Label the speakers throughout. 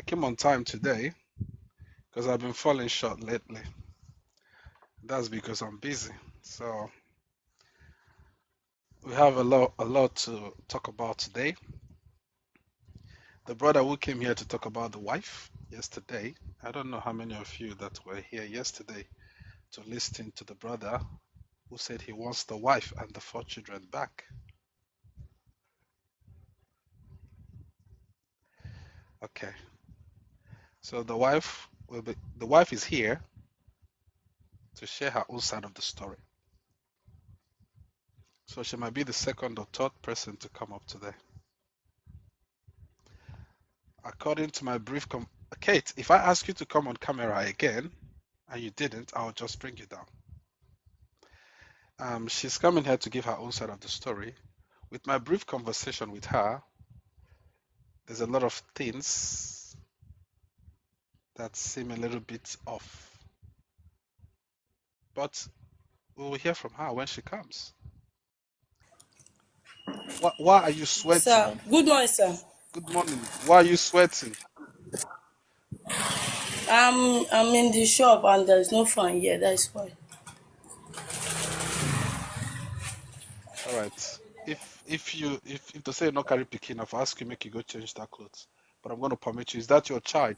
Speaker 1: came on time today because I've been falling short lately. That's because I'm busy. So we have a lot to talk about today. The brother who came here to talk about the wife yesterday, I don't know how many of you that were here yesterday to listen to the brother who said he wants the wife and the 4 children back. Okay. So the wife is here to share her own side of the story. So she might be the second or third person to come up today. According to my Kate, if I ask you to come on camera again and you didn't, I'll just bring you down. She's coming here to give her own side of the story. With my brief conversation with her, there's a lot of things that seem a little bit off. But we will hear from her when she comes. Why are you sweating?
Speaker 2: Sir, good morning, sir.
Speaker 1: Good morning. Why are you sweating?
Speaker 2: I'm in the shop and there's no fan here. That's why.
Speaker 1: All right. If to say you no carry pikin, I'll ask you make you go change that clothes. But I'm going to permit you. Is that your child?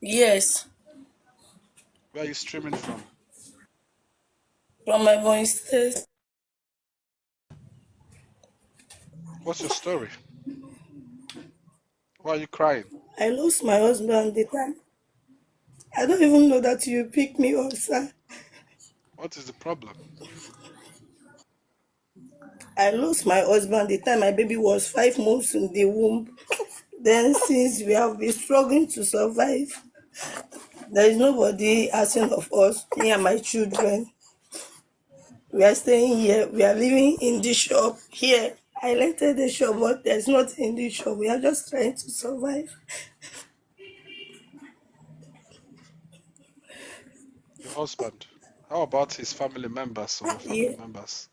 Speaker 2: Yes,
Speaker 1: Where are you streaming from?
Speaker 2: from my voice test.
Speaker 1: What's your story? Why are you crying?
Speaker 2: I lost my husband the time. I don't even know that you picked me up, sir.
Speaker 1: What is the problem?
Speaker 2: I lost my husband the time my baby was 5 months in the womb. Then, since we have been struggling to survive, there is nobody asking of us, me and my children. We are staying here. We are living in the shop here. I rented the shop, but there's nothing in the shop. We are just trying to survive.
Speaker 1: Your husband. How about his family members or your family
Speaker 2: Yeah.
Speaker 1: members?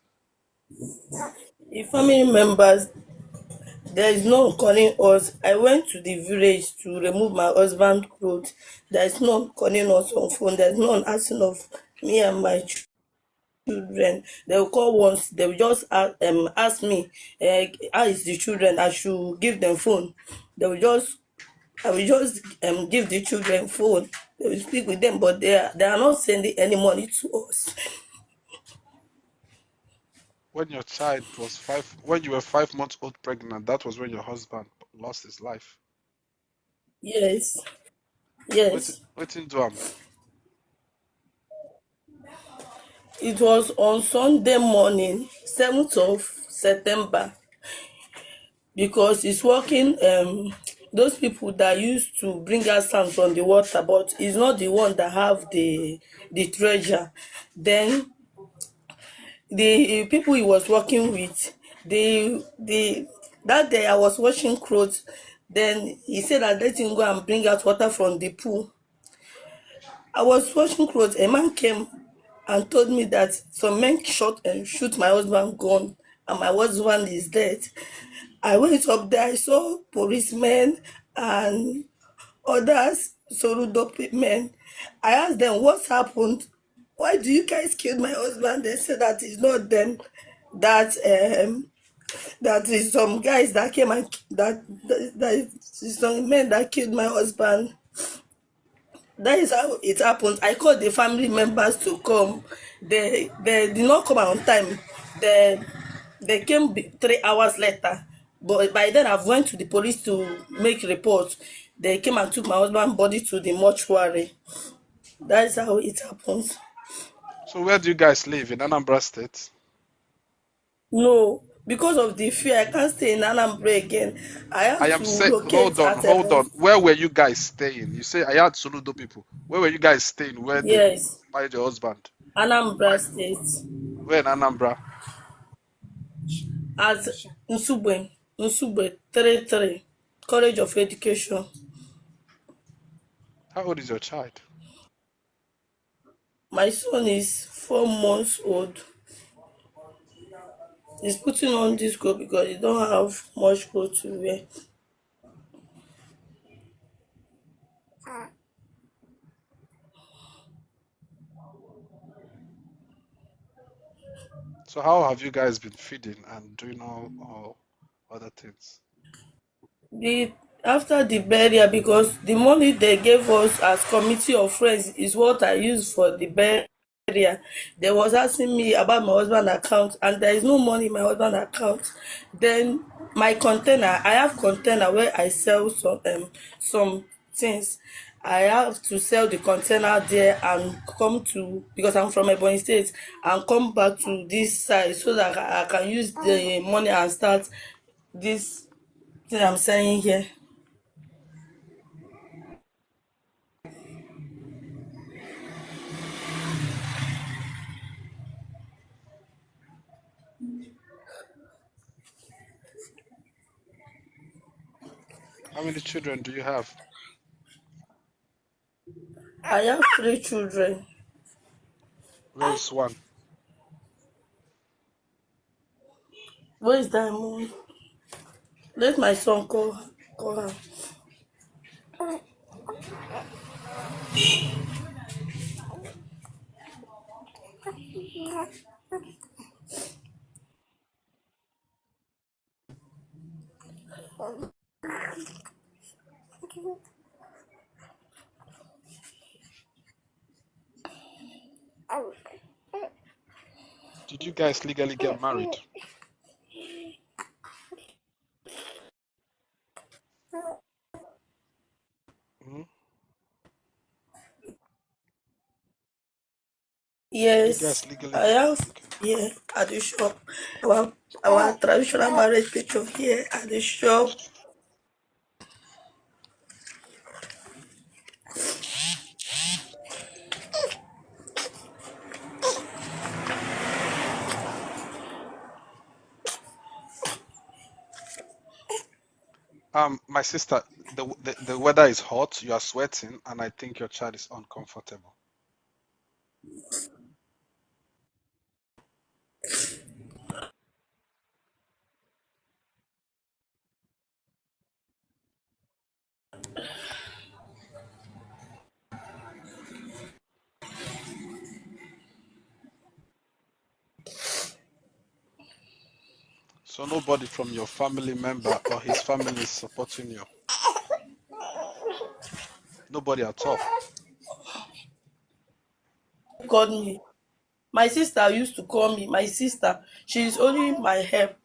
Speaker 2: The family members, there is no one calling us. I went to the village to remove my husband's clothes. There is no one calling us on phone. There is no one asking of me and my children. They will call once. They will just ask me, how is the children? I should give them phone. They will just I will just give the children phone. They will speak with them, but they are not sending any money to us.
Speaker 1: When your child was when you were 5 months old pregnant, that was when your husband lost his life.
Speaker 2: Yes,
Speaker 1: Wait,
Speaker 2: yes.
Speaker 1: waiting to him.
Speaker 2: It was on Sunday morning, 7th of September, because it's working. Those people that used to bring us sand from the water, but it's not the one that have the treasure. Then the people he was working with, the that day I was washing clothes. Then he said that let him go and bring out water from the pool. I was washing clothes. A man came and told me that some men shot and shoot my husband gun and my husband is dead. I went up there. I saw policemen and others, Soludo men. I asked them what happened. Why do you guys kill my husband? They said that it's not them. That that is some guys that came and that is some men that killed my husband. That is how it happened. I called the family members to come. They did not come on time. They they came 3 hours later. But by then I've went to the police to make report. They came and took my husband's body to the mortuary. That is how it happens.
Speaker 1: So where do you guys live? In Anambra State?
Speaker 2: No, because of the fear, I can't stay in Anambra again. I
Speaker 1: I
Speaker 2: have
Speaker 1: am
Speaker 2: to
Speaker 1: saying,
Speaker 2: locate at
Speaker 1: hold on. Where were you guys staying? You say I had Soludo people. Where were you guys staying? Where they
Speaker 2: yes,
Speaker 1: married your husband?
Speaker 2: Anambra State.
Speaker 1: Where in Anambra?
Speaker 2: At Nsugbe 33, College of Education.
Speaker 1: How old is your child?
Speaker 2: My son is 4 months old. He's putting on this coat because he don't have much clothes to wear.
Speaker 1: So how have you guys been feeding and doing all other things?
Speaker 2: The after the burial, because the money they gave us as committee of friends is what I use for the burial. They was asking me about my husband account, and there is no money in my husband account. Then my container, I have container where I sell some things. I have to sell the container there and come to, because I'm from Ebonyi State, and come back to this side so that I can use the money and start this thing I'm saying here.
Speaker 1: How many children do you have?
Speaker 2: I have three children.
Speaker 1: Where is one?
Speaker 2: Where is Diamond? Let my son call her.
Speaker 1: Did you guys legally get married? Hmm? Did you guys
Speaker 2: Yes,
Speaker 1: legally?
Speaker 2: I have
Speaker 1: Okay.
Speaker 2: here at the shop. Our traditional marriage picture here at the shop.
Speaker 1: My sister, the weather is hot, you are sweating, and I think your child is uncomfortable. So nobody from your family member or his family is supporting you. Nobody at all.
Speaker 2: Called me. My sister used to call me. My sister, she's only my help.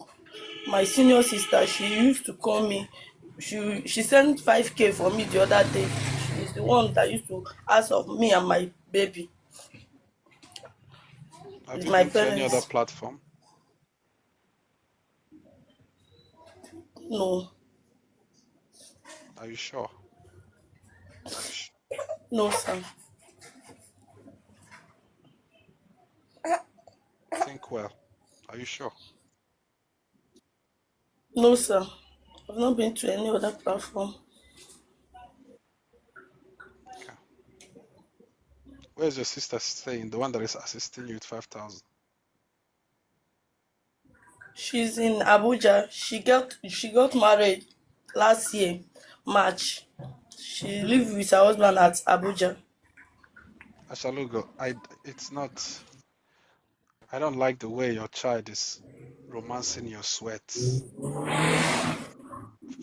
Speaker 2: My senior sister, she used to call me. She sent 5K for me the other day. She's the one that used to ask of me and my baby.
Speaker 1: Have
Speaker 2: It's
Speaker 1: you
Speaker 2: my
Speaker 1: been to any other
Speaker 2: parents.
Speaker 1: platform?
Speaker 2: No,
Speaker 1: Are you sure? Are you sure?
Speaker 2: no, sir.
Speaker 1: Think well. Are you sure?
Speaker 2: No, sir. I've not been to any other platform.
Speaker 1: Okay. Where's your sister staying? The one that is assisting you with 5,000.
Speaker 2: She's in Abuja. She got married last year, March. She lived with her husband at Abuja.
Speaker 1: Ashalugo, it's not, I don't like the way your child is romancing your sweat.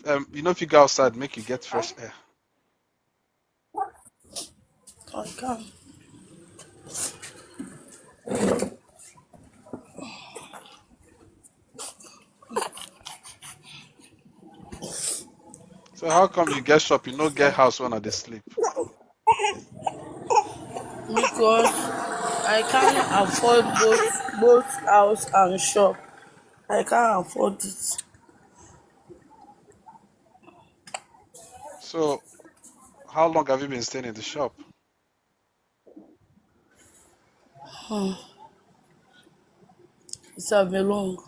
Speaker 1: If you go outside, make you get fresh air.
Speaker 2: I can.
Speaker 1: So how come you get shop, you no get house when they sleep?
Speaker 2: Because I can't afford both house and shop. I can't afford it.
Speaker 1: So how long have you been staying in the shop?
Speaker 2: It have been long.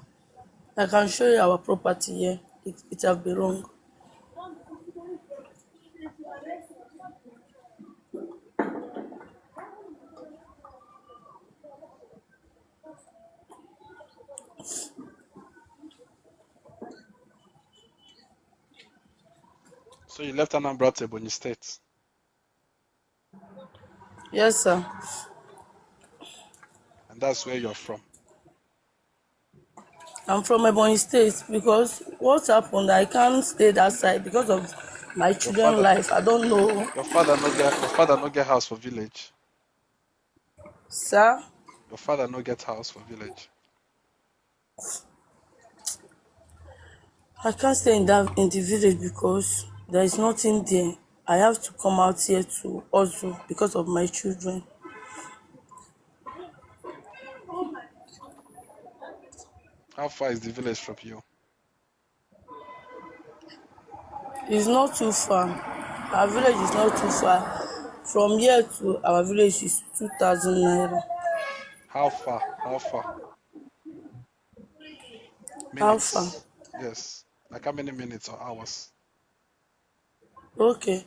Speaker 2: I can show you our property here. It have been long.
Speaker 1: So you left Anambra to Ebonyi State.
Speaker 2: Yes, sir.
Speaker 1: And that's where you're from.
Speaker 2: I'm from Ebonyi State because what happened, I can't stay that side because of my
Speaker 1: Your
Speaker 2: children
Speaker 1: father,
Speaker 2: life. I don't know.
Speaker 1: your father no get house for village.
Speaker 2: Sir,
Speaker 1: Your father no get house for village.
Speaker 2: I can't stay in the village because there is nothing there. I have to come out here to also because of my children.
Speaker 1: How far is the village from you?
Speaker 2: It's not too far. Our village is not too far. From here to our village is 2,000 naira.
Speaker 1: How far? How far?
Speaker 2: How far?
Speaker 1: Minutes. Yes. Like how many minutes or hours?
Speaker 2: Okay.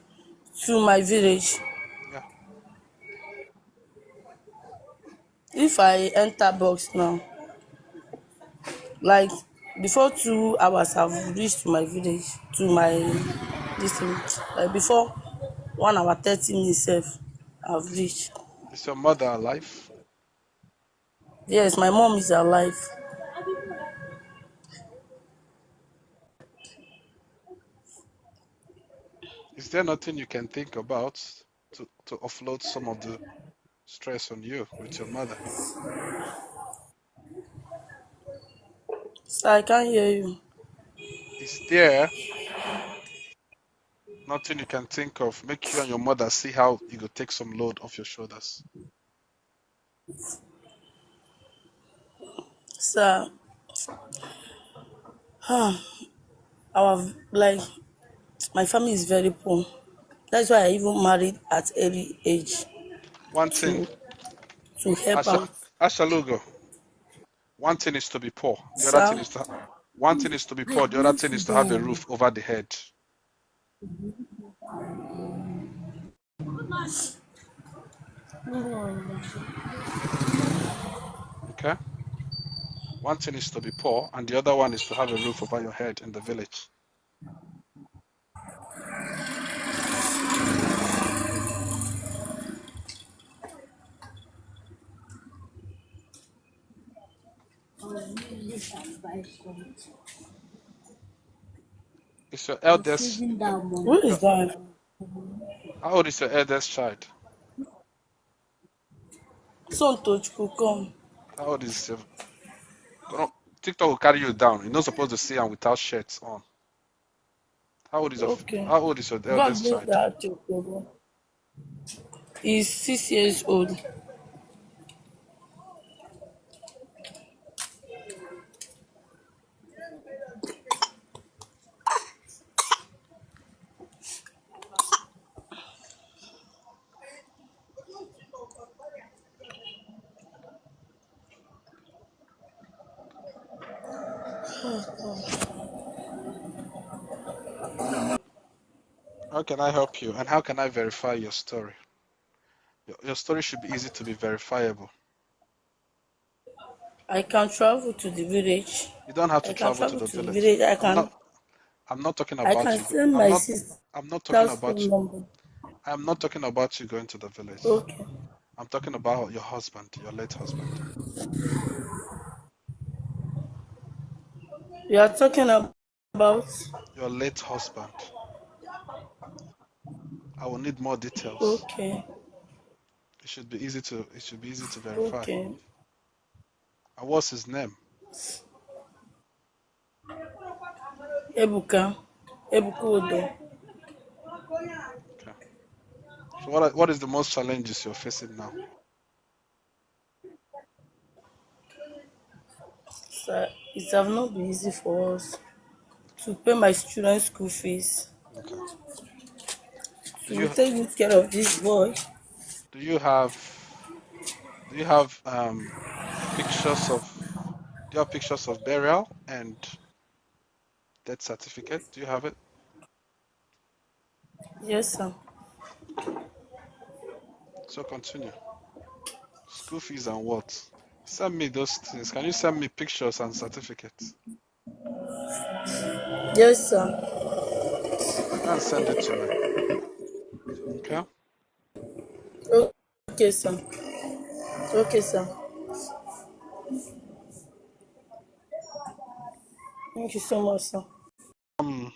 Speaker 2: To my village.
Speaker 1: Yeah.
Speaker 2: If I enter box now, like before 2 hours I've reached to my village, to my this thing. Like before 1 hour 30 minutes sef I've reached.
Speaker 1: Is your mother alive?
Speaker 2: Yes, my mom is alive.
Speaker 1: Is there nothing you can think about to offload some of the stress on you with your mother?
Speaker 2: So I can't hear you.
Speaker 1: Is there nothing you can think of? Make you and your mother see how you go take some load off your shoulders.
Speaker 2: So our like my family is very poor. That's why I even married at early age
Speaker 1: One thing,
Speaker 2: to help
Speaker 1: Asha,
Speaker 2: out.
Speaker 1: Ashalugo, one thing is to be poor. The other thing
Speaker 2: So
Speaker 1: is to one thing is to be poor. The other thing is to have a roof over the head. Okay? One thing is to be poor, and the other one is to have a roof over your head in the village. It's your eldest.
Speaker 2: who is
Speaker 1: Your,
Speaker 2: that?
Speaker 1: how old is your eldest child?
Speaker 2: Son Tochukwu come.
Speaker 1: How old is your, no, TikTok will carry you down. You're not supposed to see him without shirts on. How old is your
Speaker 2: Okay.
Speaker 1: how old is your
Speaker 2: Go and
Speaker 1: eldest
Speaker 2: bring
Speaker 1: child?
Speaker 2: that Tochukwu. He's 6 years old.
Speaker 1: How can I help you? And how can I verify your story? Your story should be easy to be verifiable.
Speaker 2: I can travel to the village.
Speaker 1: You don't have to
Speaker 2: I can
Speaker 1: travel to
Speaker 2: travel
Speaker 1: the
Speaker 2: to the
Speaker 1: village.
Speaker 2: village.
Speaker 1: I'm not talking
Speaker 2: I
Speaker 1: about
Speaker 2: can
Speaker 1: you.
Speaker 2: send my
Speaker 1: I'm not talking
Speaker 2: sister's
Speaker 1: about
Speaker 2: phone number.
Speaker 1: I'm not talking about you going to the village.
Speaker 2: Okay.
Speaker 1: I'm talking about your husband, your late husband.
Speaker 2: You are talking about
Speaker 1: Your late husband. I will need more details.
Speaker 2: okay.
Speaker 1: It should be easy to verify.
Speaker 2: Okay.
Speaker 1: And what's his name?
Speaker 2: Ebuka. Ebuka Odo.
Speaker 1: Okay. So what is the most challenges you're facing now?
Speaker 2: So it have not been easy for us to pay my children's school fees,
Speaker 1: Okay. Do
Speaker 2: to
Speaker 1: you
Speaker 2: take good care of this boy.
Speaker 1: do you have do you have pictures of do you have pictures of burial and death certificate? Do you have it?
Speaker 2: Yes, sir.
Speaker 1: Okay. So continue. School fees and what? Send me those things. Can you send me pictures and certificates?
Speaker 2: Yes, sir.
Speaker 1: Go and send it to me. Okay?
Speaker 2: Okay, sir. Okay, sir. Thank you so much, sir.
Speaker 1: Um,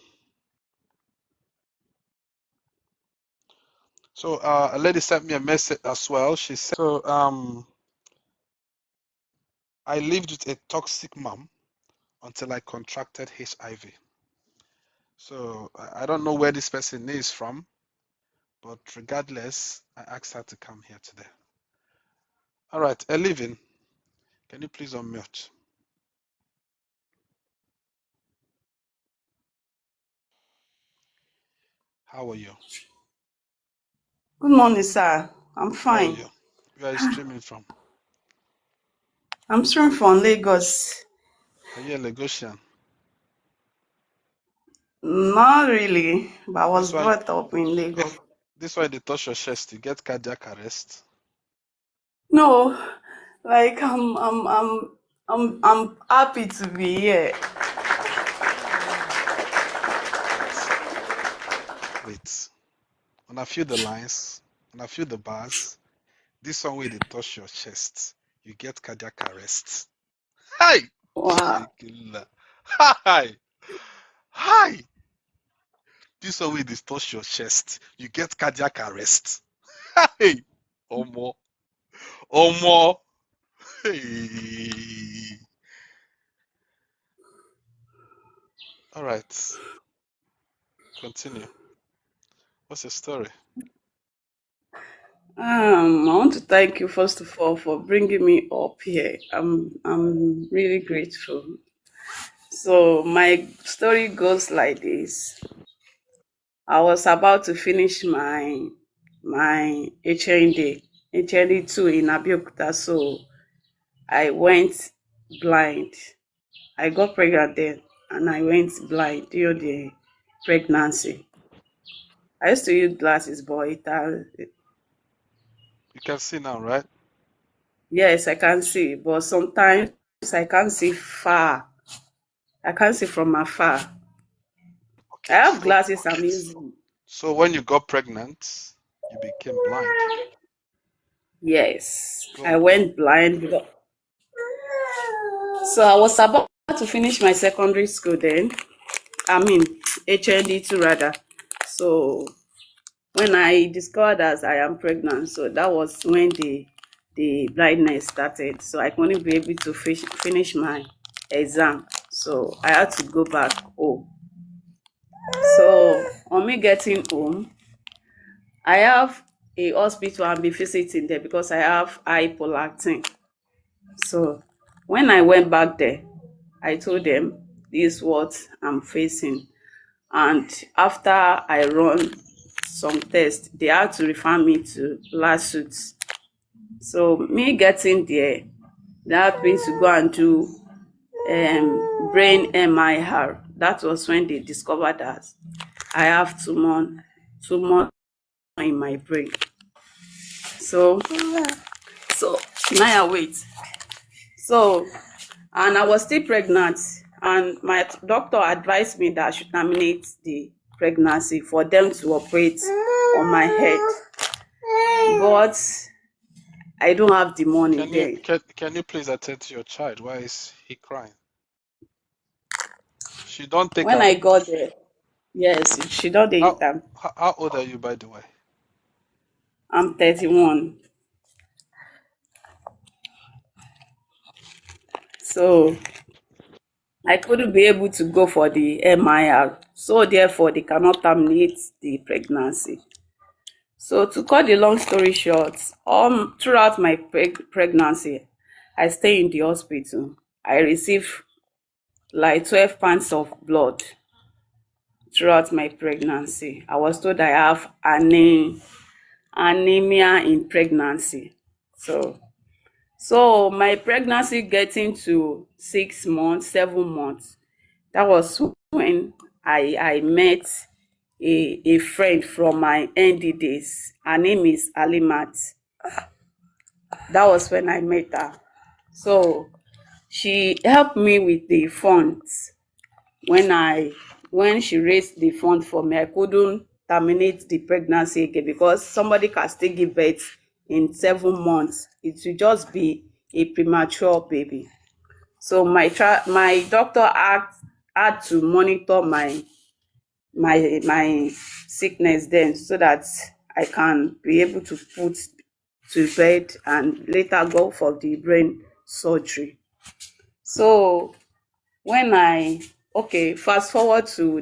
Speaker 1: so a lady sent me a message as well. She said, so I lived with a toxic mom until I contracted HIV. So I don't know where this person is from, but regardless, I asked her to come here today. All right, Elivin, can you please unmute? How are you?
Speaker 3: Good morning, sir. I'm
Speaker 1: How are
Speaker 3: fine.
Speaker 1: you? Where are you streaming from?
Speaker 3: I'm streaming from Lagos.
Speaker 1: Are you a Lagosian?
Speaker 3: Not really, but I was
Speaker 1: This why
Speaker 3: brought up in Lagos.
Speaker 1: this why they touch your chest, you get cardiac arrest.
Speaker 3: No, like I'm happy to be here.
Speaker 1: Wait. When I feel the lines, when I feel the bars, this one way they touch your chest, you get cardiac arrest. Hi!
Speaker 3: Wow.
Speaker 1: Hi! Hi! This one way they touch your chest, you get cardiac arrest. Hi! Omo. Omo. Hey. All right. Continue. What's the story?
Speaker 3: I want to thank you first of all for bringing me up here. I'm really grateful. So my story goes like this. I was about to finish my HND 2 in Abeokuta, so I went blind. I got pregnant then and I went blind during the pregnancy. I used to use glasses, but
Speaker 1: You can see now, right?
Speaker 3: yes, I can see, but sometimes I can't see far. I can't see from afar. I
Speaker 1: Okay,
Speaker 3: have glasses I'm using.
Speaker 1: so when you got pregnant, you became blind.
Speaker 3: Yes, I
Speaker 1: Go on.
Speaker 3: went blind. So I was about to finish my secondary school then. I mean, HND2 rather. So when I discovered that I am pregnant, so that was when the blindness started. So I couldn't be able to finish my exam. So I had to go back home. So on me getting home, I have a hospital I'll be visiting there because I have hypolactin. So when I went back there, I told them this is what I'm facing. And after I run some tests, they had to refer me to lawsuits. So me getting there, they had me to go and do brain MIR. That was when they discovered that I have tumor in my brain. So now I wait. So and I was still pregnant, and my doctor advised me that I should terminate the pregnancy for them to operate on my head, but I don't have the money
Speaker 1: Can you
Speaker 3: then.
Speaker 1: can you please attend to your child? Why is he crying? She don't take
Speaker 3: When
Speaker 1: her.
Speaker 3: I got there, yes, she don't dey eat am.
Speaker 1: How old are you, by the way?
Speaker 3: I'm 31. So I couldn't be able to go for the MIR. So therefore they cannot terminate the pregnancy. So to cut the long story short, throughout my pregnancy, I stay in the hospital. I receive like 12 pints of blood throughout my pregnancy. I was told I have anemia in pregnancy. So my pregnancy getting to 6 months, 7 months, that was when I met a friend from my ND days. Her name is Alimat. That was when I met her. So she helped me with the funds. When she raised the fund for me, I couldn't terminate the pregnancy again because somebody can still give birth in 7 months. It will just be a premature baby. So my doctor had to monitor my sickness then, so that I can be able to put to bed and later go for the brain surgery. So when fast forward to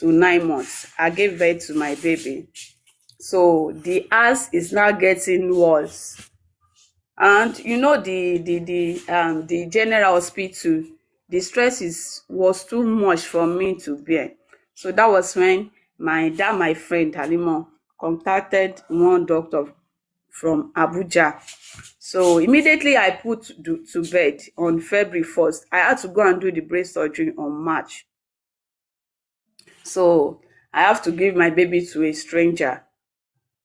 Speaker 3: 9 months, I gave birth to my baby. So the ass is now getting worse. And the general hospital, the stress was too much for me to bear. So that was when my friend Halima contacted one doctor from Abuja. So immediately I put to bed on February 1st. I had to go and do the brain surgery on March. So I have to give my baby to a stranger,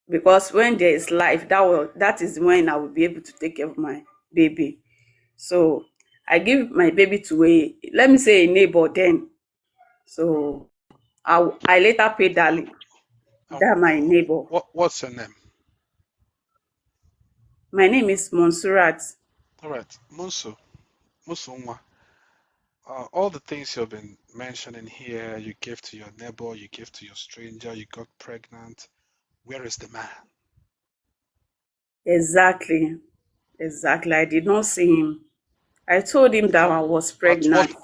Speaker 3: because when there is life, that is when I will be able to take care of my baby. So I give my baby to let me say a neighbor then. So I later paid that my neighbor.
Speaker 1: What's your name?
Speaker 3: My name is Monsurat.
Speaker 1: All right, Musu Nwa. All the things you've been mentioning here, you gave to your neighbor, you gave to your stranger, you got pregnant. Where is the man?
Speaker 3: Exactly. I did not see him. I told him that I was pregnant.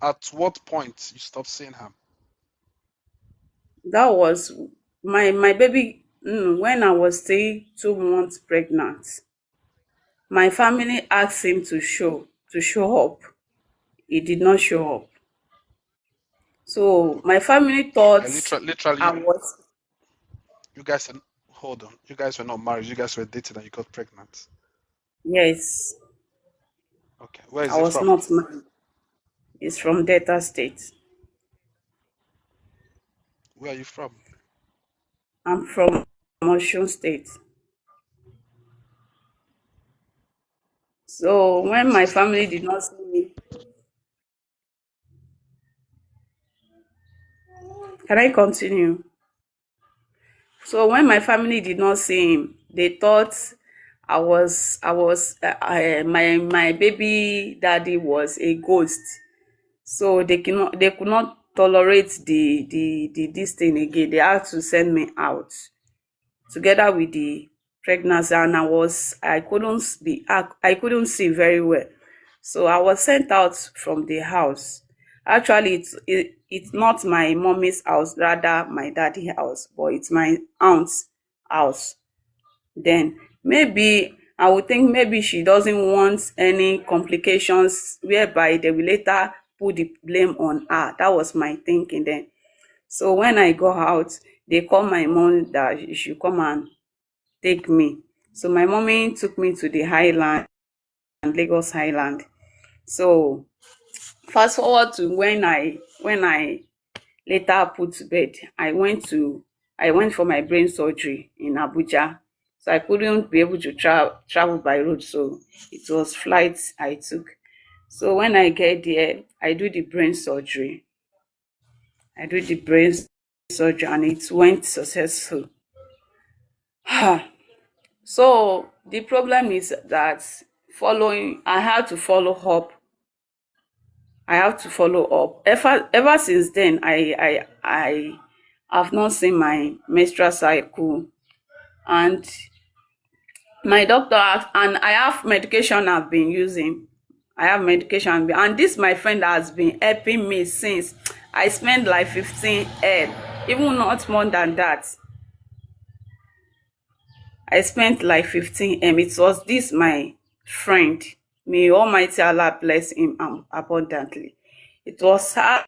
Speaker 1: At what point you stopped seeing him?
Speaker 3: That was my baby when I was still 2 months pregnant. My family asked him to show up. He did not show up. So my family thought
Speaker 1: literally,
Speaker 3: I was.
Speaker 1: You guys hold on. You guys were not married. You guys were dating and you got pregnant.
Speaker 3: Yes.
Speaker 1: Okay. Where is
Speaker 3: I
Speaker 1: he
Speaker 3: was
Speaker 1: from?
Speaker 3: not married. He's from Delta State.
Speaker 1: Where are you from?
Speaker 3: I'm from Osun State. So when my family did not see me, can I continue? So when my family did not see him, they thought my baby daddy was a ghost. So they could not tolerate the this thing again. They had to send me out together with the pregnancy, and I couldn't see very well. So I was sent out from the house. Actually, it's not my mommy's house, rather my daddy's house, but it's my aunt's house. Then maybe I would think maybe she doesn't want any complications whereby they will later put the blame on her. That was my thinking then. So when I go out, they call my mom that she should come and take me. So my mommy took me to the Highland, Lagos Highland. So fast forward to when I later put to bed, I went for my brain surgery in Abuja. So I couldn't be able to travel by road, so it was flights I took. So when I get there, I do the brain surgery. And it went successful. So the problem is that I had to follow up. Ever since then, I have not seen my menstrual cycle, and my doctor and I have medication I've been using. And this my friend has been helping me since I spent like 15 even not more than that. I spent like 15 It was this my friend. May Almighty Allah bless him abundantly. It was her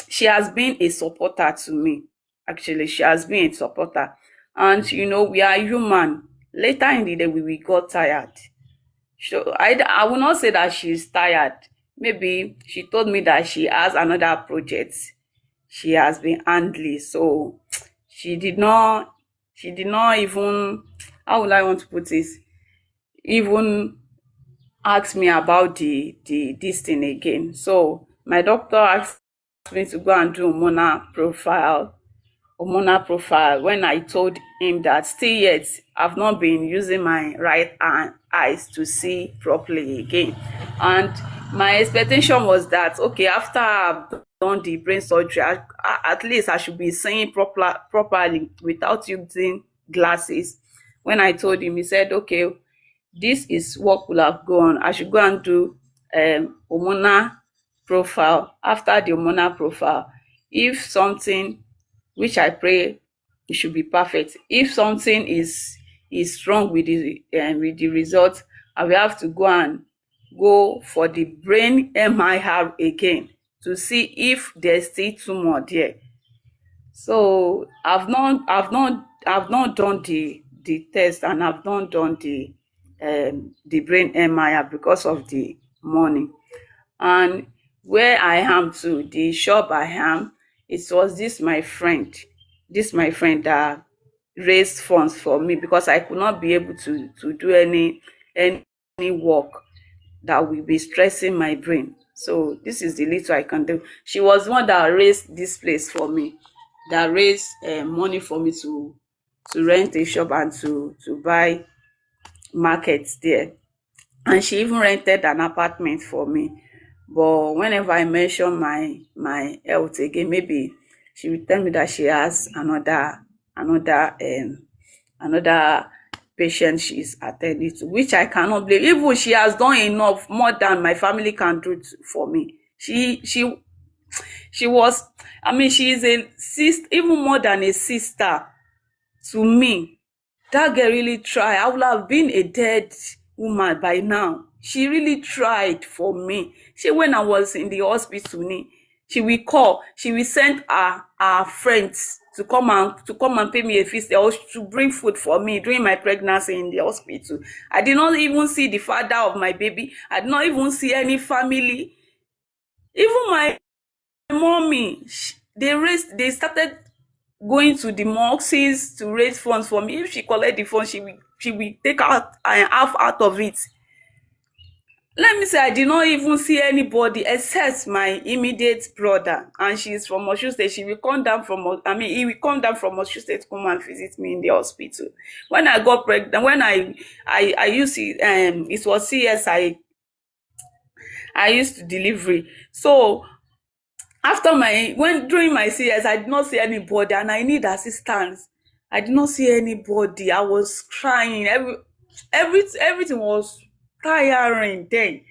Speaker 3: she has been a supporter to me. Actually, she has been a supporter. And we are human. Later in the day, we got tired. So I will not say that she's tired. Maybe she told me that she has another project she has been handling. So she did not even, how will I want to put this, even ask me about this thing again. So my doctor asked me to go and do hormonal profile when I told him that still yet I've not been using my right eyes to see properly again. And my expectation was that, okay, after I've done the brain surgery, at least I should be seeing properly without using glasses. When I told him, he said, okay, this is what will have gone. I should go and do hormonal profile. After the hormonal profile, if something, which I pray it should be perfect, if something is wrong with the result, I will have to go for the brain MIR again to see if there's still tumor there. So I've not done the test, and I've not done the brain MIR because of the money. And where I am to, the shop I am, it was this my friend that raised funds for me, because I could not be able to do any work that will be stressing my brain. So this is the little I can do. She was one that raised this place for me, that raised money for me to rent a shop and to buy markets there. And she even rented an apartment for me. But whenever I mention my health again, maybe she will tell me that she has another patient she is attending to, which I cannot blame. Even she has done enough, more than my family can do for me. She was, I mean, she is a sister, even more than a sister to me. That girl really tried. I would have been a dead woman by now. She really tried for me. When I was in the hospital, she will call, she will send her friends to come and pay me a visit, or to bring food for me during my pregnancy in the hospital. I did not even see the father of my baby. I did not even see any family. Even my mommy, they started going to the mosques to raise funds for me. If she collect the funds, she will take out half out of it. Let me say, I did not even see anybody except my immediate brother, and she's from Osun State. He will come down from Osun State to come and visit me in the hospital. When I got pregnant, when I used it was CS I used to delivery. So during my CS, I did not see anybody, and I need assistance. I did not see anybody. I was crying. Everything was tiring then.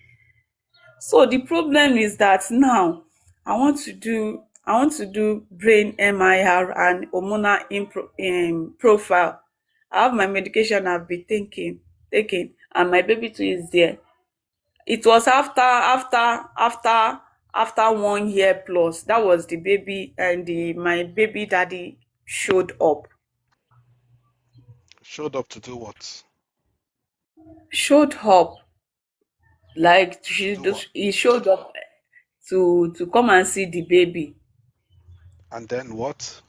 Speaker 3: So the problem is that now I want to do brain MIR and hormonal profile. I have my medication I've been taking, and my baby too is there. It was after 1 year plus. That was the baby, and my baby daddy showed up.
Speaker 1: Showed up to do what?
Speaker 3: Showed up like
Speaker 1: To do what?
Speaker 3: he showed up to come and see the baby.
Speaker 1: And then what?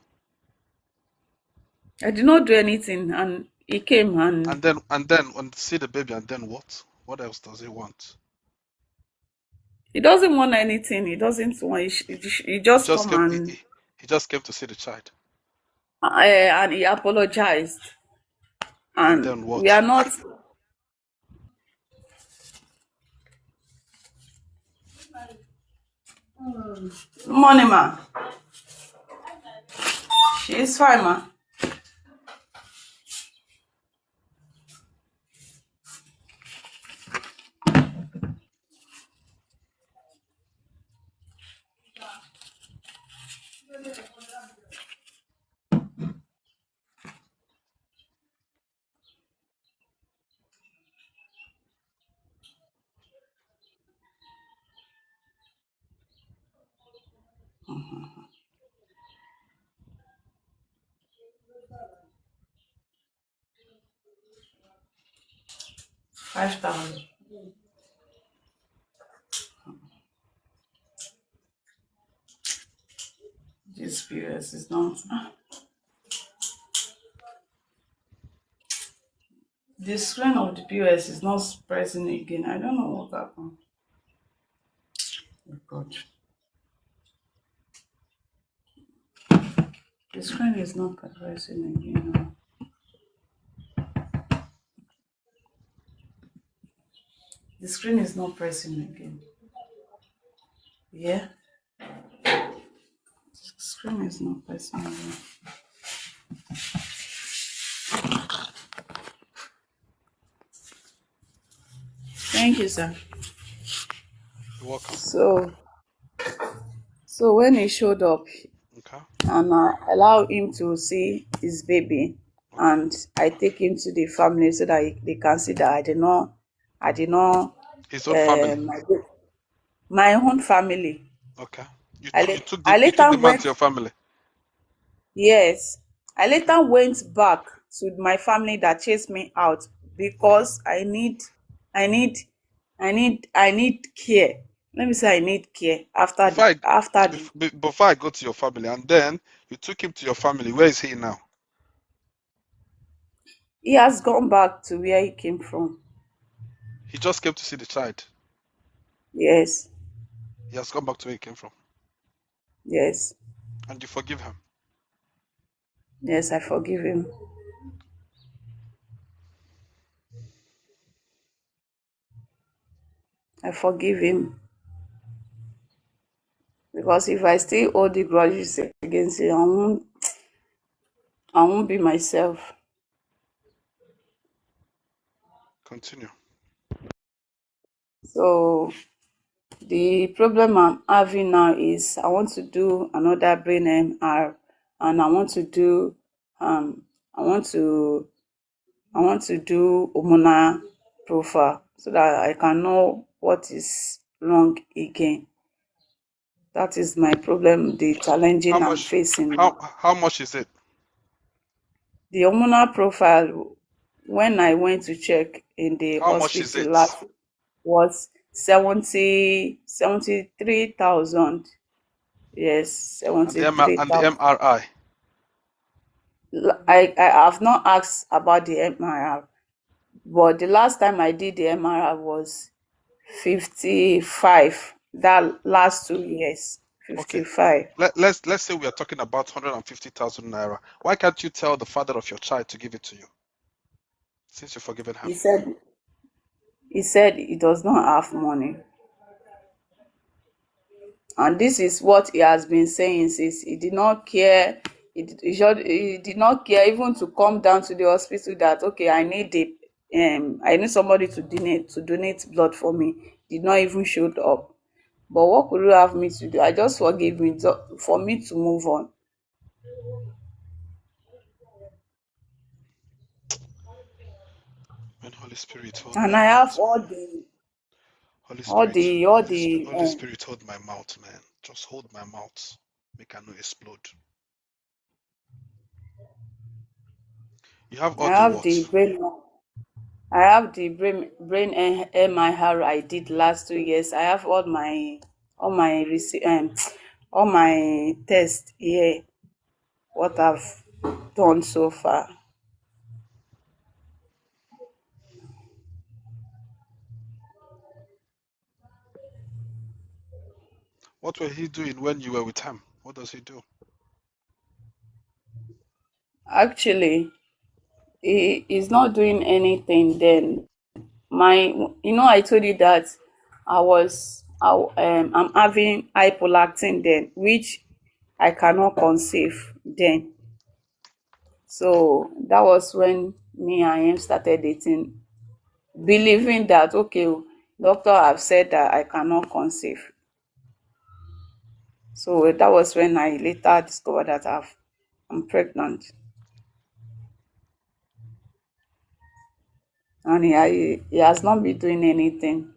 Speaker 3: I did not do anything, and he came, and
Speaker 1: And then when see the baby, and then what? What else does he want?
Speaker 3: he doesn't want anything. He doesn't want. He just
Speaker 1: Just
Speaker 3: come,
Speaker 1: came. He just came to see the child.
Speaker 3: and he apologized,
Speaker 1: And
Speaker 3: and
Speaker 1: then
Speaker 3: we
Speaker 1: what?
Speaker 3: are not. Good morning, ma. She is fine, ma. $5,000. This POS is not. The screen of the POS is not pressing again. I don't know what happened. Oh God. The screen is not pressing again now. The screen is not pressing again. Yeah. Screen is not personal. Thank you, sir.
Speaker 1: You're welcome.
Speaker 3: So when he showed up
Speaker 1: Okay.
Speaker 3: and I allow him to see his baby,
Speaker 1: Okay.
Speaker 3: and I take him to the family so that they can see that I did not
Speaker 1: His own family.
Speaker 3: my own family.
Speaker 1: Okay. You
Speaker 3: I,
Speaker 1: took
Speaker 3: la-
Speaker 1: you took the
Speaker 3: I
Speaker 1: you took
Speaker 3: later
Speaker 1: the man to
Speaker 3: went,
Speaker 1: your family.
Speaker 3: yes, I
Speaker 1: Okay.
Speaker 3: later went back to my family that chased me out because I need care. Let me say I need care
Speaker 1: Before I
Speaker 3: after the
Speaker 1: before I go to your family, and then you took him to your family. Where is he now?
Speaker 3: he has gone back to where he came from.
Speaker 1: He just came to see the child.
Speaker 3: Yes,
Speaker 1: He has gone back to where he came from.
Speaker 3: yes,
Speaker 1: And you forgive him.
Speaker 3: yes, I forgive him. I forgive him because if I still hold the grudges against him, I won't be myself.
Speaker 1: Continue.
Speaker 3: So the problem I'm having now is I want to do another brain MR, and I want to do I want to do hormonal profile so that I can know what is wrong again. That is my problem, the
Speaker 1: How
Speaker 3: challenging I'm
Speaker 1: much
Speaker 3: facing.
Speaker 1: how much is it?
Speaker 3: The hormonal profile, when I went to check in the
Speaker 1: How much is
Speaker 3: hospital
Speaker 1: it?
Speaker 3: last, was 73,000. Yes,
Speaker 1: And the
Speaker 3: 73,000.
Speaker 1: MRI.
Speaker 3: I have not asked about the MRI, but the last time I did the MRI was 55. That last 2 years,
Speaker 1: Okay.
Speaker 3: 55.
Speaker 1: Let's say we are talking about 150,000 naira. Why can't you tell the father of your child to give it to you, since you've forgiven him?
Speaker 3: He said he does not have money. And this is what he has been saying since he did not care. He did not care even to come down to the hospital that okay, I need somebody to donate blood for me. Did not even showed up. But what could you have me to do? I just forgive him for me to move on.
Speaker 1: Man, Holy Spirit, hold
Speaker 3: And
Speaker 1: my
Speaker 3: I have
Speaker 1: mouth, man. Holy Spirit, Holy
Speaker 3: um,
Speaker 1: Spirit, hold my mouth, man. Just hold my mouth. Make I no explode. You have
Speaker 3: I
Speaker 1: all the
Speaker 3: have the
Speaker 1: what?
Speaker 3: brain I have the brain MIR I did last 2 years. I have all my all my tests here. What I've done so far.
Speaker 1: What were he doing when you were with him? What does he do?
Speaker 3: Actually, he is not doing anything. Then I told you that I'm having hypolactin then, which I cannot conceive then. So that was when me and him started dating, believing that okay, doctor have said that I cannot conceive. So that was when I later discovered that I'm pregnant. And he has not been doing anything.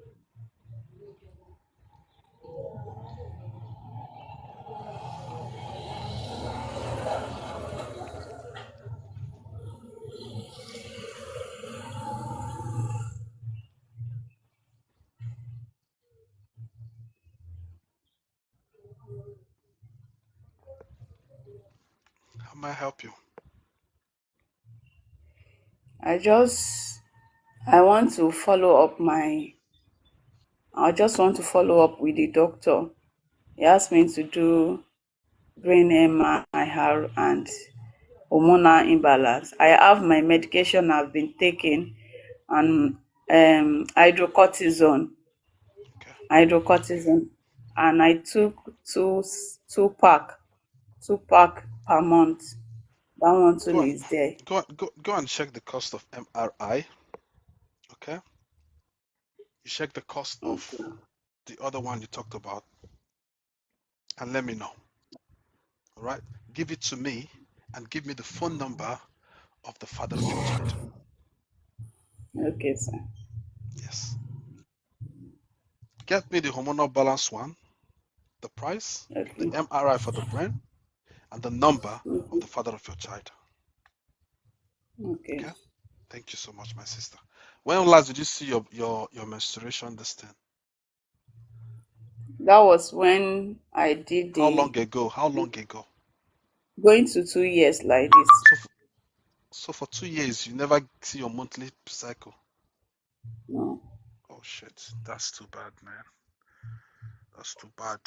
Speaker 1: How may I help you?
Speaker 3: I just I want to follow up my I just want to follow up with the doctor. He asked me to do brain MIR and hormonal imbalance. I have my medication I've been taking, and hydrocortisone.
Speaker 1: Okay.
Speaker 3: Hydrocortisone. and I took two pack per month. That one too
Speaker 1: Go on,
Speaker 3: is there.
Speaker 1: go and check the cost of MRI. Okay, you check the cost of
Speaker 3: Okay.
Speaker 1: the other one you talked about, and let me know. All right, give it to me, and give me the phone number of the father of your child.
Speaker 3: Okay, sir.
Speaker 1: Yes. Get me the hormonal balance one, the price, the
Speaker 3: Okay.
Speaker 1: MRI for the brain, and the number of
Speaker 3: Mhm.
Speaker 1: the father of your child.
Speaker 3: Okay.
Speaker 1: Okay? Thank you so much, my sister. When last did you see your menstruation this thing?
Speaker 3: That was when I did
Speaker 1: How
Speaker 3: the
Speaker 1: long ago? How long ago?
Speaker 3: going to 2 years like this.
Speaker 1: So for 2 years you never see your monthly cycle.
Speaker 3: No.
Speaker 1: Oh shit, that's too bad, man. That's too bad.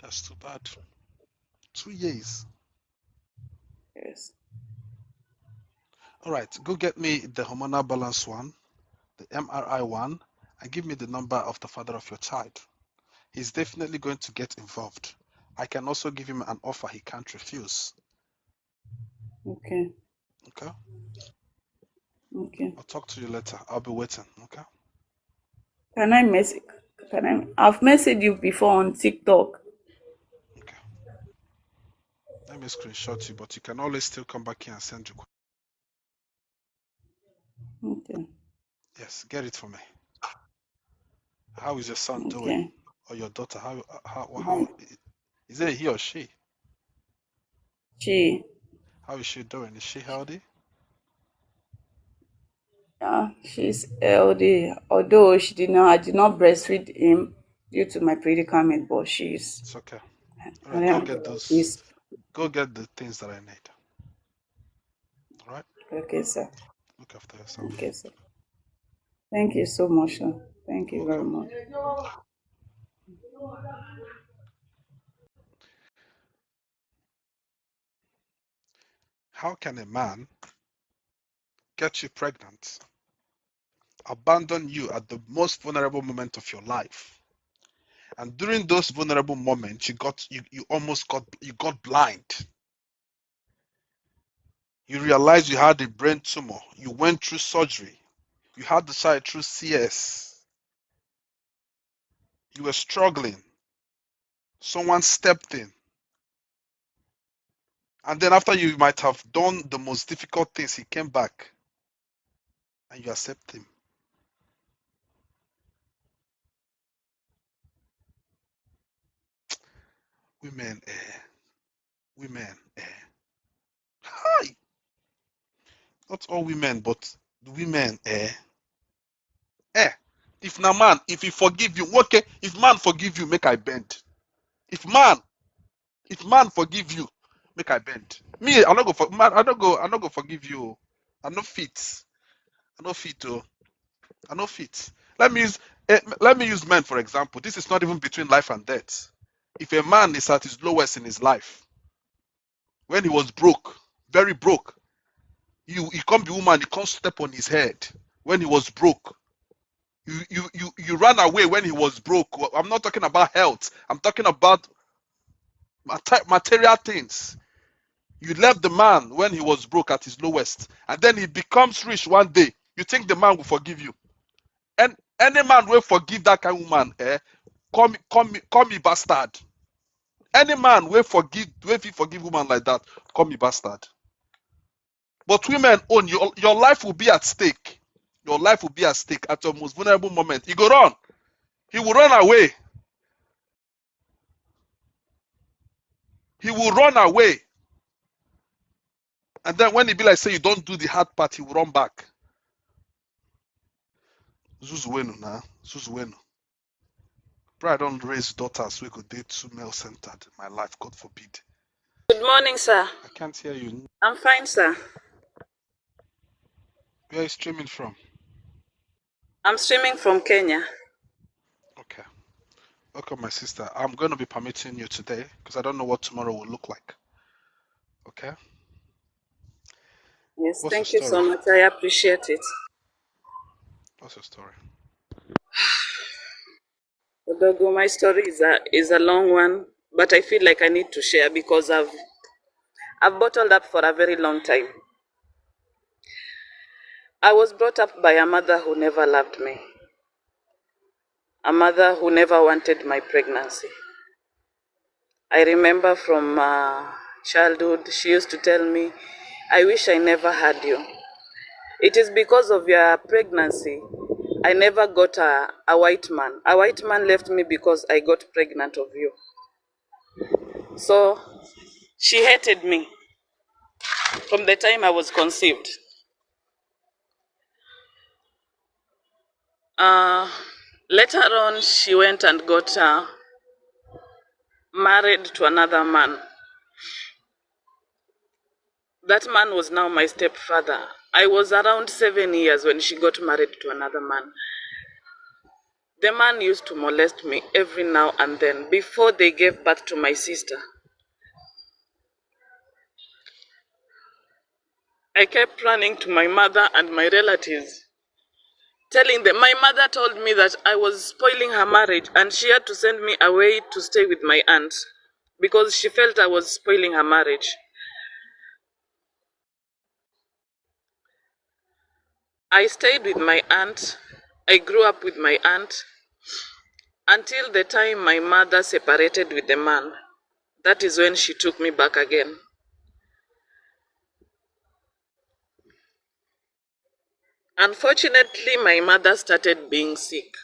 Speaker 1: That's too bad. 2 years.
Speaker 3: Yes.
Speaker 1: All right, go get me the hormonal balance one, the MRI one, and give me the number of the father of your child. He's definitely going to get involved. I can also give him an offer he can't refuse.
Speaker 3: Okay.
Speaker 1: Okay?
Speaker 3: Okay.
Speaker 1: I'll talk to you later. I'll be waiting. Okay?
Speaker 3: Can I message? I've messaged you before on TikTok.
Speaker 1: Okay. Let me screenshot you, but you can always still come back here and send you.
Speaker 3: Okay.
Speaker 1: Yes, get it for me. How is your son doing?
Speaker 3: Okay.
Speaker 1: Or your daughter? How is it he or she?
Speaker 3: She,
Speaker 1: How is she doing? Is she healthy?
Speaker 3: she's healthy. Although I did not breastfeed him due to my predicament, but
Speaker 1: It's okay. All right,
Speaker 3: yeah, she's
Speaker 1: go get the things that I need. All right?
Speaker 3: okay, sir.
Speaker 1: Look after yourself.
Speaker 3: Okay, sir. Thank you so much, sir. Thank
Speaker 1: You're
Speaker 3: you very
Speaker 1: welcome.
Speaker 3: much.
Speaker 1: How can a man get you pregnant, abandon you at the most vulnerable moment of your life, and during those vulnerable moments you almost got blind? You realized you had a brain tumor, you went through surgery, you had the child through CS, you were struggling, someone stepped in, and then after you might have done the most difficult things, he came back and you accept him. Women, women, hi. Not all women, but the women, eh. If na man, if he forgive you, okay. If man forgive you, make I bend. If man forgive you, make I bend. Me, I no go for man. I no go forgive you. I no fit. I no fit. Oh, I no fit. Let me use men for example. This is not even between life and death. If a man is at his lowest in his life, when he was broke, very broke, you can't be woman, you can't step on his head when he was broke. You ran away when he was broke. I'm not talking about health. I'm talking about material things. You left the man when he was broke at his lowest, and then he becomes rich one day. You think the man will forgive you? And any man will forgive that kind of woman, call me bastard. Any man will forgive woman like that, call me bastard. But women own your life will be at stake. Your life will be at stake at your most vulnerable moment. He go run. He will run away. He will run away. And then when he be like, say you don't do the hard part, he will run back. Zuzuwenu na. Zuzuwenu. Pray I don't raise daughters we could date too male centered in my life, God forbid.
Speaker 3: Good morning, sir.
Speaker 1: I can't hear you.
Speaker 3: I'm fine, sir.
Speaker 1: Where are you streaming from?
Speaker 3: I'm streaming from Kenya.
Speaker 1: Okay. Welcome, my sister. I'm going to be permitting you today because I don't know what tomorrow will look like. Okay?
Speaker 3: Yes,
Speaker 1: What's your
Speaker 3: thank you
Speaker 1: story?
Speaker 3: so much. I appreciate it.
Speaker 1: What's your story?
Speaker 3: The Odogo, my story is a long one, but I feel like I need to share because I've bottled up for a very long time. I was brought up by a mother who never loved me, a mother who never wanted my pregnancy. I remember from childhood, she used to tell me, I wish I never had you. It is because of your pregnancy, I never got a white man. A white man left me because I got pregnant of you. So she hated me from the time I was conceived. Later on, she went and got married to another man. That man was now my stepfather. I was around 7 years when she got married to another man. The man used to molest me every now and then before they gave birth to my sister. I kept running to my mother and my relatives, telling them, my mother told me that I was spoiling her marriage and she had to send me away to stay with my aunt because she felt I was spoiling her marriage. I stayed with my aunt. I grew up with my aunt until the time my mother separated with the man. That is when she took me back again. Unfortunately, my mother started being sick.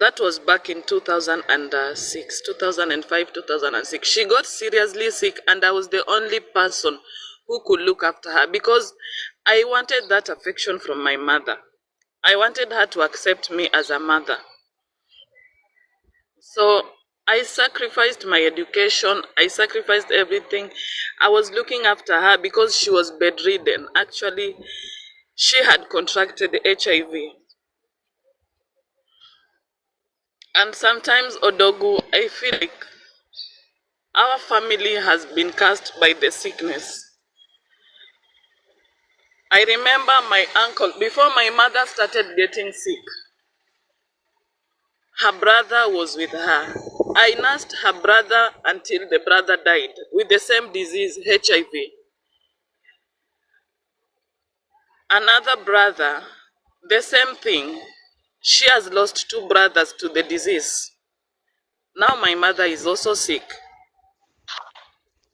Speaker 3: That was back in 2006, 2005, 2006. She got seriously sick and I was the only person who could look after her because I wanted that affection from my mother. I wanted her to accept me as a mother. So I sacrificed my education. I sacrificed everything. I was looking after her because she was bedridden. Actually, she had contracted HIV. And sometimes, Odogu, I feel like our family has been cursed by the sickness. I remember my uncle, before my mother started getting sick, her brother was with her. I nursed her brother until the brother died with the same disease, HIV. Another brother, the same thing. She has lost 2 brothers to the disease. Now my mother is also sick.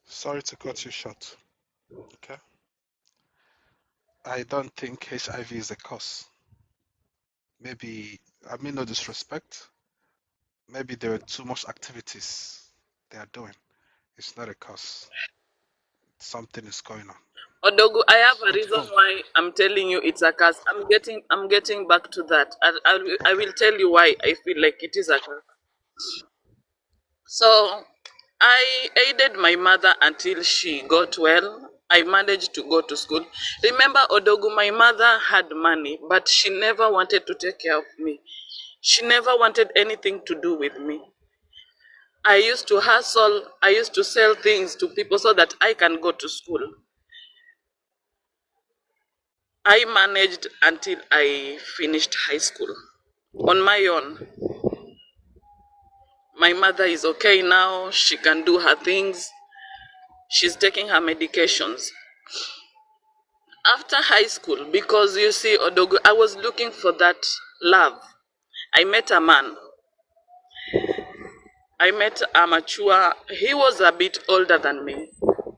Speaker 1: Sorry to cut you short. Okay. I don't think HIV is a cause. Maybe, I mean, no disrespect. Maybe there are too much activities they are doing. It's not a cause. Something is going on.
Speaker 3: Odogu, I have a
Speaker 1: But
Speaker 3: reason
Speaker 1: go.
Speaker 3: why I'm telling you it's a curse. I'm getting back to that. I will tell you why I feel like it is a curse. So I aided my mother until she got well. I managed to go to school. Remember, Odogu, my mother had money, but she never wanted to take care of me. She never wanted anything to do with me. I used to hustle. I used to sell things to people so that I can go to school. I managed until I finished high school on my own. My mother is okay now. She can do her things. She's taking her medications. After high school, because you see, Odogu, I was looking for that love. I met a man. I met a mature, he was a bit older than me.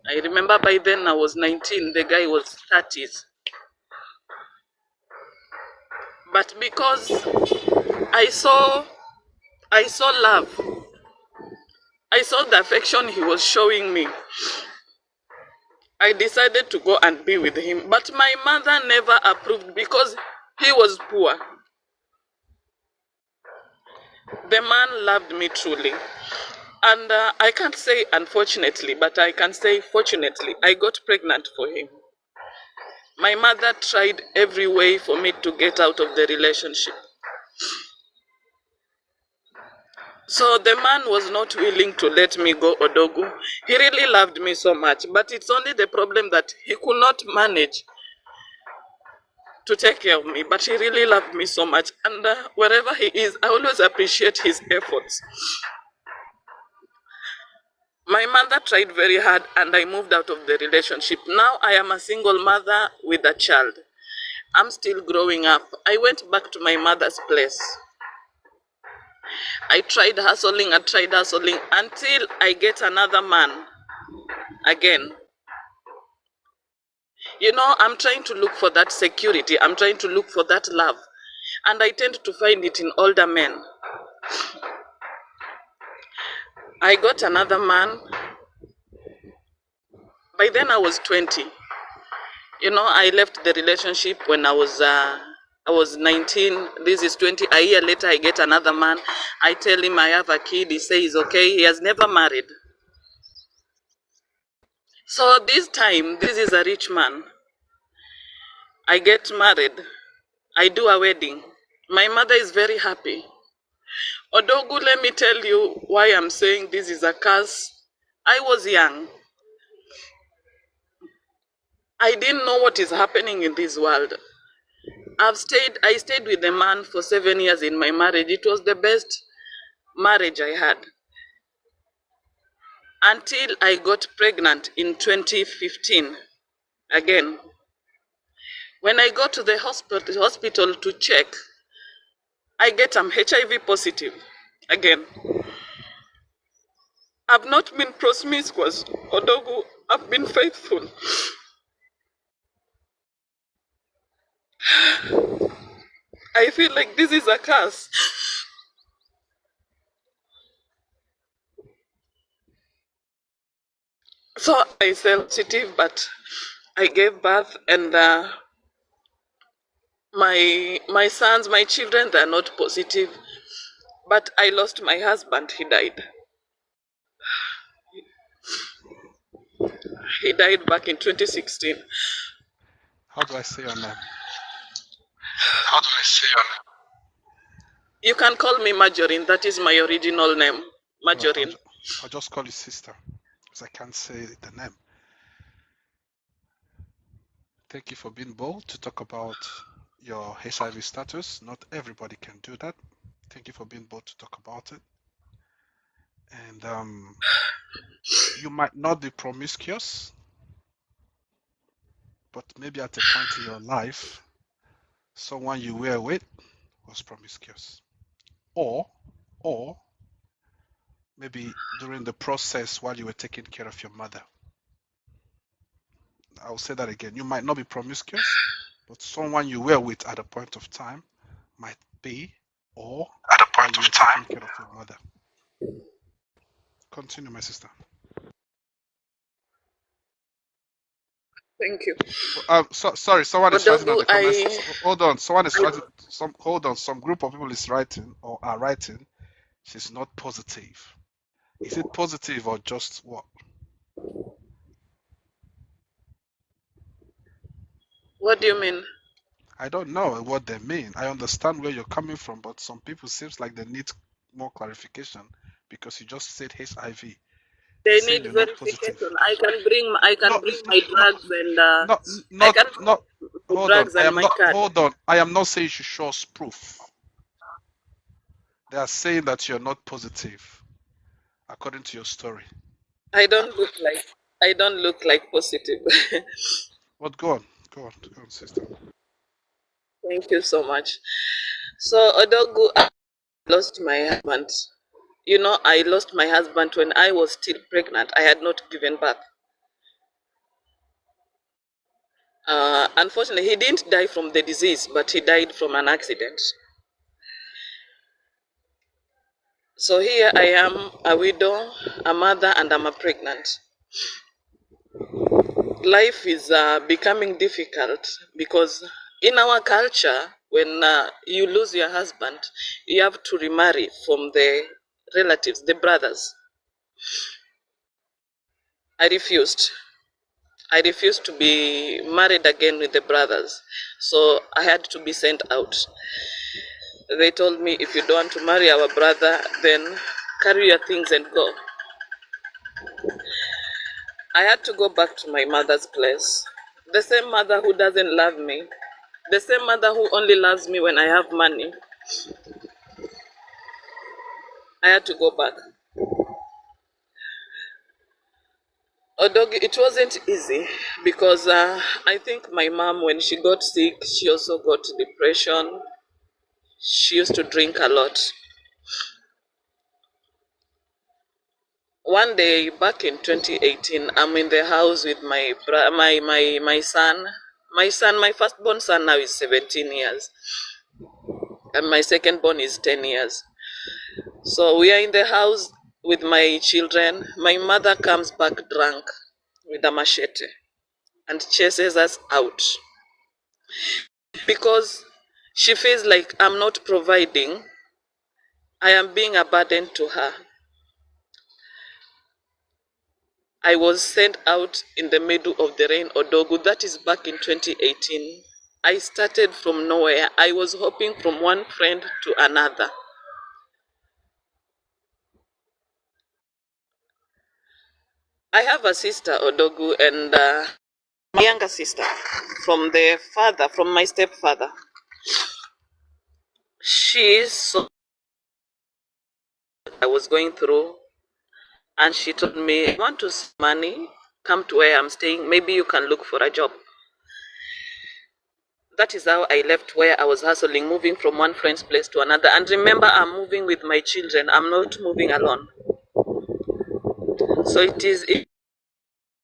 Speaker 3: I remember by then I was 19, the guy was 30s. But because I saw love, I saw the affection he was showing me, I decided to go and be with him. But my mother never approved because he was poor. The man loved me truly. And I can't say unfortunately, but I can say fortunately, I got pregnant for him. My mother tried every way for me to get out of the relationship. So the man was not willing to let me go, Odogu. He really loved me so much, but it's only the problem that he could not manage
Speaker 4: to take care of me, but he really loved me so much. And wherever he is, I always appreciate his efforts. My mother tried very hard and I moved out of the relationship. Now I am a single mother with a child. I'm still growing up. I went back to my mother's place. I tried hustling until I get another man again. You know, I'm trying to look for that security. I'm trying to look for that love. And I tend to find it in older men. I got another man. By then I was 20. You know, I left the relationship when I was 19. This is 20. A year later, I get another man. I tell him I have a kid. He says okay. He has never married. So this time, this is a rich man. I get married. I do a wedding. My mother is very happy. Odogu, let me tell you why I'm saying this is a curse. I was young. I didn't know what is happening in this world. I stayed with a man for 7 years in my marriage. It was the best marriage I had. Until I got pregnant in 2015 again. When I go to the hospital to check, I get HIV positive again. I've not been promiscuous, Odogu. I've been faithful. I feel like this is a curse. So I sensitive, but I gave birth, and my sons, my children, they're not positive. But I lost my husband. He died. He died back in 2016.
Speaker 1: How do I say your name?
Speaker 4: How do I say your name? You can call me Marjorie. That is my original name, Marjorie.
Speaker 1: No, I'll just call you sister, because I can't say the name. Thank you for being bold to talk about your HIV status. Not everybody can do that. Thank you for being bold to talk about it. And you might not be promiscuous, but maybe at a point in your life, someone you were with was promiscuous. Or maybe during the process while you were taking care of your mother. I'll say that again. You might not be promiscuous, but someone you were with at a point of time might be, or
Speaker 4: at a point of time,
Speaker 1: taking care of your mother. Continue, my sister.
Speaker 4: Thank you.
Speaker 1: Sorry, someone is writing on the comments. Hold on, someone is writing. Some group of people is writing or are writing. She's not positive. Is it positive or just what?
Speaker 4: What do you mean?
Speaker 1: I don't know what they mean. I understand where you're coming from, but some people seems like they need more clarification because you just said HIV.
Speaker 4: They need verification. I can bring my drugs and
Speaker 1: hold on. I am not saying you should show us proof. They are saying that you're not positive, according to your story.
Speaker 4: I don't look like positive.
Speaker 1: But go on, sister.
Speaker 4: Thank you so much. So Odogu, I lost my husband. You know, I lost my husband when I was still pregnant. I had not given birth. Unfortunately, he didn't die from the disease, but he died from an accident. So here I am, a widow, a mother, and I'm pregnant. Life is becoming difficult because in our culture, when you lose your husband, you have to remarry from the relatives, the brothers. I refused. I refused to be married again with the brothers. So I had to be sent out. They told me, if you don't want to marry our brother, then carry your things and go. I had to go back to my mother's place. The same mother who doesn't love me, the same mother who only loves me when I have money. I had to go back. Although it wasn't easy because I think my mom, when she got sick, she also got depression. She used to drink a lot. One day back in 2018, I'm in the house with my son. My firstborn son now is 17 years, and my secondborn is 10 years. So we are in the house with my children. My mother comes back drunk with a machete and chases us out because she feels like I'm not providing. I am being a burden to her. I was sent out in the middle of the rain, Odogu. That is back in 2018. I started from nowhere. I was hopping from one friend to another. I have a sister, Odogu, and my younger sister from my stepfather. She saw what I was going through, and she told me, "I want to save money, come to where I'm staying. Maybe you can look for a job." That is how I left where I was hustling, moving from one friend's place to another. And remember, I'm moving with my children. I'm not moving alone. So it is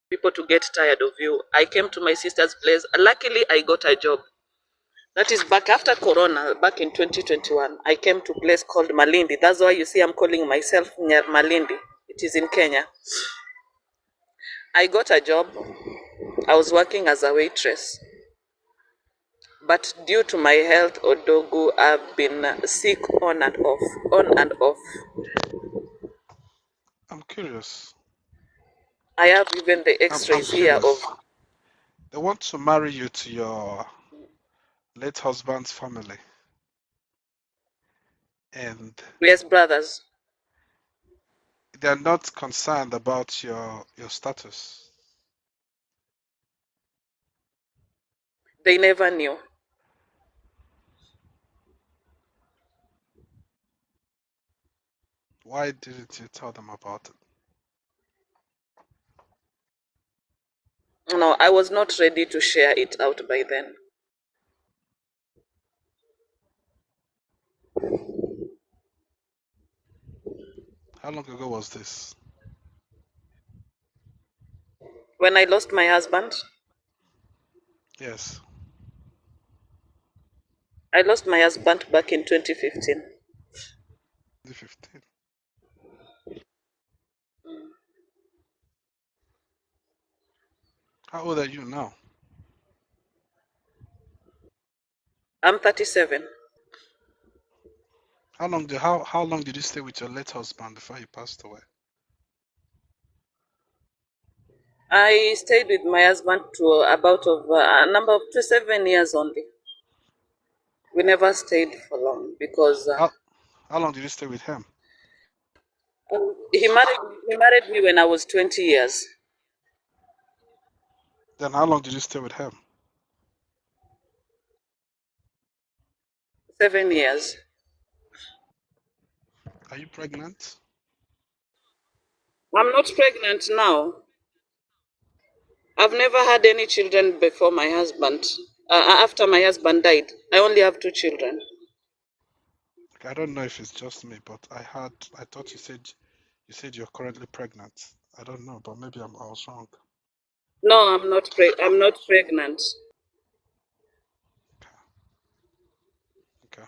Speaker 4: people to get tired of you. I came to my sister's place. Luckily, I got a job. That is back after Corona, back in 2021. I came to a place called Malindi. That's why you see I'm calling myself near Malindi. It is in Kenya. I got a job. I was working as a waitress. But due to my health, Odogu, I've been sick on and off, on and off.
Speaker 1: I'm curious.
Speaker 4: I have even the
Speaker 1: I'm
Speaker 4: x-rays here of...
Speaker 1: curious. They want to marry you to your late husband's family. And
Speaker 4: Yes, brothers.
Speaker 1: they're not concerned about your status.
Speaker 4: They never knew.
Speaker 1: Why didn't you tell them about it?
Speaker 4: No, I was not ready to share it out by then.
Speaker 1: How long ago was this?
Speaker 4: When I lost my husband,
Speaker 1: Yes.
Speaker 4: I lost my husband back in 2015.
Speaker 1: 2015. How old are you now?
Speaker 4: I'm 37.
Speaker 1: How long did you stay with your late husband before he passed away?
Speaker 4: I stayed with my husband to about a number of 7 years only. We never stayed for long because
Speaker 1: How long did you stay with him?
Speaker 4: he married me when I was 20 years.
Speaker 1: Then how long did you stay with him?
Speaker 4: 7 years.
Speaker 1: Are you pregnant?
Speaker 4: I'm not pregnant now. I've never had any children before my husband. After my husband died, I only have 2 children.
Speaker 1: I don't know if it's just me, but I thought you said you're currently pregnant. I don't know, but maybe I was wrong.
Speaker 4: No, I'm not pregnant.
Speaker 1: Okay.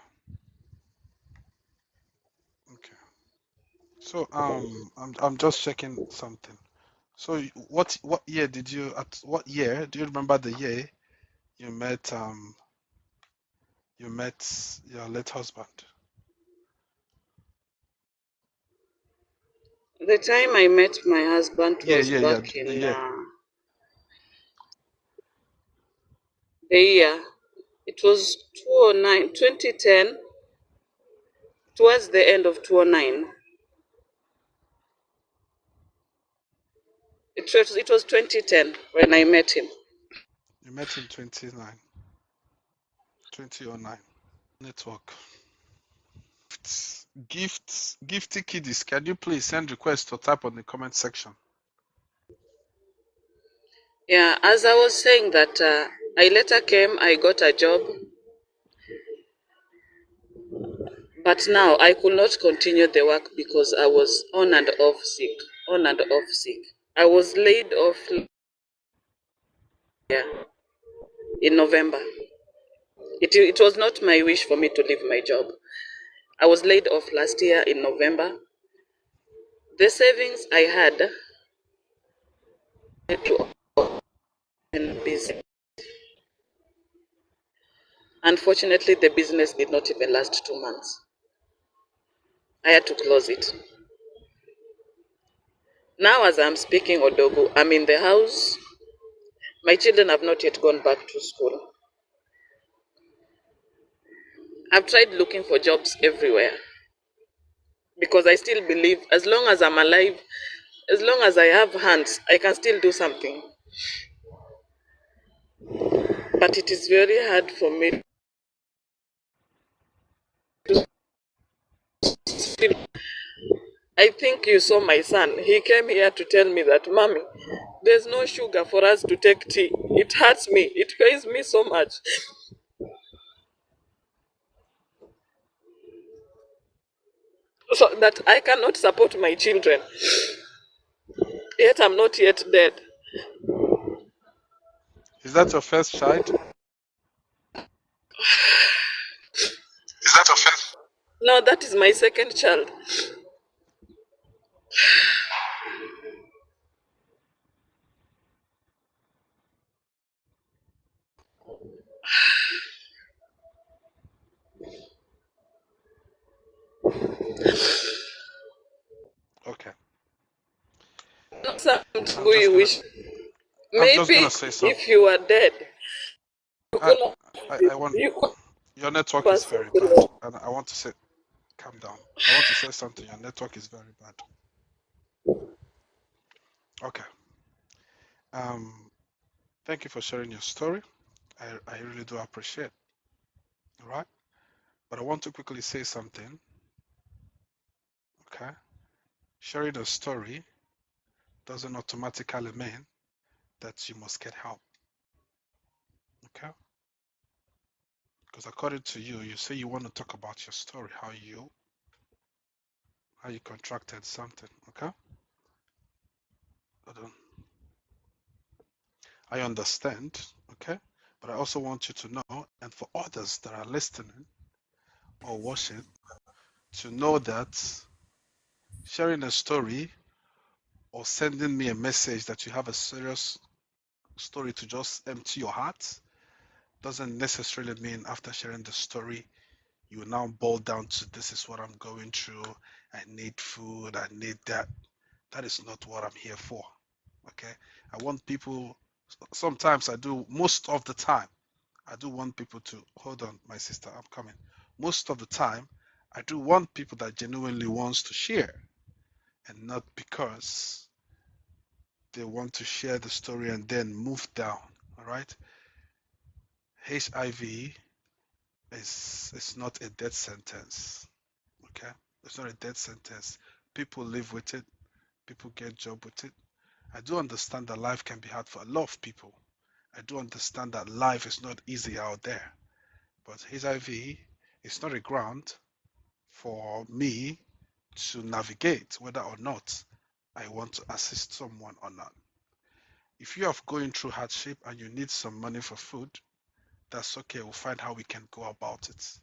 Speaker 1: So I'm just checking something. So what year do you remember the year you met your late husband?
Speaker 4: The time I met my husband was back
Speaker 1: The
Speaker 4: in
Speaker 1: year.
Speaker 4: the year. It was 2010, towards the end of 2009. It was 2010 when I met him.
Speaker 1: You met him 29. 2009. Network. Gifty Kiddies, can you please send requests or type on the comment section?
Speaker 4: Yeah, as I was saying that I later came, I got a job, but now I could not continue the work because I was on and off sick, on and off sick. I was laid off in November. It was not my wish for me to leave my job. I was laid off last year in November. The savings I had to open business. Unfortunately, the business did not even last 2 months. I had to close it. Now, as I'm speaking, Odogu, I'm in the house. My children have not yet gone back to school. I've tried looking for jobs everywhere because I still believe as long as I'm alive, as long as I have hands, I can still do something. But it is very hard for me to still. I think you saw my son. He came here to tell me that, Mommy, there's no sugar for us to take tea. It hurts me. It pains me so much. So that I cannot support my children. Yet I'm not yet dead.
Speaker 1: Is that your first child?
Speaker 4: Is that your first? No, that is my second child.
Speaker 1: Okay.
Speaker 4: Not something
Speaker 1: I'm
Speaker 4: you
Speaker 1: just
Speaker 4: wish.
Speaker 1: gonna
Speaker 4: Maybe
Speaker 1: say something.
Speaker 4: if you are dead, you
Speaker 1: I,
Speaker 4: could,
Speaker 1: I want
Speaker 4: you could
Speaker 1: your network is
Speaker 4: pass
Speaker 1: very
Speaker 4: through.
Speaker 1: bad, and I want to say, calm down. I want to say something. Your network is very bad. Okay. Thank you for sharing your story. I really do appreciate. All right. But I want to quickly say something. Okay. Sharing a story doesn't automatically mean that you must get help. Okay. Because according to you, you say you want to talk about your story, how you contracted something. Okay. I understand. Okay. But I also want you to know, and for others that are listening or watching, to know that sharing a story or sending me a message that you have a serious story to just empty your heart doesn't necessarily mean after sharing the story you now boil down to this is what I'm going through. I need food. I need that. That is not what I'm here for. Okay. I want people, sometimes I do, most of the time, I do want people to, hold on, my sister, I'm coming. Most of the time, I do want people that genuinely wants to share and not because they want to share the story and then move down. All right. HIV is not a death sentence. Okay. It's not a death sentence. People live with it. People get job with it. I do understand that life can be hard for a lot of people. I do understand that life is not easy out there. But HIV is not a ground for me to navigate whether or not I want to assist someone or not. If you are going through hardship and you need some money for food, that's okay. We'll find how we can go about it.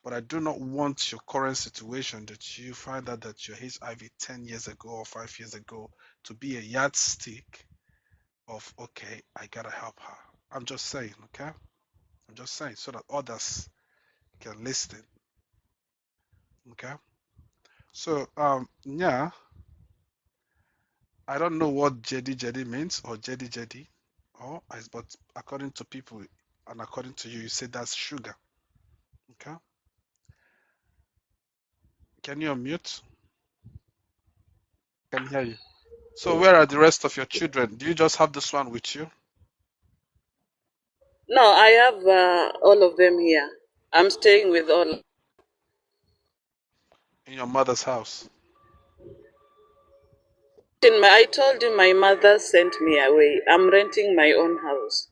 Speaker 1: But I do not want your current situation that you find out that your HIV 10 years ago or 5 years ago to be a yardstick of, okay, I gotta help her. I'm just saying, okay? I'm just saying so that others can listen, okay? So, yeah, I don't know what Jedi means or Jedi, but according to people and according to you, you say that's sugar, okay? Can you unmute? Can hear you. So where are the rest of your children? Do you just have this one with you?
Speaker 4: No, I have all of them here. I'm staying with all.
Speaker 1: In your mother's house?
Speaker 4: I told you my mother sent me away. I'm renting my own house.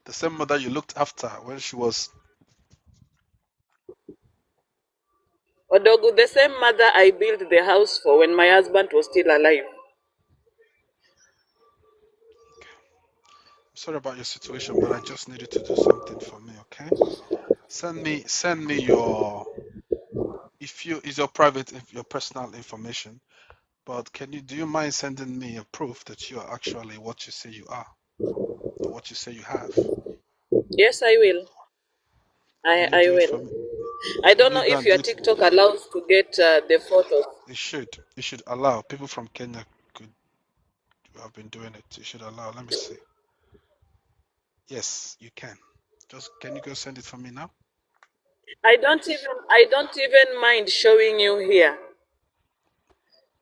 Speaker 1: The same mother you looked after when she was...
Speaker 4: Odogu, the same mother I built the house for when my husband was still alive.
Speaker 1: I'm sorry about your situation, but I just need you to do something for me, okay? Send me your... It's your private, your personal information, but do you mind sending me a proof that you are actually what you say you are, or what you say you have?
Speaker 4: Yes, I will.
Speaker 1: Can you
Speaker 4: I
Speaker 1: do it for
Speaker 4: will.
Speaker 1: me?
Speaker 4: I
Speaker 1: Can
Speaker 4: don't
Speaker 1: you
Speaker 4: know
Speaker 1: go
Speaker 4: if
Speaker 1: and do
Speaker 4: your
Speaker 1: it?
Speaker 4: TikTok allows to get the photos.
Speaker 1: It should allow. People from Kenya could have been doing it. It should allow. Let me see. Yes, you can. Can you go send it for me now?
Speaker 4: I don't even mind showing you here.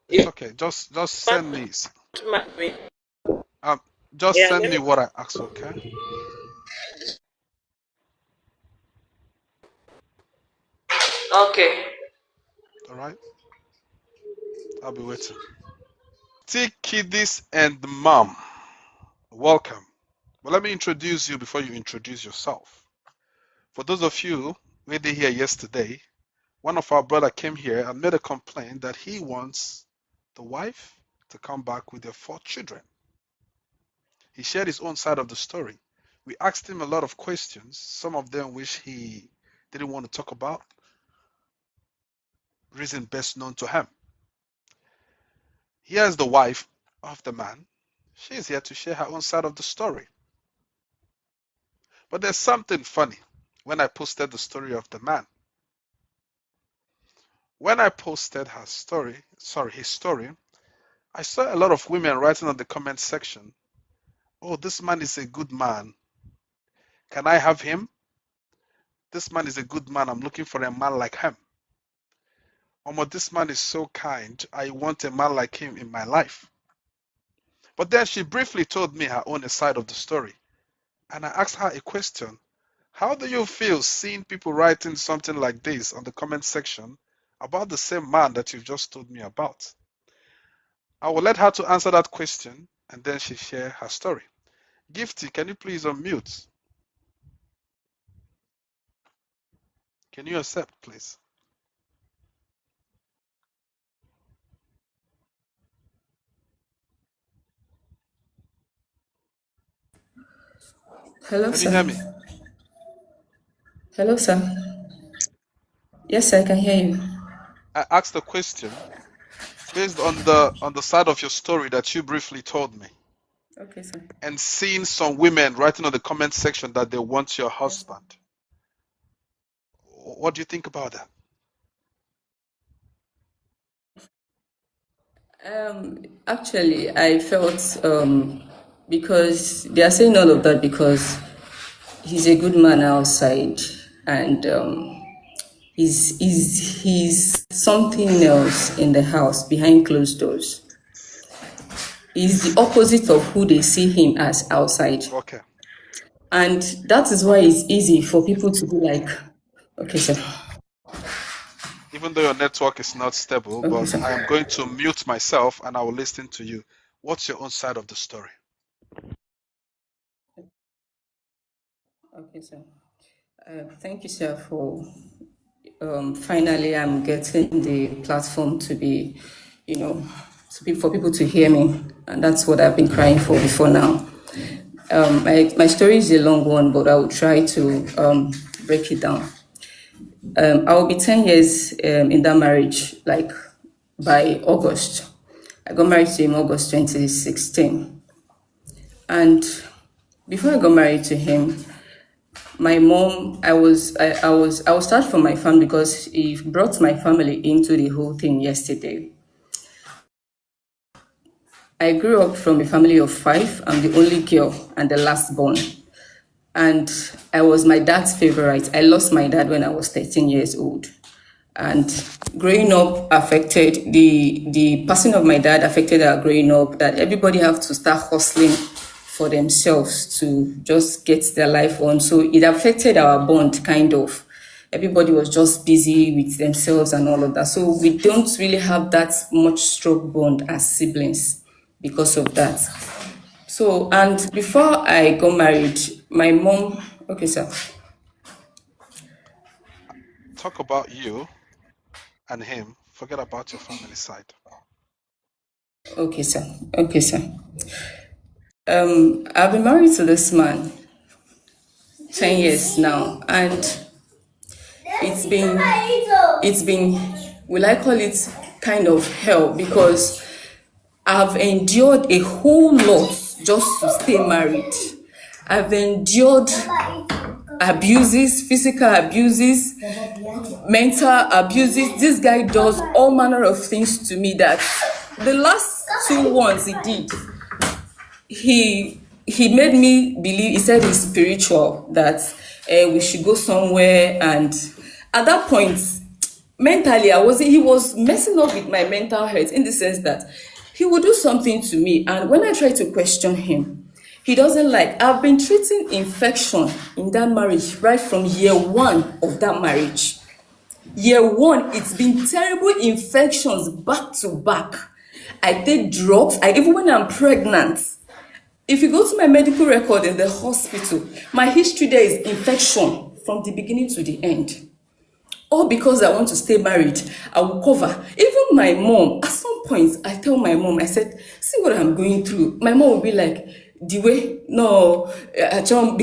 Speaker 1: It's
Speaker 4: If
Speaker 1: okay. Just send
Speaker 4: you
Speaker 1: me.
Speaker 4: want me.
Speaker 1: Just
Speaker 4: Yeah,
Speaker 1: send me what I asked, okay?
Speaker 4: okay.
Speaker 1: All right. I'll be waiting. T Kiddies and Mom, welcome. Well, let me introduce you before you introduce yourself. For those of you who were here yesterday, one of our brother came here and made a complaint that he wants the wife to come back with their 4 children. He shared his own side of the story. We asked him a lot of questions, some of them which he didn't want to talk about, reason best known to him. Here's the wife of the man. She is here to share her own side of the story. But there's something funny when I posted the story of the man. When I posted his story, I saw a lot of women writing on the comment section, "Oh, this man is a good man. Can I have him? This man is a good man. I'm looking for a man like him. Omo, this man is so kind. I want a man like him in my life." But then she briefly told me her own side of the story. And I asked her a question. How do you feel seeing people writing something like this on the comment section about the same man that you've just told me about? I will let her to answer that question and then she share her story. Gifty, can you please unmute? Can you accept, please?
Speaker 5: Hello,
Speaker 1: Can you
Speaker 5: sir.
Speaker 1: hear me?
Speaker 5: Hello, sir. Yes, sir, I can hear you.
Speaker 1: I asked a question based on the side of your story that you briefly told me.
Speaker 5: Okay, sir.
Speaker 1: And seeing some women writing on the comment section that they want your
Speaker 5: Yes.
Speaker 1: husband. What do you think about that?
Speaker 5: Actually, I felt because they are saying all of that because he's a good man outside and he's something else in the house behind closed doors. He's the opposite of who they see him as outside.
Speaker 1: Okay.
Speaker 5: And that is why it's easy for people to be like, okay, sir.
Speaker 1: Even though your network is not stable,
Speaker 5: Okay,
Speaker 1: but
Speaker 5: sir.
Speaker 1: I am going to mute myself and I will listen to you. What's your own side of the story?
Speaker 5: Okay, sir. Thank you, sir, for finally I'm getting the platform to be, for people to hear me. And that's what I've been crying for before now. My story is a long one, but I will try to break it down. I will be 10 years in that marriage, like by August. I got married to him August 2016. And before I got married to him, my mom, I will start from my family because he brought my family into the whole thing yesterday. I grew up from a family of 5. I'm the only girl and the last born. And I was my dad's favorite. I lost my dad when I was 13 years old. And growing up affected the passing of my dad affected our growing up, that everybody have to start hustling for themselves to just get their life on. So it affected our bond, kind of. Everybody was just busy with themselves and all of that. So we don't really have that much strong bond as siblings because of that. So, and before I got married, my mom, okay, sir.
Speaker 1: Talk about you and him. Forget about your family side.
Speaker 5: Okay, sir. Okay, sir. I've been married to this man 10 years now, and it's been, will I call it kind of hell, because I've endured a whole lot just to stay married. I've endured abuses, physical abuses, mental abuses. This guy does all manner of things to me that the last 2 ones he did, he made me believe, he said he's spiritual, that we should go somewhere. And at that point, mentally, he was messing up with my mental health, in the sense that he would do something to me, and when I try to question him, he doesn't like. I've been treating infection in that marriage right from year 1 of that marriage. Year 1, it's been terrible infections back to back. I take drugs. Even when I'm pregnant, if you go to my medical record in the hospital, my history there is infection from the beginning to the end. All because I want to stay married, I will cover. Even my mom, at some point, I tell my mom, I said, see what I'm going through. My mom will be like, the way, no, she'll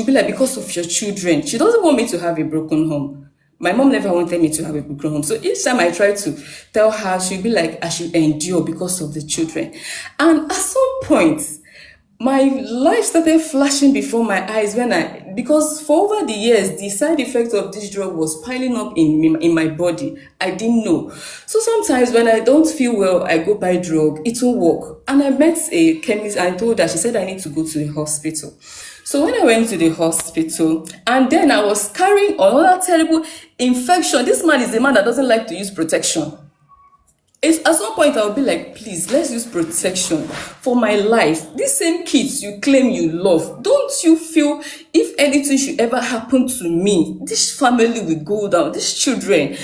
Speaker 5: be like, because of your children. She doesn't want me to have a broken home. My mom never wanted me to have a broken home. So each time I try to tell her, she'll be like, I should endure because of the children. And at some point, my life started flashing before my eyes because for over the years, the side effect of this drug was piling up in my body. I didn't know. So sometimes when I don't feel well, I go buy drug, it will work. And I met a chemist and I told her, she said I need to go to the hospital. So when I went to the hospital, and then I was carrying another terrible infection. This man is a man that doesn't like to use protection. At some point, I'll be like, please, let's use protection for my life. These same kids you claim you love, don't you feel if anything should ever happen to me, this family will go down, these children,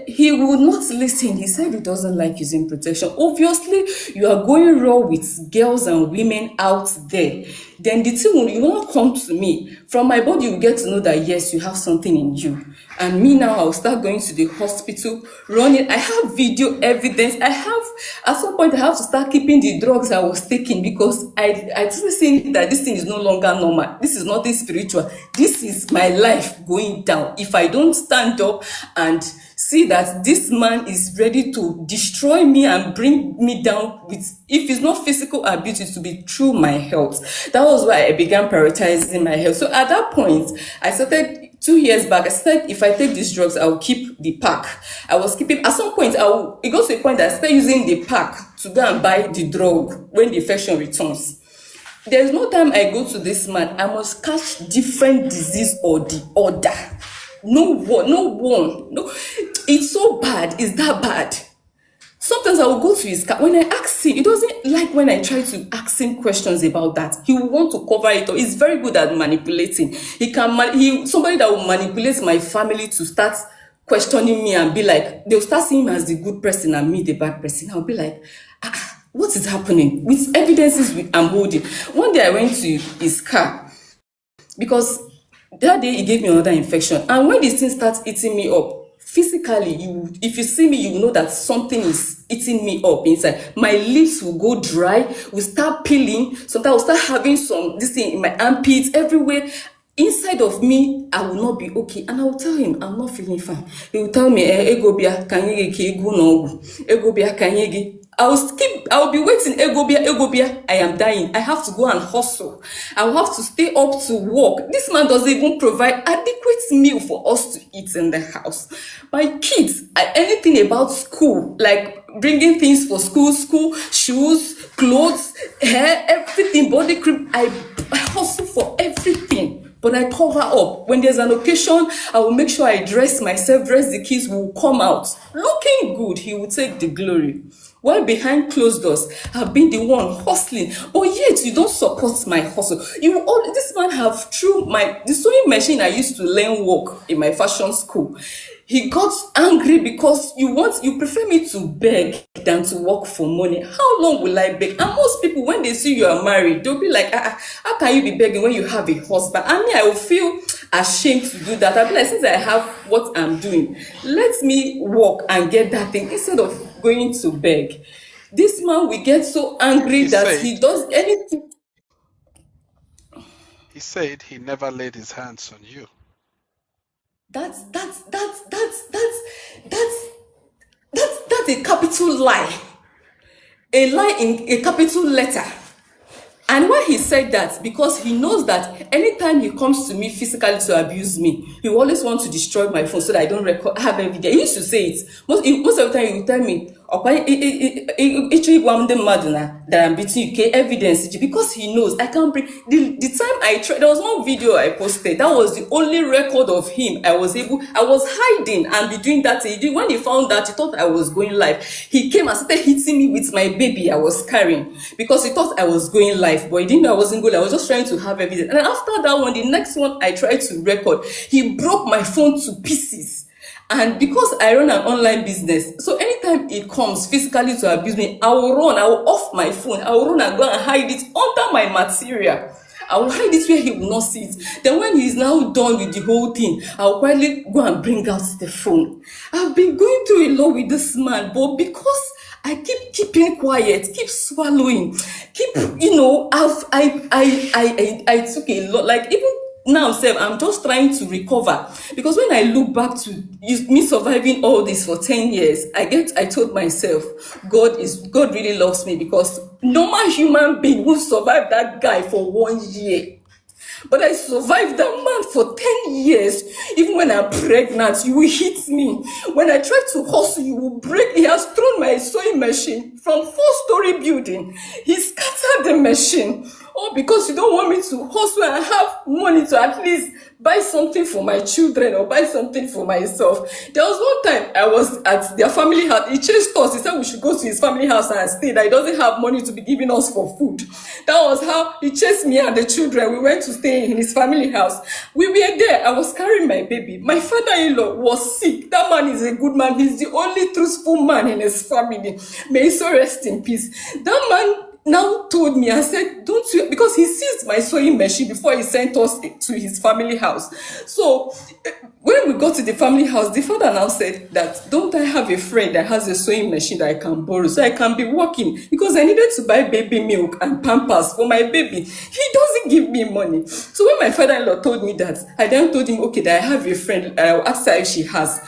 Speaker 5: he will not listen. He said he doesn't like using protection. Obviously, you are going raw with girls and women out there. Then the thing will not come to me. From my body, you get to know that, yes, you have something in you. And me now, I'll start going to the hospital, running. I have video evidence. At some point, I have to start keeping the drugs I was taking, because I just think that this thing is no longer normal. This is nothing spiritual. This is my life going down. If I don't stand up and see that this man is ready to destroy me and bring me down with, if it's not physical abuse, it to be through my health. That was why I began prioritizing my health. So at that point, I started 2 years back, I said, if I take these drugs, I will keep the pack. I was keeping, at some point, it goes to a point that I started using the pack to go and buy the drug when the infection returns. There's no time I go to this man, I must catch different disease or the other. No one. It's so bad. It's that bad. Sometimes I will go to his car. When I ask him, he doesn't like when I try to ask him questions about that. He will want to cover it up. He's very good at manipulating. Somebody that will manipulate my family to start questioning me and be like, they'll start seeing him as the good person and me the bad person. I'll be like, what is happening? With evidences I'm holding. One day I went to his car because that day he gave me another infection. And when this thing starts eating me up, physically, if you see me, you know that something is eating me up inside. My lips will go dry, will start peeling. Sometimes I'll start having this thing in my armpits, everywhere. Inside of me, I will not be okay. And I will tell him, I'm not feeling fine. He will tell me, Egobia, I will be waiting, Egobia, I am dying. I have to go and hustle. I will have to stay up to work. This man doesn't even provide adequate meal for us to eat in the house. My kids, anything about school, like bringing things for school, shoes, clothes, hair, everything, body cream, I hustle for everything. But I cover up. When there's an occasion, I will make sure I dress myself, dress the kids, will come out looking good. He will take the glory. while behind closed doors have been the one hustling, but yet you don't support my hustle. You all this man have through the sewing machine I used to learn work in my fashion school. He got angry because you prefer me to beg than to work for money. How long will I beg? And most people, when they see you are married, they'll be like, how can you be begging when you have a husband? I mean, I will feel ashamed to do that. I'll be like, since I have what I'm doing, let me work and get that thing instead of going to beg. This man will get so angry that he does anything.
Speaker 1: He said he never laid his hands on you.
Speaker 5: That's a capital lie. A lie in a capital letter. And why he said that, because he knows that anytime he comes to me physically to abuse me, he will always want to destroy my phone so that I don't have evidence. He used to say it. Most of the time he will tell me, that I'm beating you, evidence, because he knows I can't bring the time I tried. There was one video I posted that was the only record of him I was hiding and be doing that. When he found that, he thought I was going live. He came and started hitting me with my baby I was carrying because he thought I was going live, but he didn't know I wasn't going. I was just trying to have evidence. And then after that one, the next one I tried to record, he broke my phone to pieces. And because I run an online business, so anytime it comes physically to abuse me, I will off my phone, I will run and go and hide it under my material. I will hide it where he will not see it. Then when he is now done with the whole thing, I will quietly go and bring out the phone. I've been going through a lot with this man, but because I keep keeping quiet, keep swallowing, I took a lot, like even now, I'm just trying to recover, because when I look back to me surviving all this for 10 years, I told myself, God really loves me, because normal human being will survive that guy for 1 year. But I survived that man for 10 years. Even when I'm pregnant, you will hit me. When I try to hustle, you will break. He has thrown my sewing machine from 4-story building. He scattered the machine. All because you don't want me to hustle and have money to at least buy something for my children or buy something for myself. There was one time I was at their family house. He chased us. He said we should go to his family house and stay. That he doesn't have money to be giving us for food. That was how he chased me and the children. We went to stay in his family house. We were there. I was carrying my baby. My father-in-law was sick. That man is a good man. He's the only truthful man in his family. May he so rest in peace. That man now told me and said, don't you, because he seized my sewing machine before he sent us to his family house. So when we got to the family house, the father now said that, don't I have a friend that has a sewing machine that I can borrow so I can be working, because I needed to buy baby milk and Pampers for my baby. He doesn't give me money. So when my father-in-law told me that, I then told him, okay, that I have a friend, I'll ask her if she has.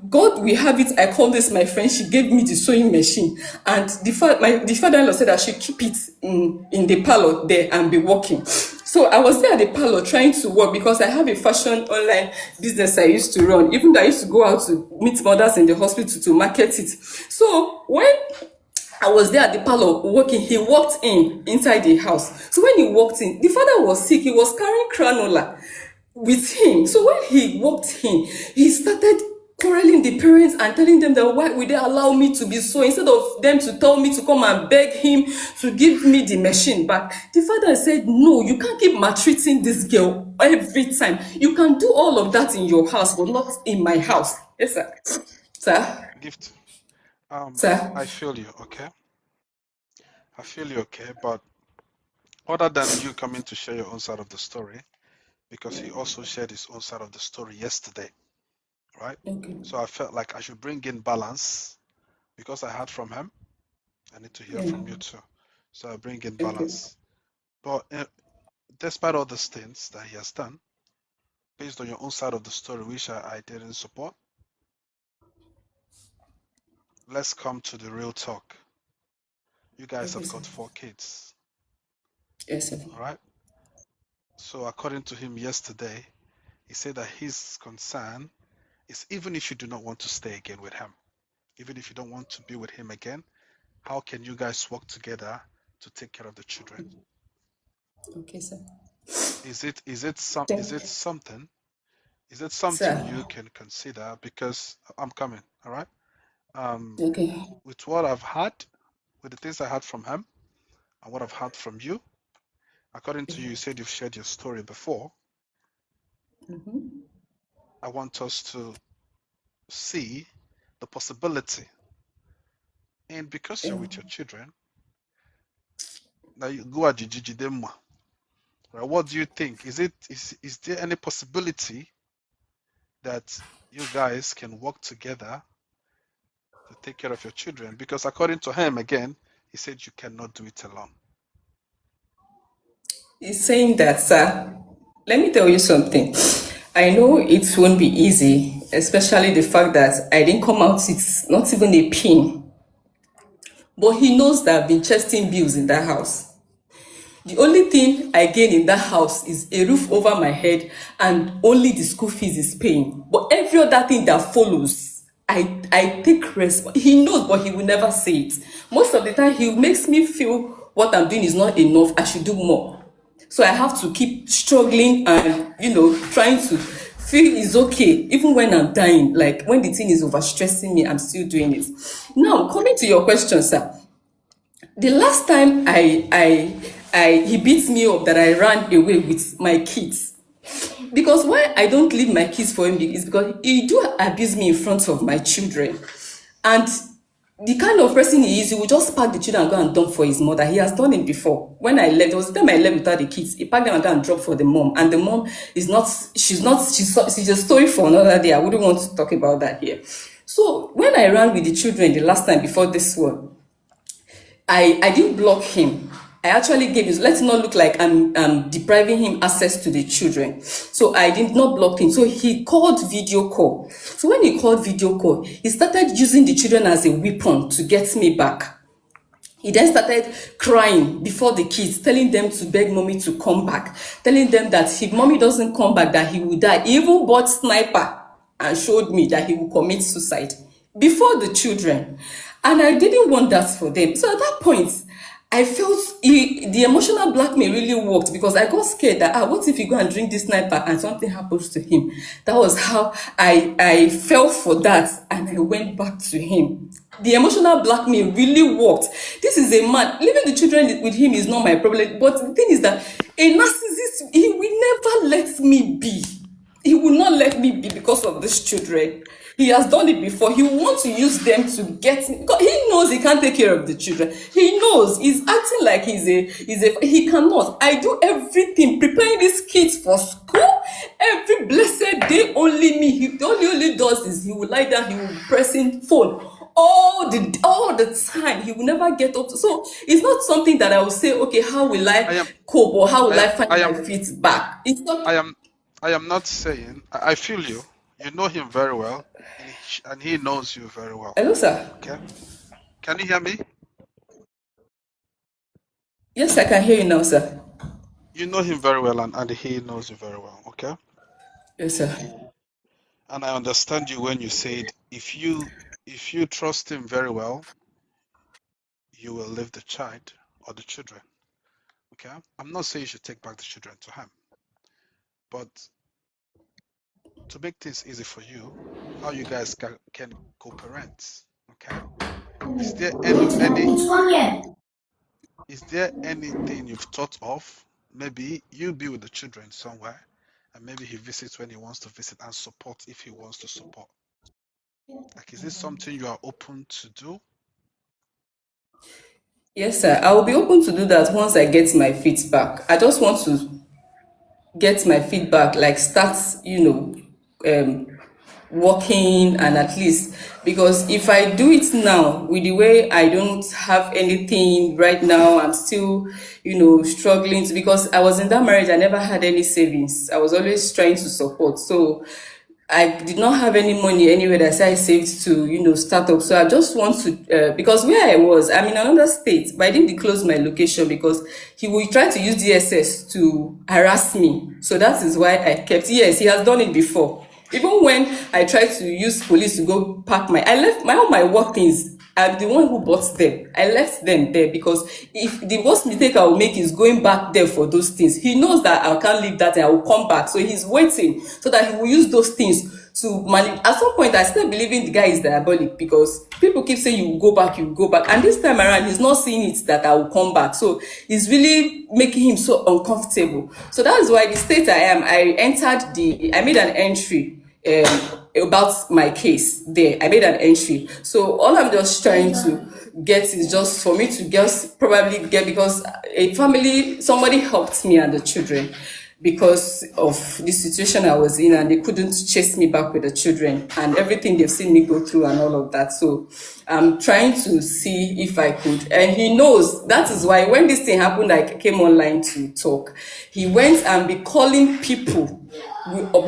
Speaker 5: God will have it. I call this my friend. She gave me the sewing machine, and the father-in-law said I should keep it in the parlor there and be working. So I was there at the parlor trying to work, because I have a fashion online business I used to run. Even though I used to go out to meet mothers in the hospital to market it. So when I was there at the parlor working, he walked inside the house. So when he walked in, the father was sick. He was carrying granola with him. So when he walked in, he started quarreling the parents and telling them that why would they allow me to be so, instead of them to tell me to come and beg him to give me the machine back. The father said, no, you can't keep maltreating this girl every time. You can do all of that in your house, but not in my house. Yes, sir. Sir?
Speaker 1: Gift.
Speaker 5: Sir?
Speaker 1: I feel you, okay? I feel you, okay? But other than you coming to share your own side of the story, because he also shared his own side of the story yesterday, right?
Speaker 5: Okay.
Speaker 1: So I felt like I should bring in balance, because I heard from him. I need to hear from you too. So I bring in balance. But despite all the things that he has done, based on your own side of the story, which I didn't support, let's come to the real talk. You guys have got 4 kids.
Speaker 5: Yes, sir.
Speaker 1: All right? So according to him yesterday, he said that his concern is, even if you do not want to stay again with him, even if you don't want to be with him again, how can you guys work together to take care of the children?
Speaker 5: Okay, sir.
Speaker 1: Is it something you can consider? Because I'm coming, all right?
Speaker 5: Okay.
Speaker 1: With what I've had, with the things I heard from him and what I've heard from you, according to you, you said you've shared your story before. I want us to see the possibility. And because you're with your children, now you go at Jijidemwa. Right? What do you think? Is there any possibility that you guys can work together to take care of your children? Because according to him, again, he said you cannot do it alone.
Speaker 5: He's saying that, sir, let me tell you something. I know it won't be easy, especially the fact that I didn't come out with not even a pin. But he knows that I've been chesting bills in that house. The only thing I gain in that house is a roof over my head, and only the school fees is paying. But every other thing that follows, I take risk. He knows, but he will never say it. Most of the time, he makes me feel what I'm doing is not enough. I should do more. So I have to keep struggling and, trying to feel it's okay. Even when I'm dying, like when the thing is overstressing me, I'm still doing it. Now, coming to your question, sir. The last time he beat me up that I ran away with my kids. Because why I don't leave my kids for him is because he do abuse me in front of my children. And the kind of person he is, he will just pack the children and go and dump for his mother. He has done it before. When I left, there was the time I left without the kids. He packed them and go and drop for the mom. And the mom is not, she's a story for another day. I wouldn't want to talk about that here. So when I ran with the children the last time before this one, I didn't block him. I actually gave him, let's not look like I'm depriving him access to the children. So I did not block him. So he called video call. So when he called video call, he started using the children as a weapon to get me back. He then started crying before the kids, telling them to beg mommy to come back, telling them that if mommy doesn't come back, that he will die. He even bought sniper and showed me that he will commit suicide before the children. And I didn't want that for them. So at that point, I felt the emotional blackmail really worked, because I got scared that, what if he go and drink this sniper and something happens to him? That was how I fell for that, and I went back to him. The emotional blackmail really worked. This is a man, leaving the children with him is not my problem. But the thing is that a narcissist, he will never let me be. He will not let me be because of these children. He has done it before. He wants to use them to get me. He knows he can't take care of the children. He knows he's acting like he cannot. I do everything, preparing these kids for school. Every blessed day, only me. The only does is he will lie down, he will be pressing phone all the time. He will never get up. So it's not something that I will say, okay, how will I cope, or how will I find my feet back? It's not.
Speaker 1: I am not saying. I feel you. You know him very well, and he knows you very well.
Speaker 5: Hello, sir.
Speaker 1: Okay. Can you hear me?
Speaker 5: Yes, I can hear you now, sir.
Speaker 1: You know him very well, and he knows you very well. Okay.
Speaker 5: Yes, sir.
Speaker 1: And I understand you when you said if you trust him very well, you will leave the child or the children. Okay. I'm not saying you should take back the children to him, but to make things easy for you, how you guys can co-parent, okay? Is there anything you've thought of? Maybe you be with the children somewhere, and maybe he visits when he wants to visit, and support if he wants to support. Like, is this something you are open to do?
Speaker 5: Yes, sir. I will be open to do that once I get my feet back. I just want to get my feedback, like start, working, and at least, because if I do it now with the way I don't have anything right now, I'm still, struggling to, because I was in that marriage, I never had any savings. I was always trying to support. So I did not have any money anywhere that I saved to, start up. So I just want to, because where I was, I'm in another state, but I didn't disclose my location because he will try to use DSS to harass me. So that is why I kept, yes, he has done it before. Even when I tried to use police to go pack I left all my work things. I'm the one who bought them. I left them there because if the worst mistake I will make is going back there for those things. He knows that I can't leave that and I will come back. So he's waiting so that he will use those things at some point I started believing the guy is diabolic, because people keep saying you will go back, and this time around he's not seeing it that I will come back. So it's really making him so uncomfortable. So that's why the state I made an entry about my case there. I made an entry. So all I'm just trying to get is just for me to just probably get, because somebody helped me and the children because of the situation I was in, and they couldn't chase me back with the children and everything they've seen me go through and all of that. So I'm trying to see if I could, and he knows. That is why when this thing happened, I came online to talk. He went and be calling people,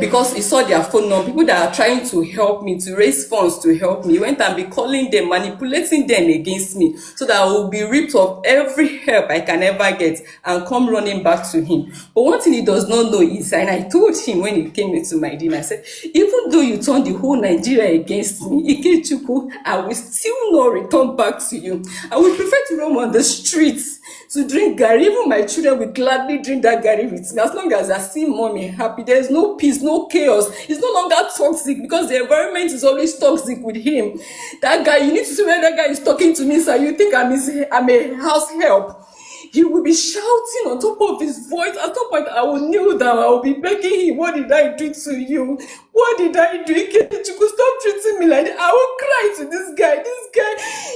Speaker 5: because he saw their phone number, people that are trying to help me, to raise funds to help me. He went and be calling them, manipulating them against me, so that I will be ripped of every help I can ever get and come running back to him. But one thing he does not know is, and I told him when he came into my dinner, I said, even though you turned the whole Nigeria against me, Ikechukwu, I will still not return back to you. I would prefer to roam on the streets to drink garri. Even my children will gladly drink that garri with me, as long as I see mommy happy. There is no peace, no chaos. He's no longer toxic, because the environment is always toxic with him. That guy, you need to see when that guy is talking to me, sir. You think I'm a house help. He will be shouting on top of his voice. At some point, I will kneel down. I will be begging him, what did I do to you? What did I do? You could stop treating me like that. I will cry to this guy.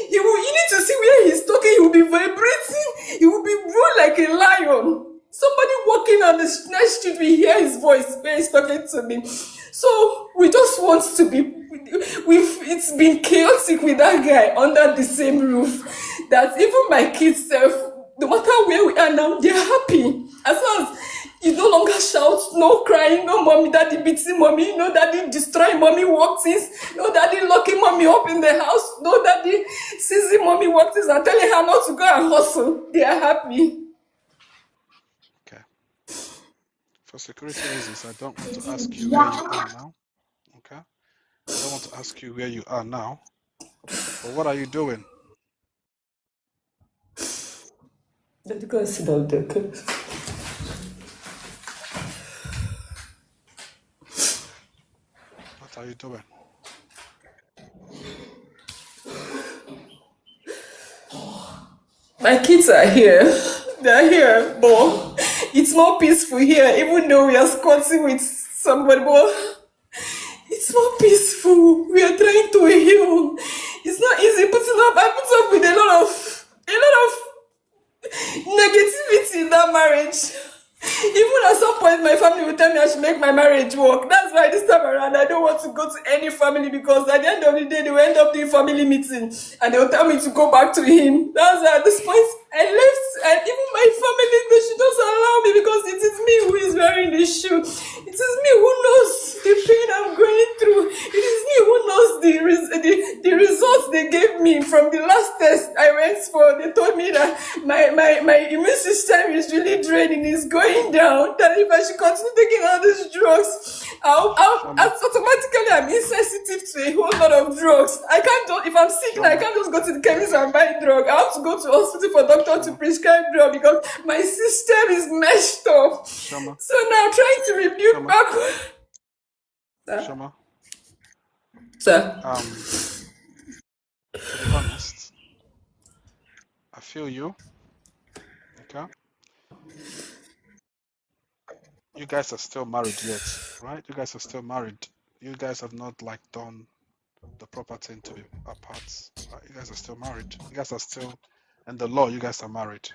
Speaker 5: You need to see where he's talking. He will be vibrating. He will be roaring like a lion. Somebody walking on the next street will hear his voice when he's talking to me. So we just want to be, it's been chaotic with that guy under the same roof, that even my kids no matter where we are now, they're happy. As long as you no longer shout, no crying, no mommy, daddy beating mommy, no daddy destroying mommy work things, no daddy locking mommy up in the house, no daddy seizing mommy work things and telling her not to go and hustle. They are happy.
Speaker 1: Okay. For security reasons, I don't want to ask you where you are now. Okay? I don't want to ask you where you are now. But what are you doing?
Speaker 5: Let's go sit down there.
Speaker 1: What are you doing?
Speaker 5: My kids are here. They're here, but it's more peaceful here, even though we are squatting with somebody, but it's more peaceful. We are trying to heal. It's not easy putting up. I put up with a lot of negativity in that marriage. Even at some point, my family will tell me I should make my marriage work. That's why this time around, I don't want to go to any family, because at the end of the day, they will end up doing family meeting and they will tell me to go back to him. That's why at this point, I left, and even my family, they should just allow me, because it is me who is wearing the shoe. It is me who knows the pain I'm going through. It is me who knows the results they gave me from the last test I went for. They told me that my immune system is really draining, it's going down, that if I should continue taking all these drugs, automatically I'm insensitive to a whole lot of drugs. I can't just, if I'm sick, I can't just go to the chemist and buy drug. I have to go to hospital for doctor to prescribe drug, because my system is messed up.
Speaker 1: Shama.
Speaker 5: So now I'm trying to rebuke back.
Speaker 1: Shama.
Speaker 5: Sir.
Speaker 1: To be honest, I feel you. Okay. You guys are still married yet, right? You guys are still married. You guys have not done the proper thing to be apart. Right? You guys are still married. You guys are still, in the law, you guys are married,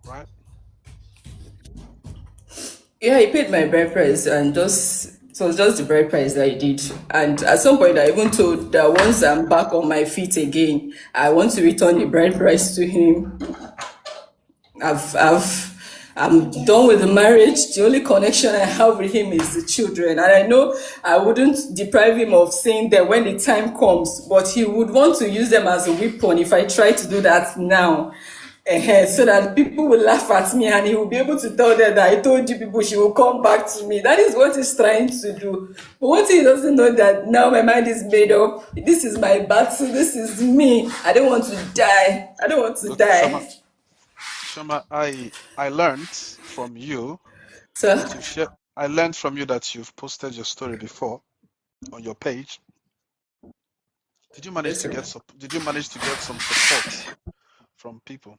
Speaker 1: right?
Speaker 5: Yeah, he paid my bride price, and it was just the bride price that he did. And at some point, I even told that once I'm back on my feet again, I want to return the bride price to him. I'm done with the marriage. The only connection I have with him is the children. And I know I wouldn't deprive him of saying that when the time comes, but he would want to use them as a weapon if I try to do that now. So that people will laugh at me, and he will be able to tell them that I told you people she will come back to me. That is what he's trying to do. But what he doesn't know, that now my mind is made up. This is my battle. This is me. I don't want to die. I don't want to die.
Speaker 1: Shama, I learned from you.
Speaker 5: Sir?
Speaker 1: I learned from you that you've posted your story before on your page. Did you manage
Speaker 5: Yes,
Speaker 1: to
Speaker 5: sir.
Speaker 1: get some support from people?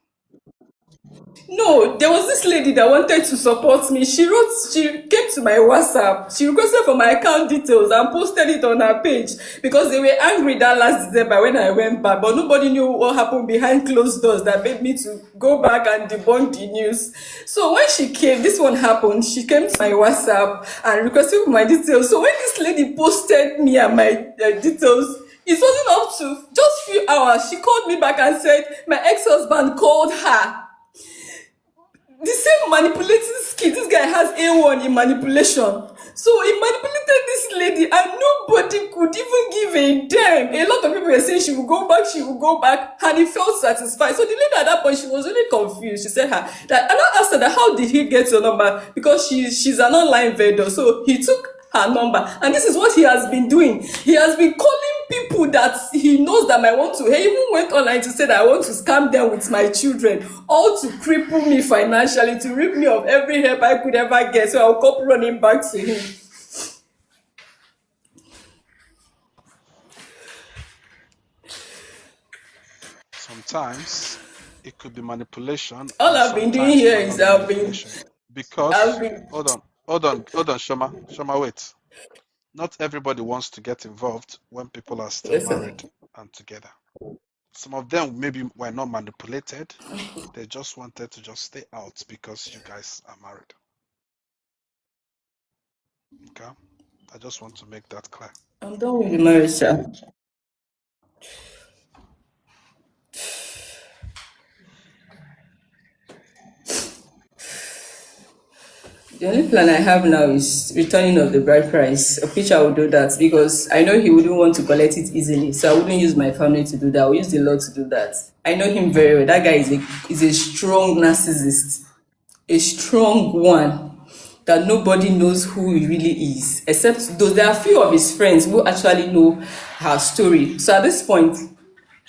Speaker 5: No, there was this lady that wanted to support me. She came to my WhatsApp. She requested for my account details and posted it on her page because they were angry that last December when I went back. But nobody knew what happened behind closed doors that made me to go back and debunk the news. So when she came, this one happened. She came to my WhatsApp and requested for my details. So when this lady posted me and my details, it wasn't up to just few hours. She called me back and said my ex-husband called her. The same manipulating skill. This guy has A1 in manipulation. So he manipulated this lady and nobody could even give a damn. A lot of people were saying she will go back, and he felt satisfied. So the lady at that point, she was really confused. She said and I asked her that how did he get your number? Because she's an online vendor. So he took her number, and this is what he has been doing. He has been calling people that he knows that might want to. He even went online to say that I want to scam them with my children, all to cripple me financially, to rip me of every help I could ever get. So I'll keep running back to him.
Speaker 1: Sometimes it could be manipulation,
Speaker 5: All
Speaker 1: and
Speaker 5: I've been doing
Speaker 1: sometimes it
Speaker 5: here
Speaker 1: might
Speaker 5: is
Speaker 1: not be manipulation.
Speaker 5: I've
Speaker 1: Because,
Speaker 5: been
Speaker 1: hold on, Shoma, wait. Not everybody wants to get involved when people are still
Speaker 5: yes, sir.
Speaker 1: married and together. Some of them maybe were not manipulated. They just wanted to just stay out because you guys are married. Okay? I just want to make that clear.
Speaker 5: I'm done with the marriage, sir. The only plan I have now is returning of the bride price, of which I will do that because I know he wouldn't want to collect it easily. So I wouldn't use my family to do that. I will use the Lord to do that. I know him very well. That guy is a strong narcissist, a strong one that nobody knows who he really is, except those. There are a few of his friends who actually know her story. So at this point,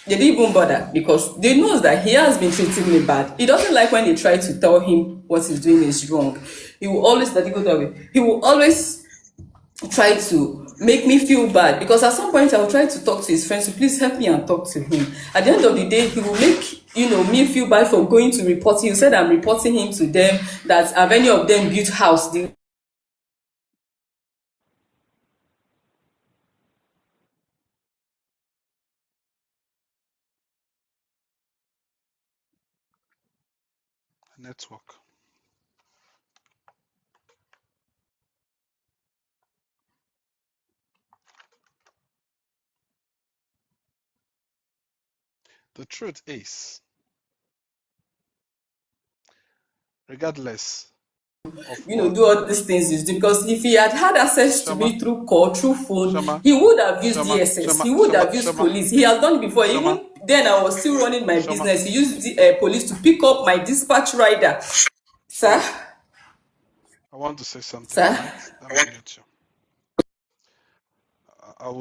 Speaker 5: they didn't even bother because they knows that he has been treating me bad. He doesn't like when they try to tell him what he's doing is wrong. He will always let it go that way. He will always try to make me feel bad because at some point I will try to talk to his friends to please help me and talk to him. At the end of the day, he will make me feel bad for going to report him. He said I'm reporting him to them, that have any of them built house.
Speaker 1: Network. The truth is, regardless of what,
Speaker 5: Do all these things is because if he had had access to
Speaker 1: Shoma,
Speaker 5: me through call, through phone,
Speaker 1: Shoma,
Speaker 5: he would have used
Speaker 1: Shoma,
Speaker 5: DSS,
Speaker 1: Shoma,
Speaker 5: he would
Speaker 1: Shoma,
Speaker 5: have used
Speaker 1: Shoma,
Speaker 5: police. He has done it before.
Speaker 1: Shoma,
Speaker 5: Even then, I was still running my
Speaker 1: Shoma,
Speaker 5: business. He used the police to pick up my dispatch rider. Sir,
Speaker 1: I want to say something,
Speaker 5: sir,
Speaker 1: alright? Let me mute you.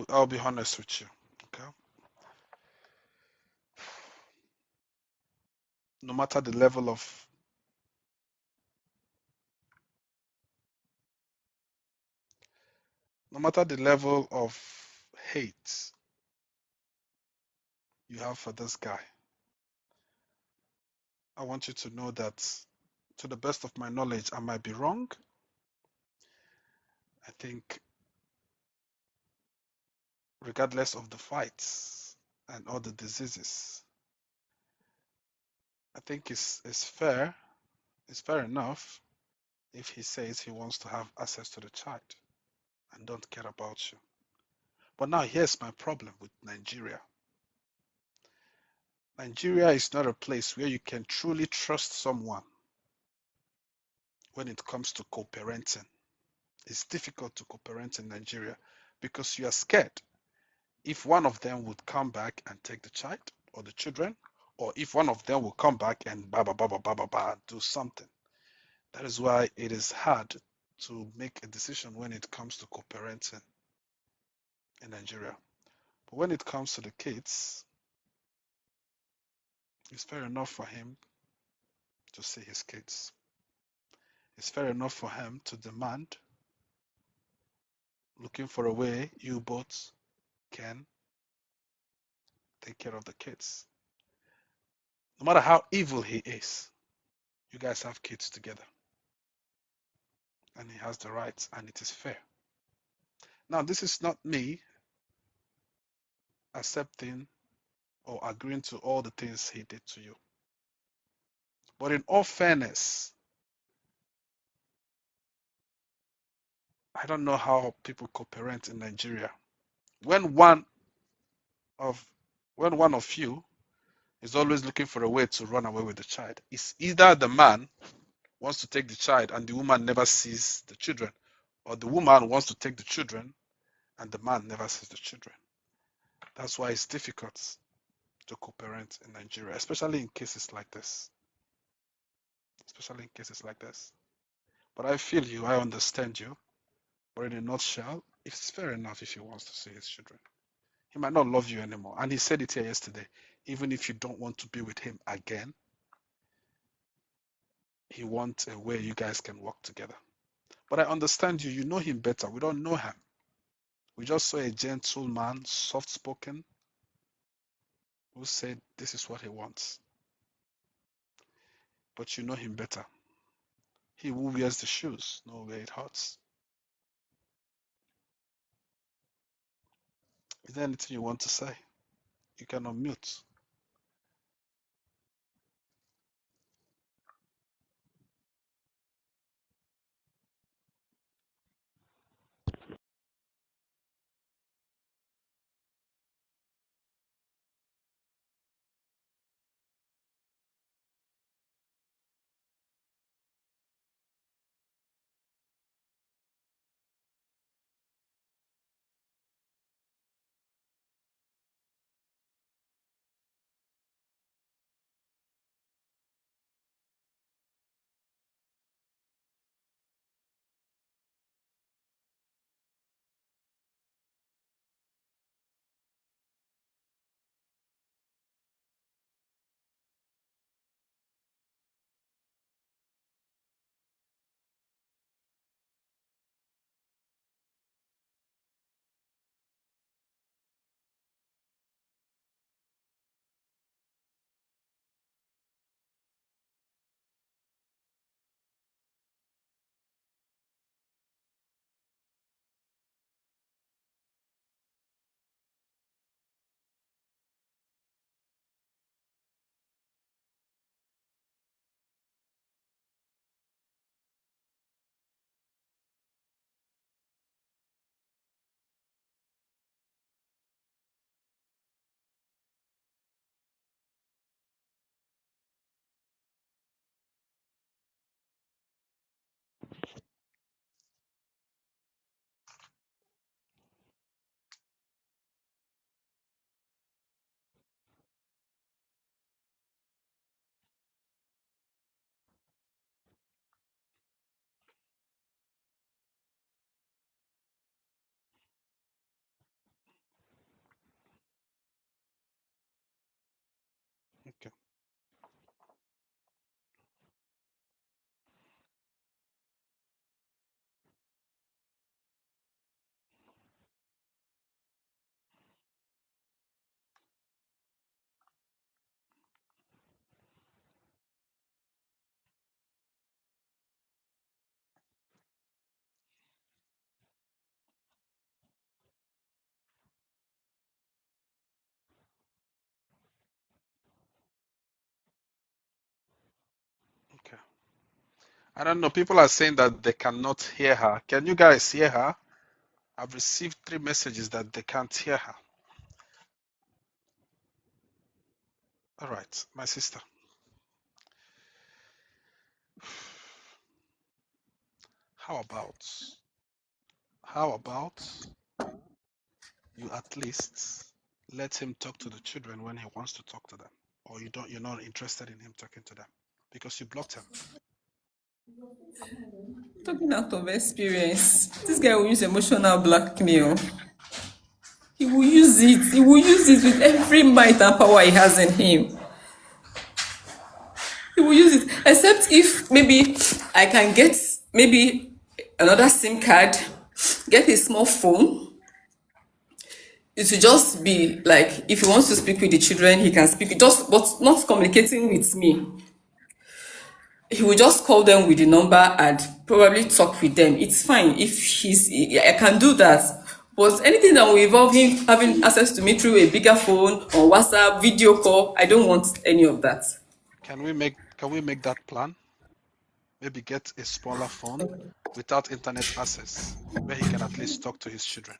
Speaker 1: I'll be honest with you, okay? No matter the level of no matter the level of hate you have for this guy, I want you to know that to the best of my knowledge, I might be wrong. I think regardless of the fights and all the diseases, I think it's fair, it's fair enough if he says he wants to have access to the child and don't care about you. But now here's my problem with Nigeria. Nigeria is not a place where you can truly trust someone when it comes to co-parenting. It's difficult to co-parent in Nigeria because you are scared if one of them would come back and take the child or the children, or if one of them will come back and do something. That is why it is hard to make a decision when it comes to co-parenting in Nigeria. But when it comes to the kids, it's fair enough for him to see his kids. It's fair enough for him to demand looking for a way you both can take care of the kids. No matter how evil he is, you guys have kids together. And he has the rights, and it is fair. Now, this is not me accepting or agreeing to all the things he did to you. But in all fairness, I don't know how people co-parent in Nigeria. When one of you is always looking for a way to run away with the child, it's either the man wants to take the child and the woman never sees the children, or the woman wants to take the children and the man never sees the children. That's why it's difficult to co-parent in Nigeria, especially in cases like this. Especially in cases like this. But I feel you, I understand you. But in a nutshell, it's fair enough if he wants to see his children. He might not love you anymore. And he said it here yesterday. Even if you don't want to be with him again, he wants a way you guys can work together. But I understand you. You know him better. We don't know him. We just saw a gentleman, soft-spoken, who said this is what he wants. But you know him better. He who wears the shoes knows where it hurts. Is there anything you want to say? You can unmute. Okay. Okay. I don't know. People are saying that they cannot hear her. Can you guys hear her? I've received 3 messages that they can't hear her. All right, my sister. How about you at least let him talk to the children when he wants to talk to them, or you're not interested in him talking to them because you blocked him.
Speaker 5: Talking out of experience, this guy will use emotional blackmail. He will use it. He will use it with every might and power he has in him. He will use it, except if maybe I can get maybe another SIM card get a small phone. It will just be like if he wants to speak with the children, he can speak, just but not communicating with me. He will just call them with the number and probably talk with them. It's fine if I can do that. But anything that will involve him having access to me through a bigger phone or WhatsApp, video call, I don't want any of that.
Speaker 1: Can we make that plan? Maybe get a smaller phone without internet access, where he can at least talk to his children.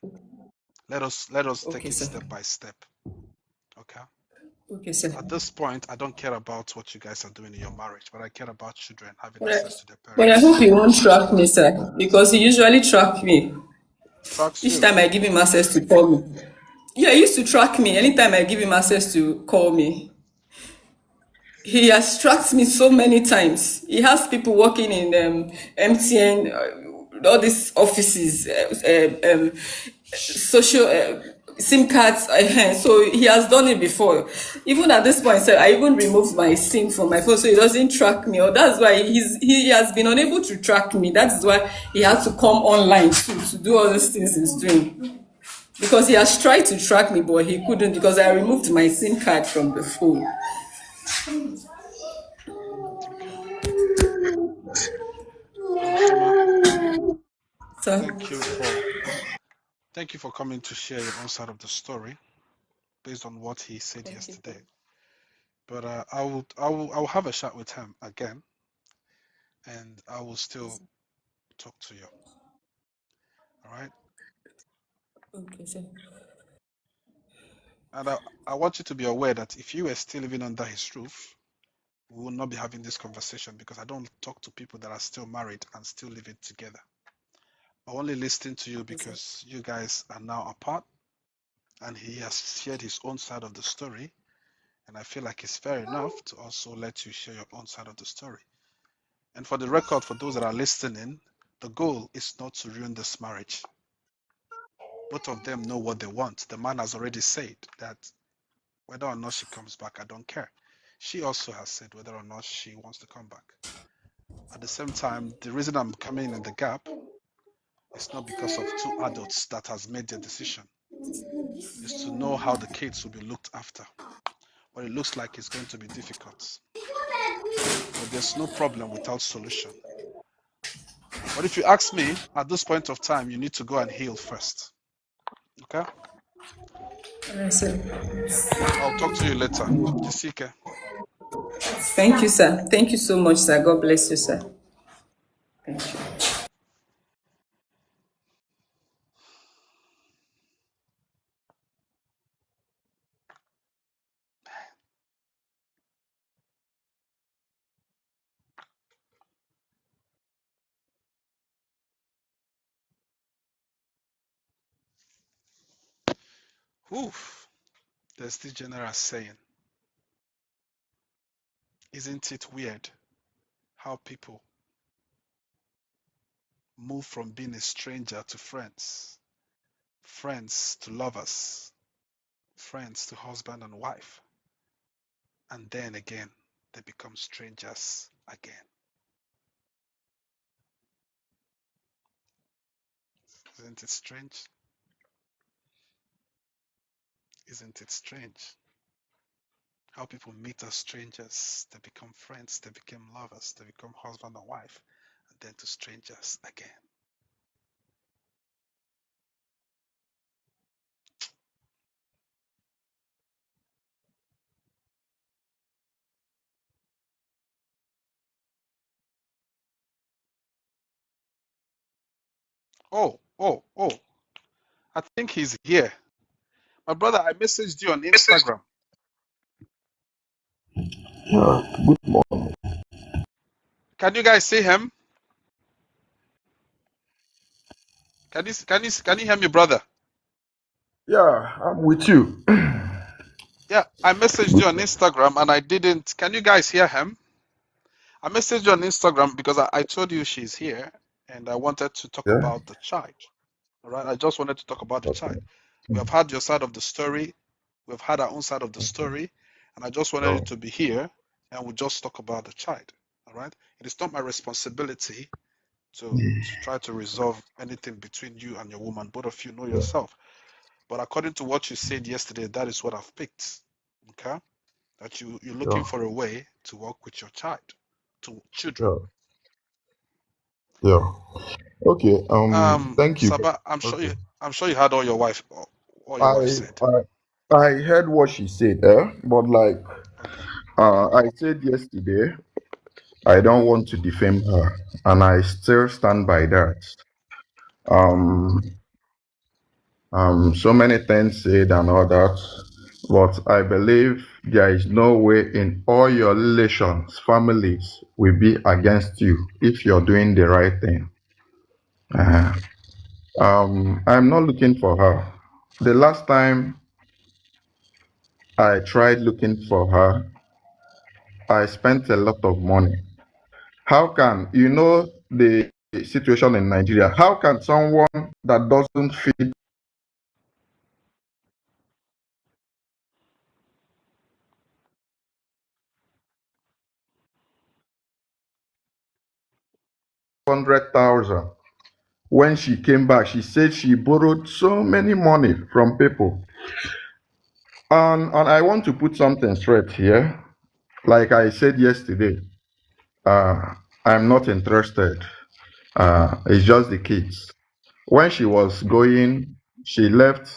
Speaker 1: Let us take
Speaker 5: Okay,
Speaker 1: it
Speaker 5: sir.
Speaker 1: step by step. Okay.
Speaker 5: Okay, sir.
Speaker 1: At this point, I don't care about what you guys are doing in your marriage, but I care about children having
Speaker 5: But
Speaker 1: access to their
Speaker 5: I
Speaker 1: parents.
Speaker 5: hope he won't track me, sir, because he usually track me.
Speaker 1: Tracks
Speaker 5: Each
Speaker 1: you.
Speaker 5: time I give him access to call me. Yeah, he used to track me anytime I give him access to call me. He has tracked me so many times. He has people working in MTN, all these offices, social SIM cards. So he has done it before. Even at this point, sir, I even removed my SIM from my phone so he doesn't track me. Or that's why he has been unable to track me. That is why he has to come online to do all these things he's doing. Because he has tried to track me, but he couldn't because I removed my SIM card from the phone.
Speaker 1: Okay. Shoma,
Speaker 5: So,
Speaker 1: thank you for coming to share your own side of the story based on what he said
Speaker 5: thank you.
Speaker 1: yesterday. But I will have a chat with him again, and I will still talk to you. All right.
Speaker 5: Okay, sir.
Speaker 1: And I want you to be aware that if you were still living under his roof, we will not be having this conversation because I don't talk to people that are still married and still living together. I only listen to you because you guys are now apart and he has shared his own side of the story. And I feel like it's fair enough to also let you share your own side of the story. And for the record, for those that are listening, the goal is not to ruin this marriage. Both of them know what they want. The man has already said that whether or not she comes back, I don't care. She also has said whether or not she wants to come back. At the same time, the reason I'm coming in the gap is not because of two adults that has made their decision. It's to know how the kids will be looked after. But it looks like it's going to be difficult. But there's no problem without solution. But if you ask me, at this point of time, you need to go and heal first. Okay? I'll talk to you later. Jessica.
Speaker 5: Thank you, sir. Thank you so much, sir. God bless you, sir. Thank you.
Speaker 1: Oof. There's this general saying, isn't it weird how people move from being a stranger to friends, friends to lovers, friends to husband and wife, and then again, they become strangers again. Isn't it strange? Isn't it strange how people meet as strangers, they become friends, they become lovers, they become husband and wife, and then to strangers again? Oh, I think he's here. My brother, I messaged you on Instagram.
Speaker 6: Yeah, good morning.
Speaker 1: Can you guys see him? Can you hear me, brother?
Speaker 6: Yeah, I'm with you.
Speaker 1: Yeah, I messaged you on Instagram and I didn't. Can you guys hear him? I messaged you on Instagram because I told you she's here and I wanted to talk
Speaker 6: Yeah.
Speaker 1: about the child. All right, I just wanted to talk about the child.
Speaker 6: Okay.
Speaker 1: We have had your side of the story, we've had our own side of the story, and I just wanted you
Speaker 6: So,
Speaker 1: to be here and we'll just talk about the child. All right, it is not my responsibility to try to resolve anything between you and your woman. Both of you know
Speaker 6: Yeah.
Speaker 1: yourself. But according to what you said yesterday, that is what I've picked. Okay? That you're looking
Speaker 6: Yeah.
Speaker 1: for a way to work with your children.
Speaker 6: Yeah. Yeah. Okay. Thank you.
Speaker 1: Saba,
Speaker 6: Okay.
Speaker 1: I'm sure you had all your wife
Speaker 6: I
Speaker 1: said.
Speaker 6: I heard what she said, but like
Speaker 1: Okay.
Speaker 6: I said yesterday, I don't want to defame her, and I still stand by that. Um, so many things said and all that, but I believe there is no way in all your relations, families will be against you if you're doing the right thing. Uh, I'm not looking for her. The last time I tried looking for her, I spent a lot of money. How can, the situation in Nigeria, how can someone that doesn't feed hundred thousand? When she came back, she said she borrowed so many money from people. And I want to put something straight here. Like I said yesterday, I'm not interested. It's just the kids. When she was going, she left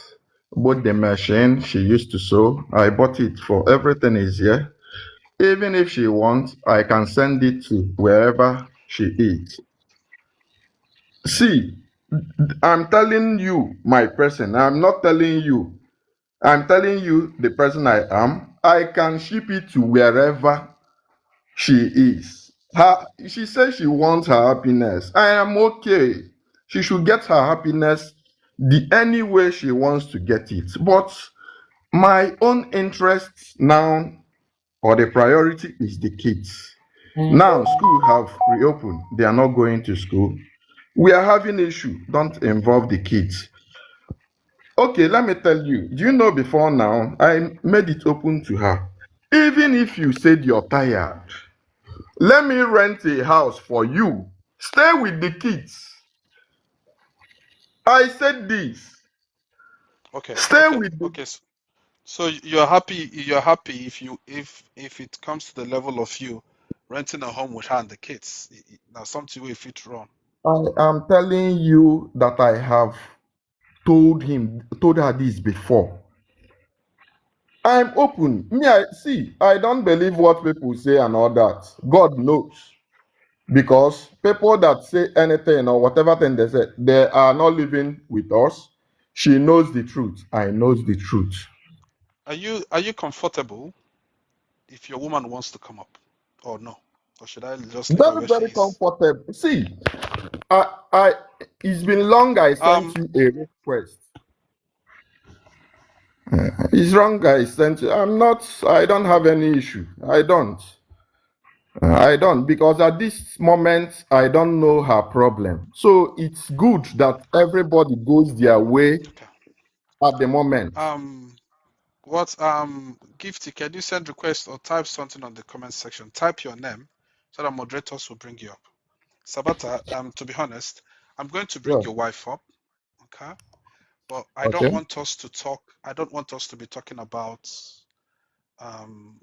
Speaker 6: both the machine she used to sew. I bought it for everything is here. Even if she wants, I can send it to wherever she is. See, I'm telling you my person. I'm not telling you. I'm telling you the person I am. I can ship it to wherever she is. She says she wants her happiness. I am okay. She should get her happiness the any way she wants to get it. But my own interest now, or the priority, is the kids. Now school have reopened. They are not going to school. We are having issue. Don't involve the kids. Okay, let me tell you. Do you know before now, I made it open to her. Even if you said you're tired, let me rent a house for you. Stay with the kids. I said this.
Speaker 1: Okay.
Speaker 6: Stay with the
Speaker 1: Okay. So you're happy if it comes to the level of you renting a home with her and the kids. Now something will fit wrong.
Speaker 6: I am telling you that I have told her this before. I'm open. I don't believe what people say and all that. God knows. Because people that say anything or whatever thing they say, they are not living with us. She knows the truth. I knows the truth.
Speaker 1: Are you comfortable if your woman wants to come up? Or no? Or should I just leave her
Speaker 6: Very,
Speaker 1: where she
Speaker 6: very
Speaker 1: is?
Speaker 6: comfortable. See, I it's been long I sent
Speaker 1: Um
Speaker 6: you a request. It's wrong I sent you. I don't have any issue. I don't, because at this moment I don't know her problem. So it's good that everybody goes their way
Speaker 1: okay.
Speaker 6: at the moment.
Speaker 1: What Gifty, can you send request or type something on the comment section? Type your name so that moderators will bring you up. Sabata, to be honest, I'm going to bring
Speaker 6: Yeah.
Speaker 1: your wife up, okay? But I don't
Speaker 6: Okay.
Speaker 1: want us to talk. I don't want us to be talking about um,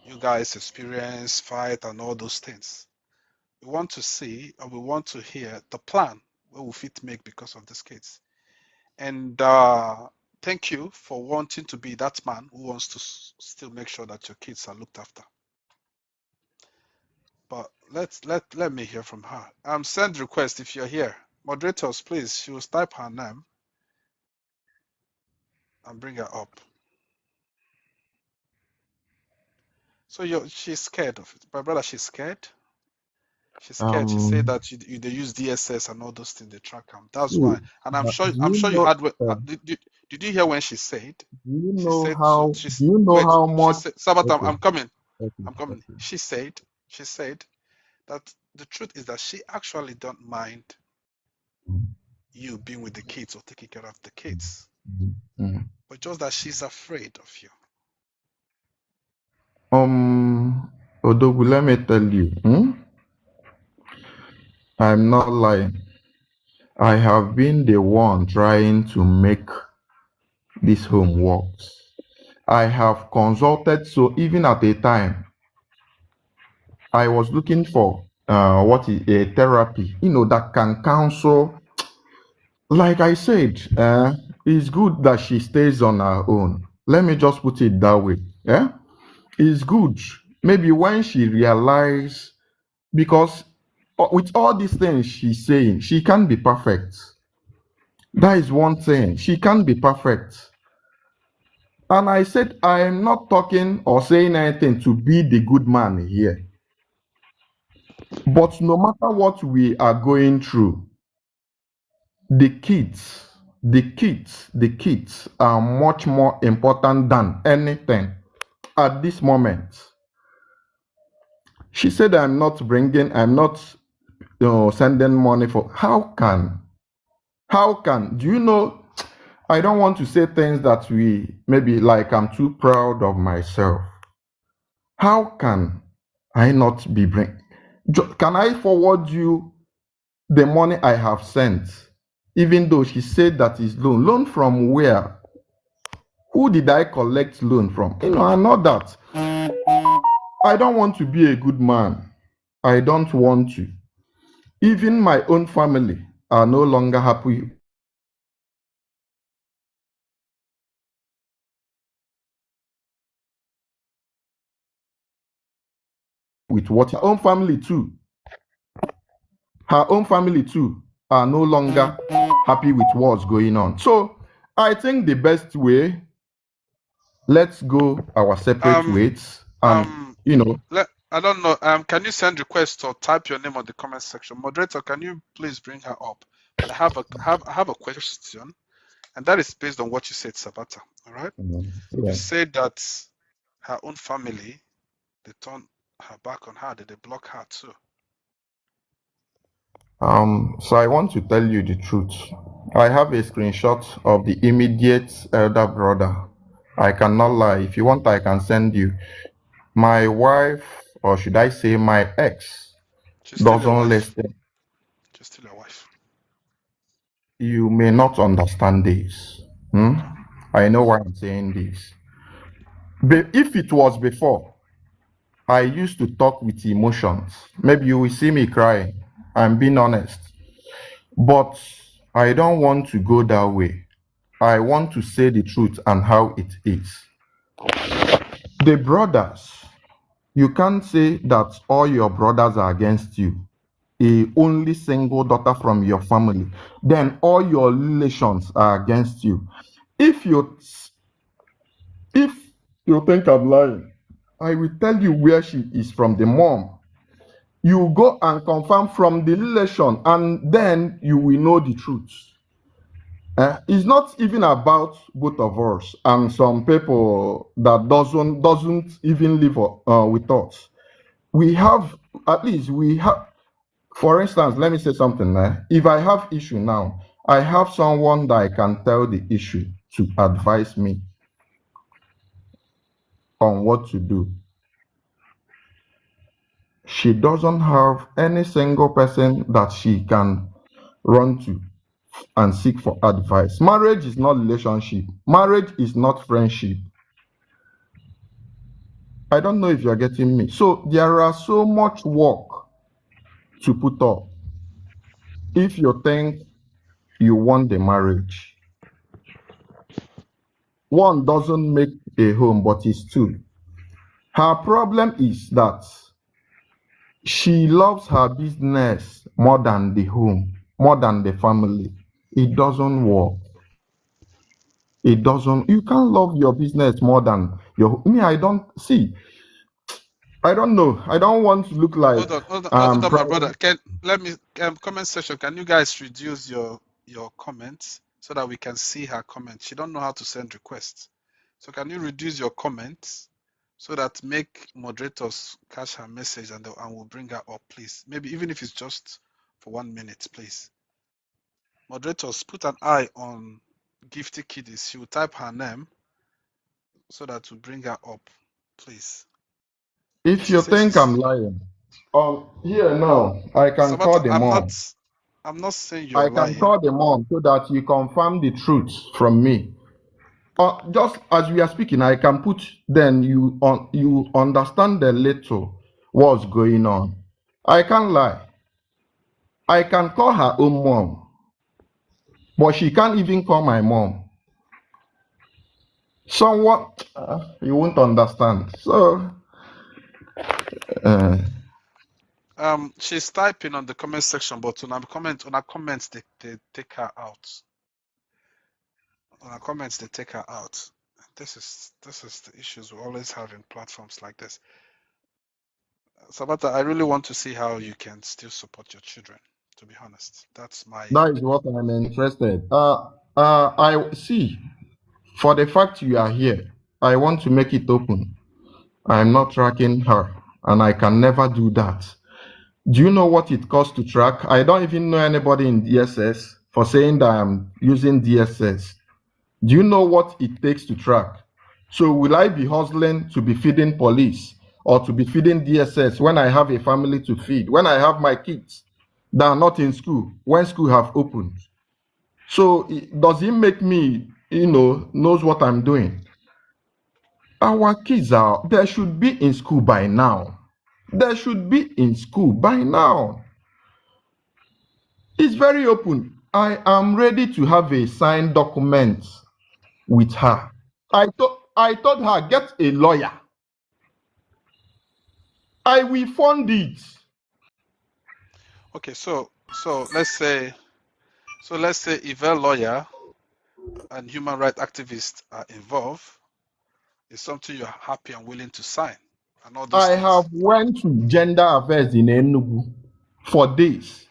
Speaker 1: you guys' experience, fight, and all those things. We want to see and we want to hear the plan we will fit make because of this case. And thank you for wanting to be that man who wants to still make sure that your kids are looked after. But let me hear from her. Send request if you're here. Moderators, please. She will type her name and bring her up. So she's scared of it. My brother, she's scared. She's scared. She said
Speaker 6: Um.
Speaker 1: that they use DSS and all those things. They track them. That's
Speaker 6: See,
Speaker 1: why. And
Speaker 6: do
Speaker 1: I'm
Speaker 6: you
Speaker 1: sure you
Speaker 6: know?
Speaker 1: had. Did you hear when she said?
Speaker 6: Do you
Speaker 1: She
Speaker 6: know
Speaker 1: said
Speaker 6: how?
Speaker 1: she's
Speaker 6: Do you know
Speaker 1: wait.
Speaker 6: how
Speaker 1: She
Speaker 6: much?
Speaker 1: said, Sabat,
Speaker 6: Okay.
Speaker 1: I'm coming.
Speaker 6: Okay.
Speaker 1: I'm coming.
Speaker 6: Okay.
Speaker 1: She said that the truth is that she actually don't mind you being with the kids or taking care of the kids,
Speaker 6: Mm.
Speaker 1: but just that she's afraid of you.
Speaker 6: Odogu, let me tell you. I'm not lying. I have been the one trying to make this home work. I have consulted, so even at a time, I was looking for what is a therapy, that can counsel. Like I said, it's good that she stays on her own. Let me just put it that way. Yeah, it's good. Maybe when she realize, because with all these things she's saying, she can't be perfect. That is one thing. She can't be perfect. And I said, I am not talking or saying anything to be the good man here. But no matter what we are going through, the kids, the kids are much more important than anything at this moment. She said, I'm not sending money for. How can, do you know? I don't want to say things that maybe like I'm too proud of myself. How can I not be can I forward you the money I have sent? Even though she said that is loan. Loan from where? Who did I collect loan from? I know that. I don't want to be a good man. I don't want to. Even my own family are no longer happy with what her own family too. Her own family too are no longer happy with what's going on. So I think the best way, let's go our separate
Speaker 1: Um,
Speaker 6: ways. And
Speaker 1: I don't know. Can you send requests or type your name on the comment section? Moderator, can you please bring her up? But I have a question, and that is based on what you said, Sabata. All right. You said that her own family, they turned her back on her. Did they block her too?
Speaker 6: So I want to tell you the truth. I have a screenshot of the immediate elder brother. I cannot lie. If you want, I can send you. My wife, or should I say my ex, doesn't listen.
Speaker 1: She's still your wife.
Speaker 6: You may not understand this. I know why I'm saying this. But if it was before, I used to talk with emotions. Maybe you will see me crying. I'm being honest. But I don't want to go that way. I want to say the truth and how it is. The brothers, you can't say that all your brothers are against you. A only single daughter from your family, then all your relations are against you. If you think I'm lying, I will tell you where she is from, the mom. You go and confirm from the relation, and then you will know the truth. It's not even about both of us and some people that doesn't even live with us. We have, for instance, let me say something. If I have issue now, I have someone that I can tell the issue to advise me on what to do. She doesn't have any single person that she can run to and seek for advice. Marriage is not relationship. Marriage is not friendship. I don't know if you're getting me. So there are so much work to put up. If you think you want the marriage, one doesn't make a home, but it's two. Her problem is that she loves her business more than the home, more than the family. It doesn't work. It doesn't. You can't love your business more than I don't see. I don't know. I don't want to look like
Speaker 1: Hold on, my brother. Comment section. Can you guys reduce your comments so that we can see her comments? She don't know how to send requests. So can you reduce your comments so that make moderators catch her message and we'll bring her up, please. Maybe even if it's just for 1 minute, please. Moderators, put an eye on Gifty Kiddies. She will type her name so that we'll bring her up, please.
Speaker 6: If you think I'm lying, Here now, I can call
Speaker 1: Sabata,
Speaker 6: the mom.
Speaker 1: I'm not saying you're
Speaker 6: I can
Speaker 1: lying.
Speaker 6: call the mom so that you confirm the truth from me. Just as we are speaking, I can put, then you understand a little what's going on. I can't lie. I can call her own mom, but she can't even call my mom. Somewhat, you won't understand. So, uh,
Speaker 1: She's typing on the comment section, but on her comments they take her out. On her comments they take her out. This is the issues we always have in platforms like this. Sabata, I really want to see how you can still support your children. To be honest, that's my.
Speaker 6: that is what I'm interested. I see. For the fact you are here, I want to make it open. I'm not tracking her, and I can never do that. Do you know what it costs to track? I don't even know anybody in DSS for saying that I'm using DSS. Do you know what it takes to track? So will I be hustling to be feeding police or to be feeding DSS when I have a family to feed, when I have my kids that are not in school, when school have opened? So does it make me, knows what I'm doing? Our kids they should be in school by now. They should be in school by now. It's very open. I am ready to have a signed document with her. I told her, get a lawyer. I will fund it.
Speaker 1: Okay, so let's say if a lawyer and human rights activists are involved, it's something you're happy and willing to sign, and all those
Speaker 6: I
Speaker 1: things.
Speaker 6: have went to gender affairs in Enugu for days.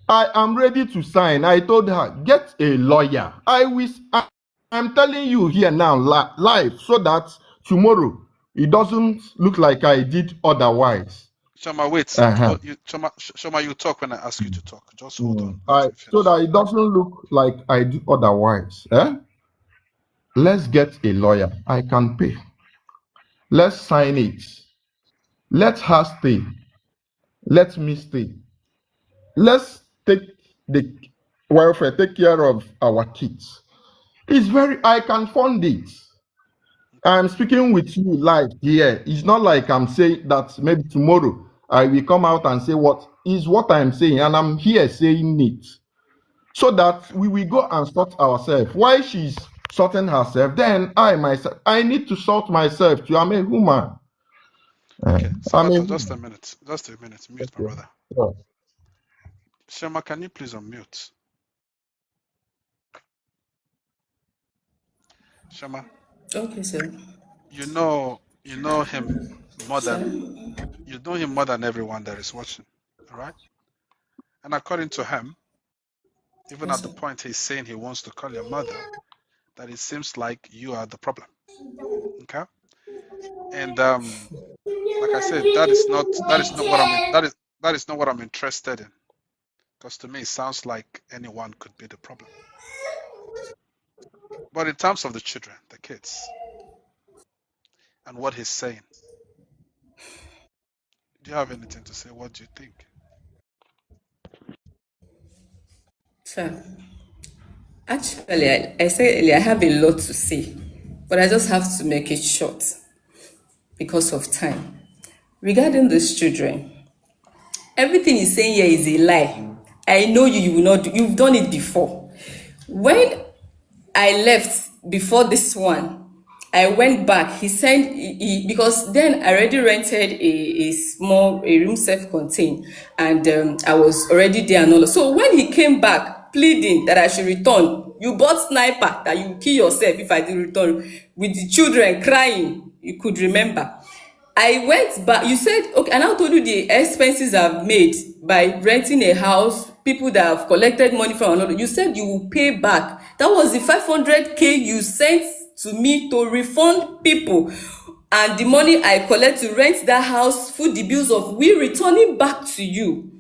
Speaker 6: I am ready to sign. I told her, get a lawyer. I'm telling you here now, live, so that tomorrow it doesn't look like I did otherwise.
Speaker 1: Shoma, wait. Shoma, you talk when I ask you to talk. Just hold on.
Speaker 6: So that it doesn't look like I do otherwise. Let's get a lawyer. I can pay. Let's sign it. Let her stay. Let me stay. Let's take the welfare, take care of our kids. I can fund it. I'm speaking with you live here. It's not like I'm saying that maybe tomorrow I will come out and say what is what I'm saying, and I'm here saying it. So that we will go and sort ourselves. While she's sorting herself, then I need to sort myself too. I'm a human.
Speaker 1: Okay, so just a minute. Mute, my brother.
Speaker 6: Yeah.
Speaker 1: Shema, can you please unmute? Shema.
Speaker 2: Okay, sir.
Speaker 1: You know him more than everyone that is watching. All right? And according to him, even at the point he's saying he wants to call your mother, that it seems like you are the problem. Okay? And like I said, that is not what I'm interested in. Because to me, it sounds like anyone could be the problem. But in terms of the children, the kids, and what he's saying, do you have anything to say? What do you think?
Speaker 5: Sir, actually, I said earlier, I have a lot to say, but I just have to make it short because of time. Regarding these children, everything he's saying here is a lie. I know you will not do, you've done it before. When I left before this one, I went back. He sent because then I already rented a room self-contained, and I was already there and all. So when he came back pleading that I should return, you bought sniper that you kill yourself if I didn't return, with the children crying. You could remember. I went back. You said, okay, and I told you the expenses I've made by renting a house, people that have collected money from another. You said you will pay back. That was the 500K you sent to me to refund people. And the money I collect to rent that house, food, the bills of we returning back to you.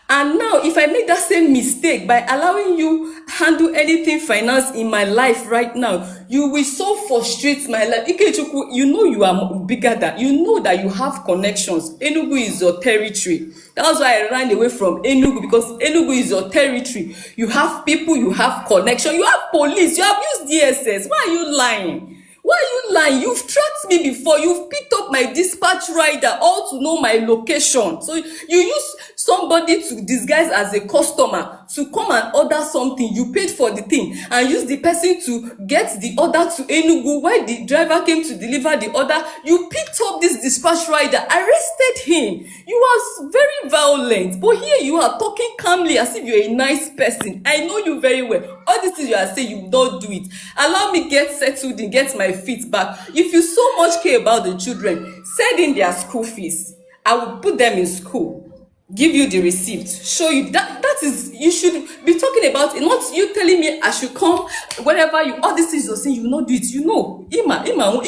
Speaker 5: And now, if I make that same mistake by allowing you handle anything finance in my life right now, you will so frustrate my life. Ikechukwu, you know you are bigger than, you know that you have connections. Enugu is your territory. That's why I ran away from Enugu, because Enugu is your territory. You have people, you have connection, you have police, you have used DSS. Why are you lying? Why are you lying? You've tracked me before. You've picked up my dispatch rider all to know my location. So you use somebody to disguise as a customer to come and order something. You paid for the thing and use the person to get the order to Enugu. While the driver came to deliver the order, you picked up this dispatch rider, arrested him. You are very violent. But here you are talking calmly as if you're a nice person. I know you very well. All these things you are saying, you don't do it. Allow me get settled and get my feet back. If you so much care about the children, send in their school fees. I will put them in school, give you the receipt, show you that is, you should be talking about it, not you telling me I should come wherever you, all these things you're saying, you will not do it. You know, Ima, you know,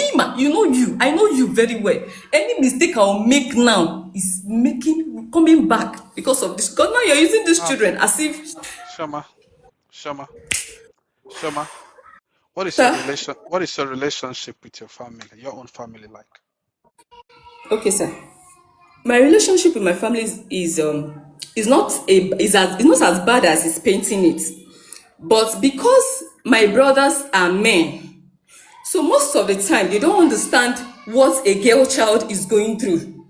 Speaker 5: I know you very well. Any mistake I'll make now is coming back because of this. Because now you're using these children as if.
Speaker 1: Shoma, what is your relationship with your family, your own family like?
Speaker 5: Okay, sir. My relationship with my family is not as bad as it's painting it. But because my brothers are men, so most of the time they don't understand what a girl child is going through.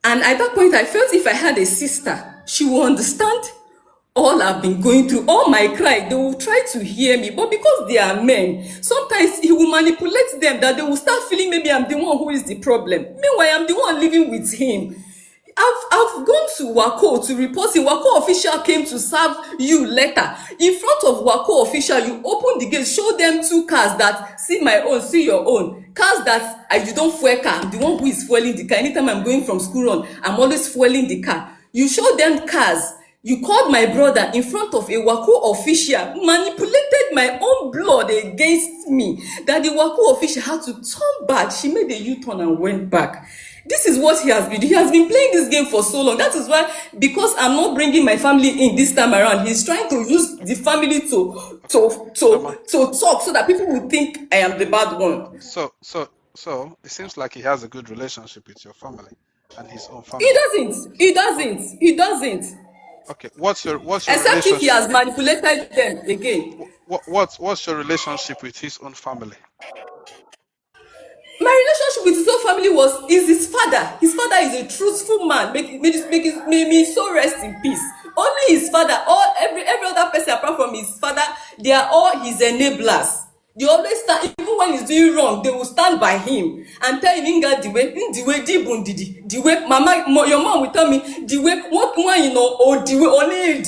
Speaker 5: And at that point, I felt if I had a sister, she will understand all I've been going through, all my cry. They will try to hear me, but because they are men, sometimes he will manipulate them that they will start feeling maybe I'm the one who is the problem. Meanwhile, I'm the one living with him. I've gone to Wako to report him. Wako official came to serve you letter. In front of Wako official, you open the gate, show them 2 cars that see my own, see your own. Cars that you don't fuel car. I'm the one who is fueling the car. Anytime I'm going from school run, I'm always fueling the car. You show them cars. You called my brother in front of a Wako official, manipulated my own blood against me, that the Wako official had to turn back. She made a U-turn and went back. This is what he has been doing. He has been playing this game for so long. That is why, because I'm not bringing my family in this time around, he's trying to use the family to talk so that people will think I am the bad one.
Speaker 1: So it seems like he has a good relationship with your family and his own family.
Speaker 5: He doesn't.
Speaker 1: Okay, what's your
Speaker 5: except if he has manipulated them again.
Speaker 1: What's your relationship with his own family?
Speaker 5: My relationship with his own family is his father. His father is a truthful man. May me so rest in peace. Only his father, every other person apart from his father, they are all his enablers. They always stand, even when he's doing wrong, they will stand by him and tell him, the way, mama, your mom will tell me, the way, what one, you know, or the way,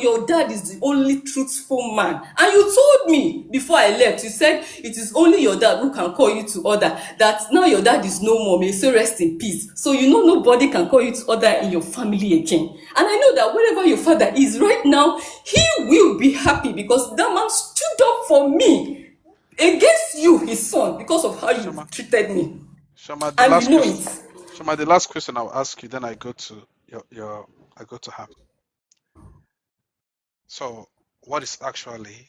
Speaker 5: your dad is the only truthful man. And you told me before I left, you said it is only your dad who can call you to order, that now your dad is no more, may so rest in peace. So you know nobody can call you to order in your family again. And I know that wherever your father is right now, he will be happy because that man stood up for me against you, his son, because of how you treated me.
Speaker 1: Shoma,
Speaker 5: and you know it.
Speaker 1: Shoma, the last question I'll ask you, then I go to I go to Ham. So, what is actually,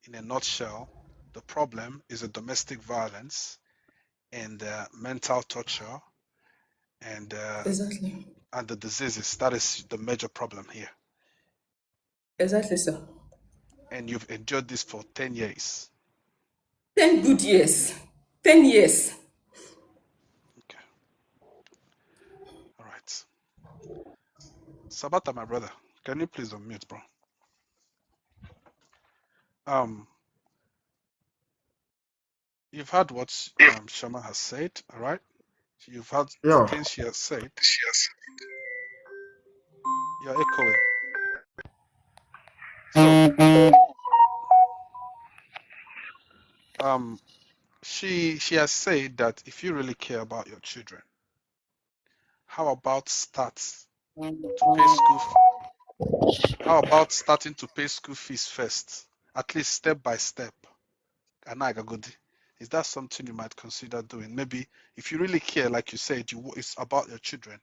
Speaker 1: in a nutshell, the problem is a domestic violence and mental torture and
Speaker 5: Exactly.
Speaker 1: And the diseases. That is the major problem here.
Speaker 5: Exactly, sir.
Speaker 1: And you've endured this for 10 years.
Speaker 5: 10 good years. 10 years.
Speaker 1: Okay. All right. Sabata, my brother, can you please unmute, bro? You've heard what Shoma has said, all right? You've heard the things she has said. You're echoing. So, she has said that if you really care about your children, how about starting to pay school fees first, at least step by step? It's Is that something you might consider doing? Maybe if you really care, like you said, it's about your children.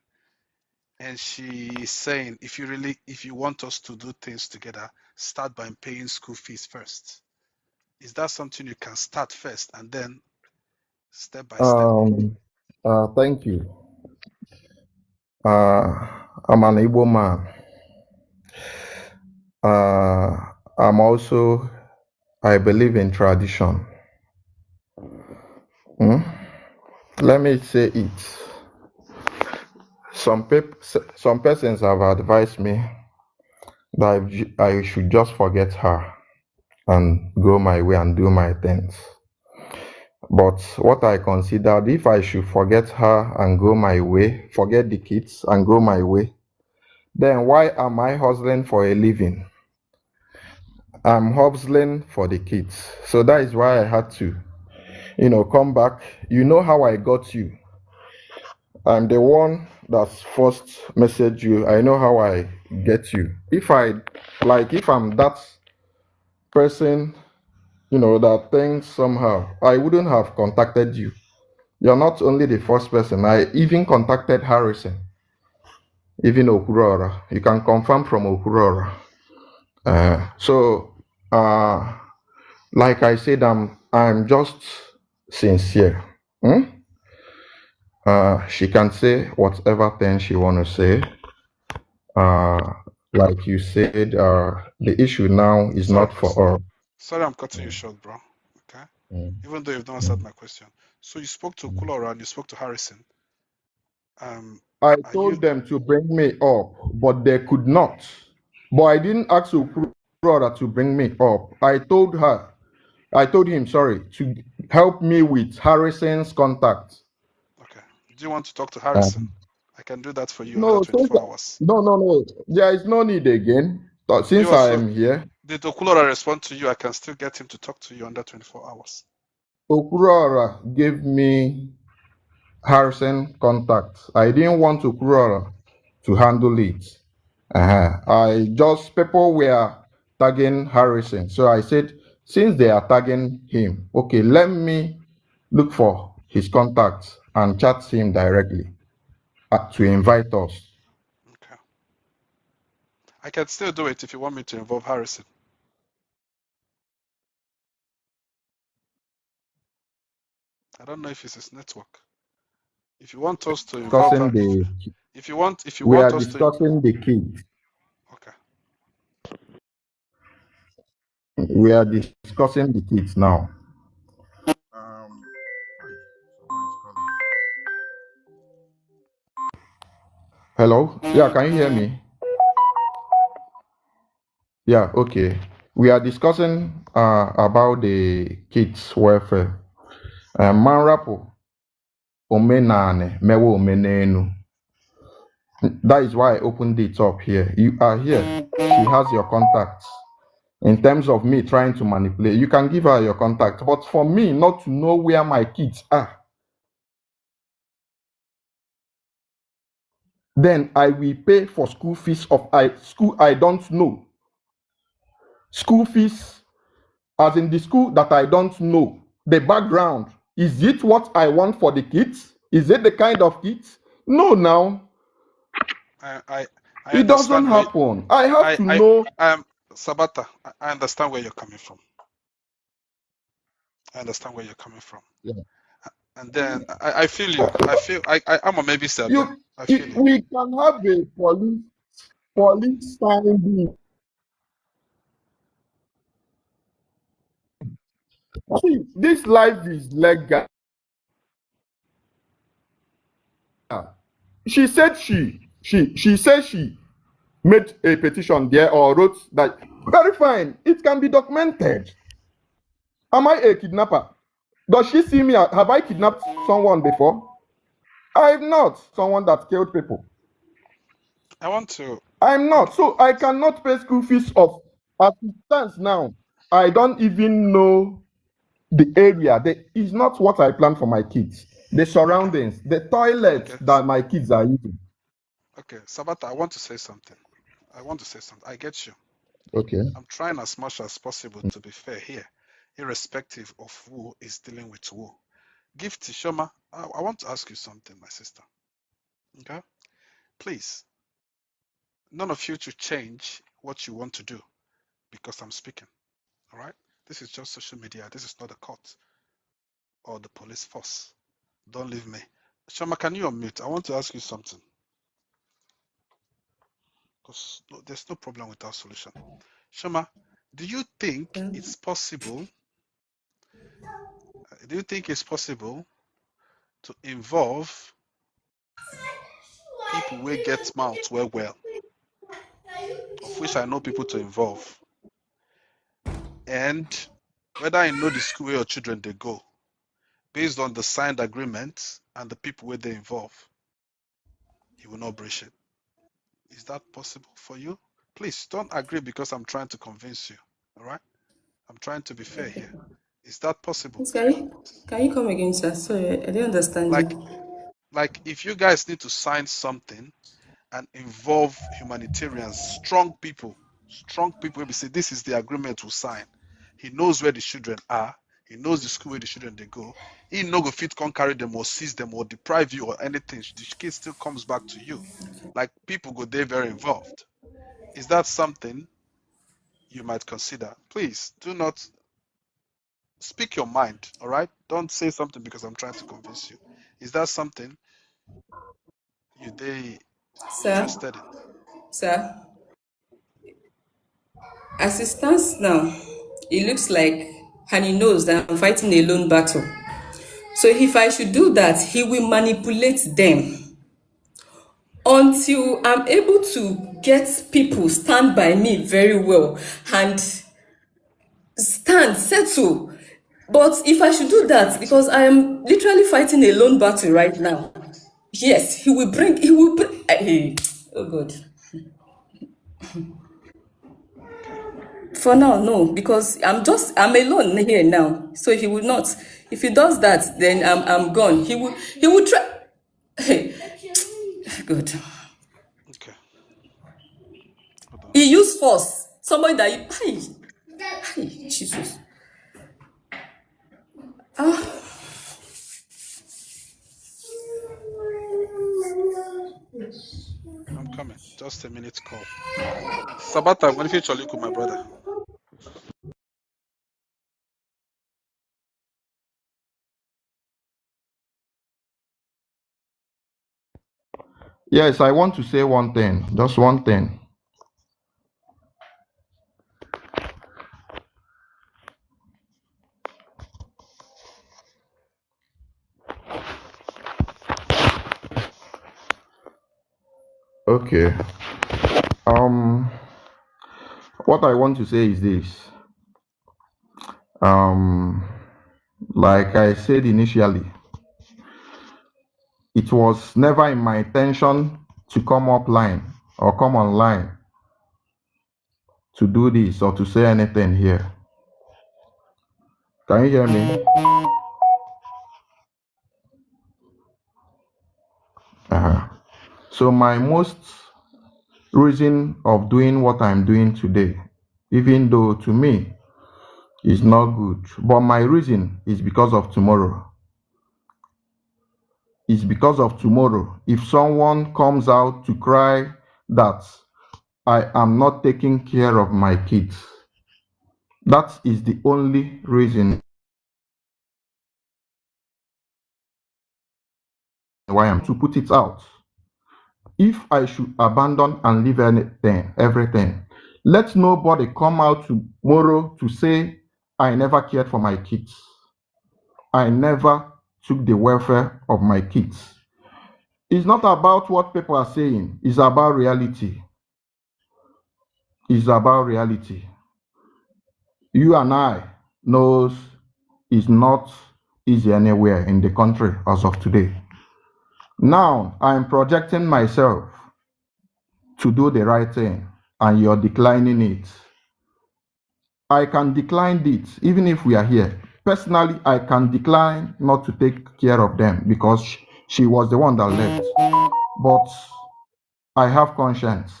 Speaker 1: And she's saying, if you want us to do things together, start by paying school fees first. Is that something you can start first and then step by step?
Speaker 6: Thank you. I'm an Igbo man. I'm also, I believe in tradition. Let me say it. Some persons have advised me that I should just forget her and go my way and do my things. But what I considered, if I should forget her and go my way, forget the kids and go my way, then why am I hustling for a living? I'm hustling for the kids. So that is why I had to, come back. You know how I got you. I'm the one that first messaged you. I know how I get you. If I'm that person, that thinks somehow, I wouldn't have contacted you. You're not only the first person. I even contacted Harrison, even Okurora. You can confirm from Okurora. Like I said, I'm just sincere. She can say whatever thing she want to say. Like you said, the issue now is not for all.
Speaker 1: Sorry, I'm cutting you short, bro. Okay. Even though you've not answered my question. So you spoke to Kulora and you spoke to Harrison.
Speaker 6: I told them to bring me up, but they could not. But I didn't ask Kulora to bring me up. I told him, to help me with Harrison's contact.
Speaker 1: Okay. Do you want to talk to Harrison? I can do that for you
Speaker 6: No,
Speaker 1: under 24 hours.
Speaker 6: No. There is no need again. Since I am here.
Speaker 1: Did Okulora respond to you? I can still get him to talk to you under 24 hours.
Speaker 6: Okurora gave me Harrison contact. I didn't want Okurora to handle it. People were tagging Harrison. So I said, since they are tagging him, okay, let me look for his contacts and chat him directly to invite us.
Speaker 1: Okay. I can still do it if you want me to involve Harrison. I don't know if it's his network. If you want us to involve
Speaker 6: we are discussing the kids.
Speaker 1: Okay.
Speaker 6: We are discussing the kids now. Hello? Yeah, can you hear me? Yeah, okay. We are discussing about the kids' welfare. Manrapo omenane mewo omenenu. That is why I opened it up here. You are here. She has your contacts. In terms of me trying to manipulate, you can give her your contact. But for me not to know where my kids are, then I will pay for school fees of school I don't know. School fees, as in the school that I don't know. The background. Is it what I want for the kids? Is it the kind of kids? No, now. It doesn't happen. I have to know.
Speaker 1: Sabata, I understand where you're coming from. Yeah. And then I feel you. I'm a maybe sir.
Speaker 6: We can have a police standing. See, this life is legal. She said she said she made a petition there or wrote that. Very fine. It can be documented. Am I a kidnapper? Does she see me? Have I kidnapped someone before? I'm not someone that killed people. I'm not. So I cannot pay school fees of, as it stands now. I don't even know the area. It's not what I plan for my kids. The surroundings, the toilets that my kids are using.
Speaker 1: Okay, Sabata, I want to say something. I get you.
Speaker 6: Okay.
Speaker 1: I'm trying as much as possible to be fair here. irrespective of who is dealing with who. Gifty Shoma, I want to ask you something, my sister. Okay? Please, none of you to change what you want to do because I'm speaking. All right? This is just social media. This is not a court or the police force. Don't leave me. Shoma, can you unmute? I want to ask you something. Because there's no problem with our solution. Shoma, do you think it's possible? Do you think it's possible to involve people who get mouth well, of which I know people to involve, and whether I know the school where your children they go, based on the signed agreement and the people where they involve, you will not breach it. Is that possible for you? Please don't agree because I'm trying to convince you. All right? I'm trying to be fair here. Is that possible?
Speaker 5: Can you come again, sir? Sorry, I didn't understand you.
Speaker 1: Like if you guys need to sign something and involve humanitarians, strong people will be say this is the agreement we'll sign. He knows where the children are. He knows the school where the children they go. He no go fit can't carry them or seize them or deprive you or anything. The kid still comes back to you. Like people go there very involved. Is that something you might consider? Please do not speak your mind. All right. Don't say something because I'm trying to convince you. Is that something they interested in?
Speaker 5: Sir, as it stands now, it looks like, and he knows that I'm fighting a lone battle. So if I should do that, he will manipulate them until I'm able to get people stand by me very well and settle. But if I should do that, because I am literally fighting a lone battle right now, yes, he will bring, oh God. For now, no, because I'm alone here now. So he will not, if he does that, then I'm gone. He will try. Hey, good.
Speaker 1: Okay.
Speaker 5: He used force. Somebody that hey, Jesus.
Speaker 1: I'm coming. Just a minute call. Sabata, when you with my brother.
Speaker 6: Yes, I want to say one thing, just one thing. Okay. What I want to say is this. Like I said initially, it was never in my intention to come offline or come online to do this or to say anything here. Can you hear me? So my most reason of doing what I'm doing today, even though to me is not good, but my reason is because of tomorrow. It's because of tomorrow. If someone comes out to cry that I am not taking care of my kids, that is the only reason why I'm to put it out. If I should abandon and leave everything, let nobody come out tomorrow to say I never cared for my kids. I never took the welfare of my kids. It's not about what people are saying, it's about reality. It's about reality. You and I knows it's not easy anywhere in the country as of today. Now I'm projecting myself to do the right thing and you're declining it. I can decline it even if we are here. Personally, I can decline not to take care of them because she was the one that left. But I have conscience.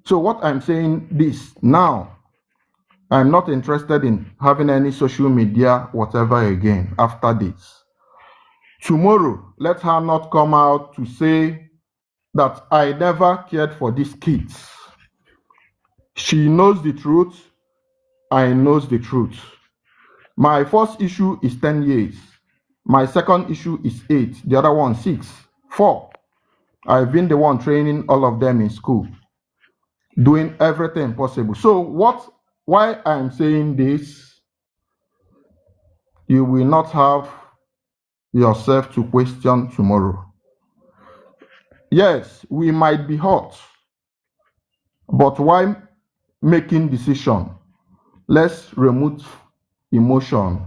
Speaker 6: So what I'm saying this now, I'm not interested in having any social media, whatever again after this. Tomorrow, let her not come out to say that I never cared for these kids. She knows the truth. I knows the truth. My first issue is 10 years. My second issue is 8. The other one, 6. 4. I've been the one training all of them in school, doing everything possible. So why I'm saying this, you will not have yourself to question tomorrow. Yes, we might be hot, but why making decision? Let's remove emotion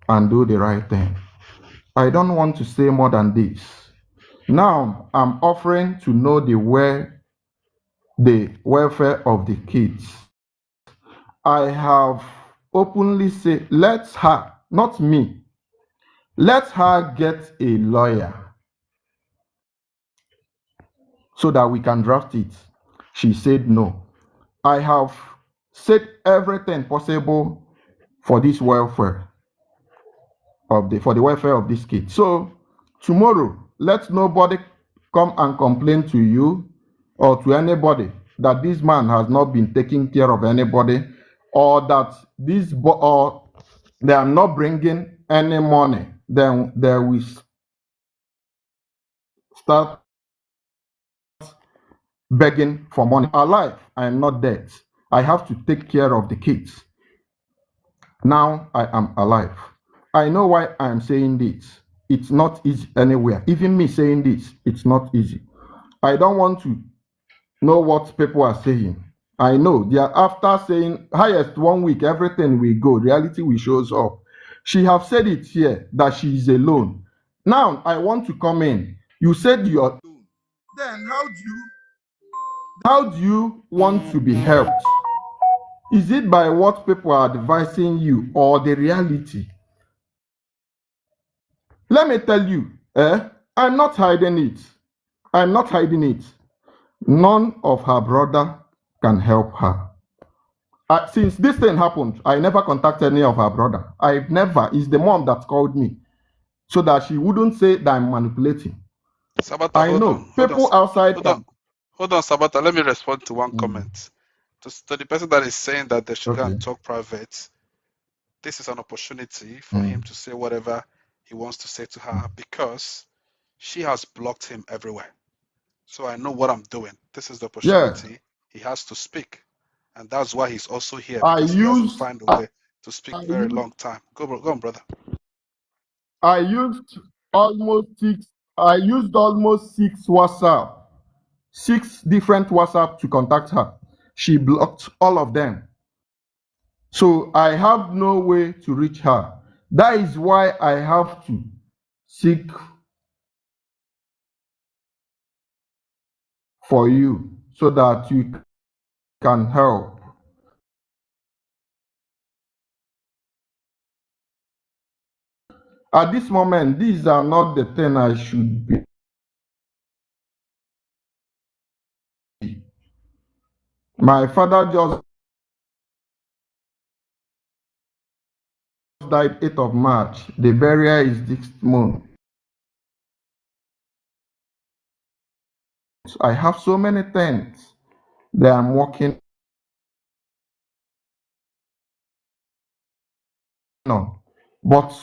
Speaker 6: and do the right thing. I don't want to say more than this. Now I'm offering to know the welfare of the kids. I have openly said, let her, not me, let her get a lawyer so that we can draft it. She said no. I have said everything possible for this welfare for the welfare of this kid. So tomorrow, let nobody come and complain to you or to anybody that this man has not been taking care of anybody, or that or they are not bringing any money. Then they will start begging for money. I'm alive, I am not dead. I have to take care of the kids. Now I am alive. I know why I am saying this. It's not easy anywhere. Even me saying this, it's not easy. I don't want to know what people are saying. I know they are after saying highest 1 week, everything will go. Reality will shows up. She have said it here that she is alone. Now I want to come in. You said you are alone. Then how do you want to be helped? Is it by what people are advising you or the reality? Let me tell you, I'm not hiding it. I'm not hiding it. None of her brother can help her. Since this thing happened, I never contacted any of her brother. I've never. It's the mom that called me so that she wouldn't say that I'm manipulating.
Speaker 1: Sabata,
Speaker 6: I know people outside.
Speaker 1: Hold on, Sabata. Let me respond to one comment. To the person that is saying that they should go and talk private, this is an opportunity for him to say whatever he wants to say to her, because she has blocked him everywhere. So I know what I'm doing. This is the opportunity. He has to speak. And that's why he's also here, because he has to find a way to speak very long time. Go on, brother.
Speaker 6: I used almost 6 WhatsApp, 6 different WhatsApp to contact her. She blocked all of them. So I have no way to reach her. That is why I have to seek for you so that you can help. At this moment, these are not the thing I should be. My father just died 8th of March. The burial is this month. I have so many things that I'm working on, but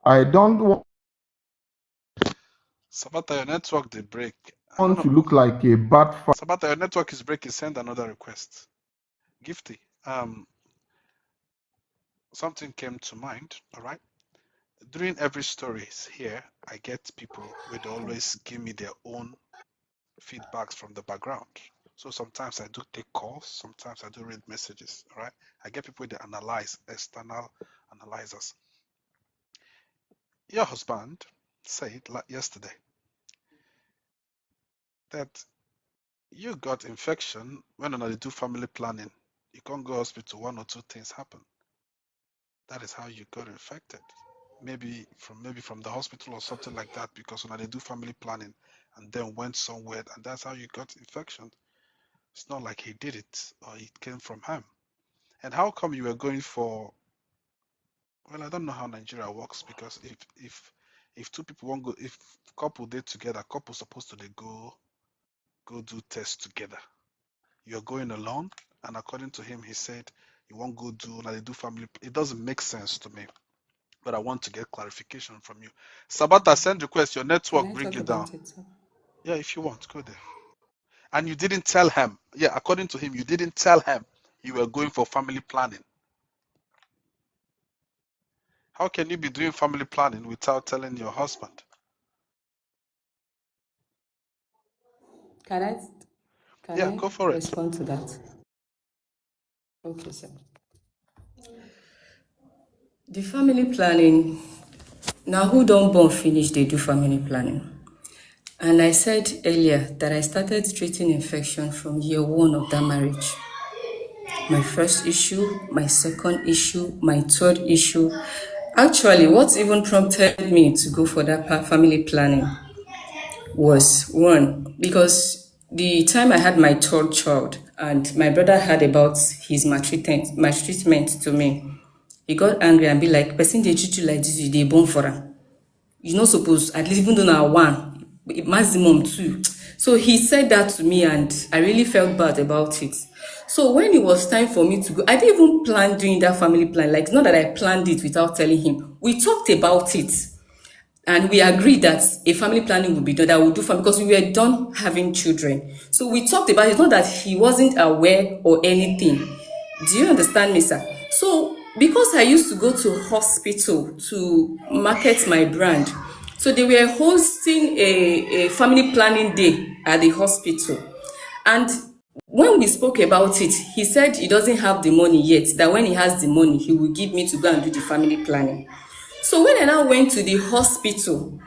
Speaker 6: I don't want
Speaker 1: Sabata, your network did break.
Speaker 6: to look like a bad father.
Speaker 1: Sabata, your network is breaking. Send another request. Gifty, something came to mind. All right. During every stories here, I get people would always give me their own feedbacks from the background. So sometimes I do take calls, sometimes I do read messages. All right. I get people that analyze, external analyzers. Your husband said yesterday that you got infection when they do family planning. You can't go hospital, 1 or 2 things happen. That is how you got infected. Maybe from the hospital or something like that, because when they do family planning and then went somewhere, and that's how you got infection. It's not like he did it or it came from him. And how come you were going for, well, I don't know how Nigeria works, because if two people won't go, if couple date together, couple supposed to they go do tests together. You're going alone, and according to him, he said you won't go do, like they do family. It doesn't make sense to me, but I want to get clarification from you. Sabata, send request. Your
Speaker 5: Can
Speaker 1: network
Speaker 5: I
Speaker 1: bring
Speaker 5: talk
Speaker 1: you down.
Speaker 5: about it, sir?
Speaker 1: Yeah, if you want, go there. And you didn't tell him. Yeah, according to him, you didn't tell him you were going for family planning. How can you be doing family planning without telling your husband?
Speaker 5: Can I can
Speaker 1: Yeah,
Speaker 5: I
Speaker 1: go for it.
Speaker 5: respond to that? Okay, sir. The family planning, now who don't born finish, they do family planning. And I said earlier that I started treating infection from year 1 of that marriage. My first issue, my second issue, my third issue. Actually, what even prompted me to go for that family planning was one, because the time I had my third child and my brother heard about his maltreatment to me, he got angry and be like, person they treat you like this, they born for am. You not supposed, at least even though now one, maximum two. So he said that to me and I really felt bad about it. So when it was time for me to go, I didn't even plan doing that family plan. Like, not that I planned it without telling him. We talked about it. And we agreed that a family planning would be done, that we would do because we were done having children. So we talked about it, not that he wasn't aware or anything. Do you understand me, sir? So because I used to go to hospital to market my brand, so they were hosting a family planning day at the hospital. And when we spoke about it, he said he doesn't have the money yet, that when he has the money, he will give me to go and do the family planning. So when I now went to the hospital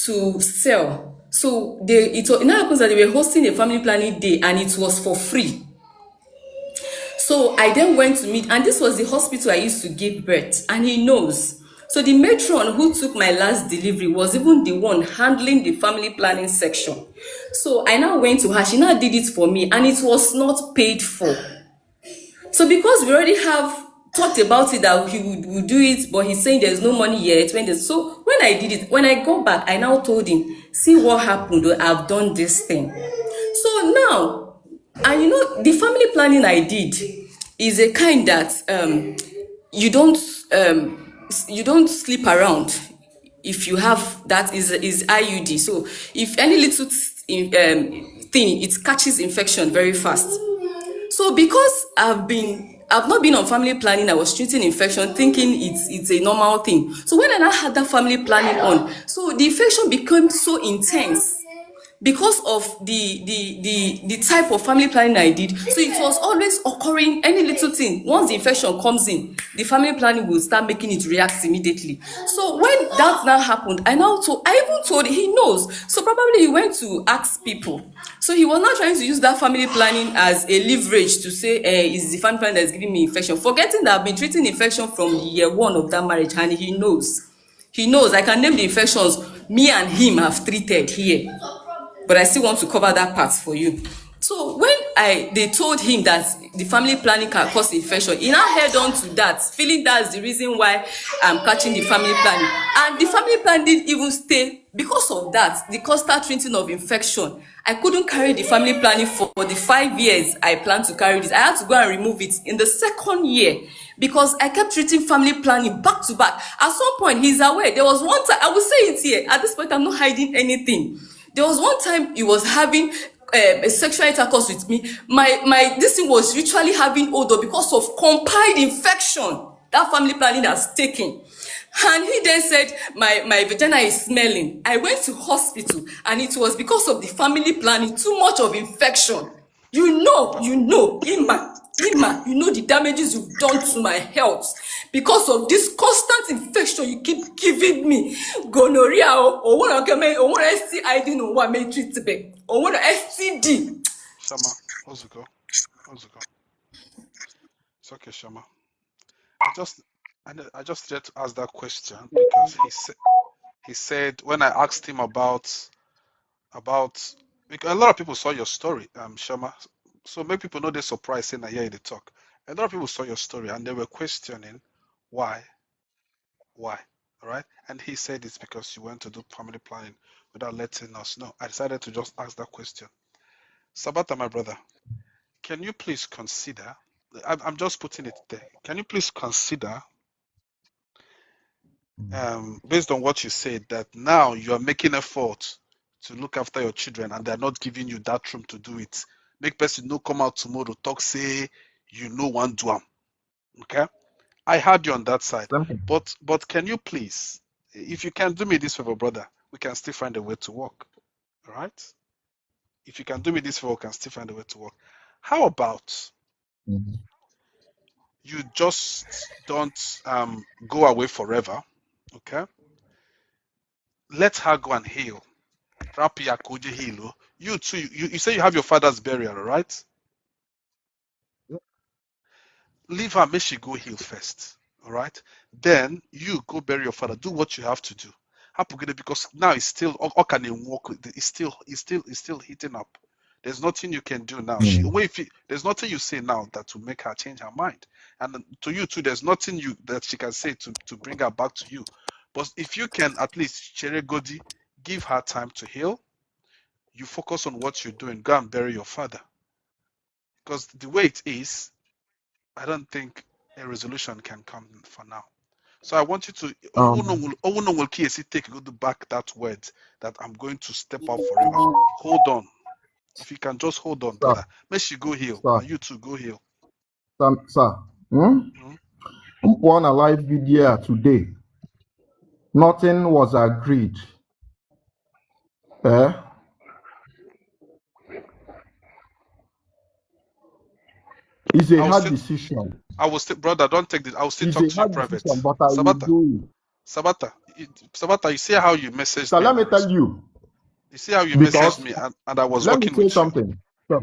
Speaker 5: to sell, so it now happens that they were hosting a family planning day and it was for free. So I then went to meet, and this was the hospital I used to give birth, and he knows. So the matron who took my last delivery was even the one handling the family planning section. So I now went to her, she now did it for me, and it was not paid for. So because we already have talked about it that he would do it, but he's saying there's no money yet. So when I did it, when I go back, I now told him, see what happened, I've done this thing. So now, and you know, the family planning I did is a kind that you don't sleep around. If you have that is IUD. So if any little thing, it catches infection very fast. So because I've not been on family planning, I was treating infection thinking it's a normal thing. So when I now had that family planning on, so the infection became so intense because of the type of family planning I did. So it was always occurring, any little thing. Once the infection comes in, the family planning will start making it react immediately. So when that now happened, I even told him, he knows. So probably he went to ask people. So he was not trying to use that family planning as a leverage to say, it's the family planning that's giving me infection, forgetting that I've been treating infection from year 1 of that marriage, and he knows. He knows. I can name the infections me and him have treated here. But I still want to cover that part for you. So when they told him that the family planning can cause infection, he now held on to that, feeling that's the reason why I'm catching the family planning. And the family planning didn't even stay because of that, the constant treating of infection. I couldn't carry the family planning for the 5 years I planned to carry this. I had to go and remove it in the second year because I kept treating family planning back to back. At some point, he's aware. There was one time, I will say it here, at this point, I'm not hiding anything. There was one time he was having a sexual intercourse with me. This thing was literally having odor because of compiled infection that family planning has taken. And he then said, my vagina is smelling. I went to hospital and it was because of the family planning, too much of infection. You know, Ima, you know the damages you've done to my health because of this constant infection you keep giving me. Gonorrhea or one STID no one may treat me. Or one STD.
Speaker 1: Shama, Ozuko. It's okay, Shama. I just tried to ask that question because he said when I asked him about because a lot of people saw your story, Shama. So make people know they're surprised saying I hear the talk. A lot of people saw your story and they were questioning why. All right? And he said it's because you went to do family planning without letting us know. I decided to just ask that question. Sabata, my brother, can you please consider? I'm just putting it there. Can you please consider, based on what you said, that now you are making effort to look after your children and they're not giving you that room to do it? Make person no come out tomorrow, talk, say you know one do am. Okay? I heard you on that side.
Speaker 6: Something.
Speaker 1: But can you please, if you can do me this favor, brother, we can still find a way to work. All right? If you can do me this favor, we can still find a way to work. How about you just don't go away forever? Okay? Let her go and heal. Rapia Koji heal. You too, you say you have your father's burial, right? Leave her, make she go heal first. All right? Then you go bury your father. Do what you have to do. Because now it's still all can walk. It's still heating up. There's nothing you can do now. There's nothing you say now that will make her change her mind. And to you too, there's nothing that she can say to bring her back to you. But if you can at least Chere Godi, give her time to heal, you focus on what you're doing, go and bury your father. Because the way it is, I don't think a resolution can come for now. So I want you to take back that word that I'm going to step out forever. Hold on. If you can just hold on, brother. Make you go heal. And you too go heal.
Speaker 6: Sir. On a live video today. Nothing was agreed. It's a hard decision.
Speaker 1: I will still, brother, don't take this. I will still talk to you private.
Speaker 6: Decision, but I will do it.
Speaker 1: Sabata, you see how you messaged
Speaker 6: so
Speaker 1: me?
Speaker 6: Let me tell you.
Speaker 1: You see how you messaged me and I was working with
Speaker 6: something. Sir.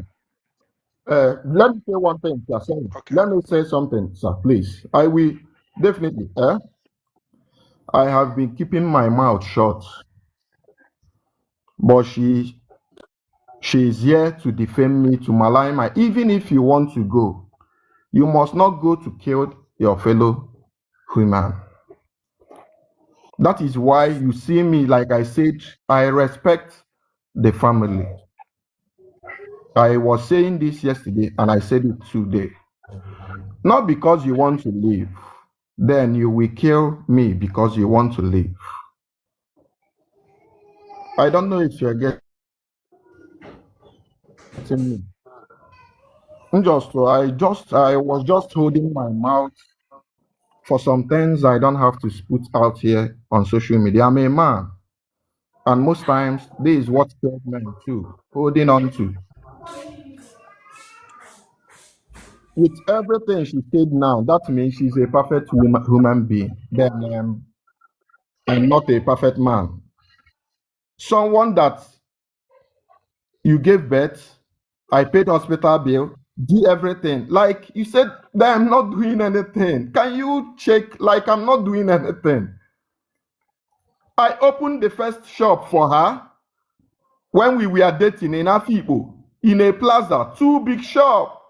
Speaker 6: Let me say one thing, sir. Okay. Let me say something, sir, please. I will definitely. I have been keeping my mouth shut. But she is here to defame me, to malign my. Even if you want to go, you must not go to kill your fellow human. That is why you see me, like I said, I respect the family. I was saying this yesterday and I said it today. Not because you want to live, then you will kill me because you want to live. I don't know if you're getting me. I was just holding my mouth for some things I don't have to put out here on social media. I'm a man. And most times, this is what kills men too, holding on to. With everything she said now, that means she's a perfect human being. Then I'm not a perfect man. Someone that you gave birth, I paid hospital bill, do everything. Like you said that I'm not doing anything. Can you check like I'm not doing anything? I opened the first shop for her when we were dating in Afibo, in a plaza, 2 big shops.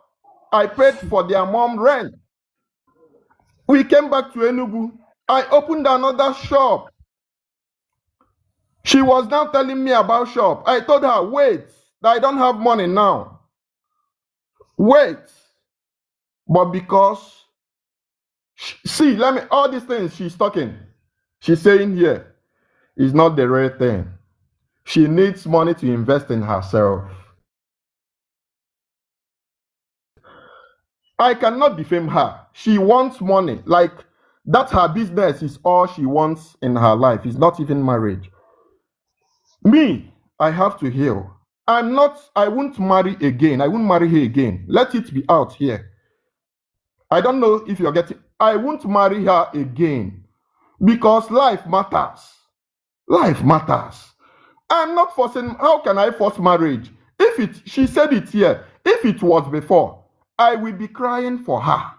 Speaker 6: I paid for their mom rent. We came back to Enugu. I opened another shop. She was now telling me about shop. I told her, wait, I don't have money now. Wait. But because, see, all these things she's talking, she's saying here is not the real thing. She needs money to invest in herself. I cannot defame her. She wants money. Like, that's her business is all she wants in her life. It's not even marriage. Me, I have to heal. I won't marry again. I won't marry her again. Let it be out here. I don't know if you're getting, I won't marry her again because life matters. Life matters. I'm not forcing, how can I force marriage? She said it here, if it was before, I will be crying for her.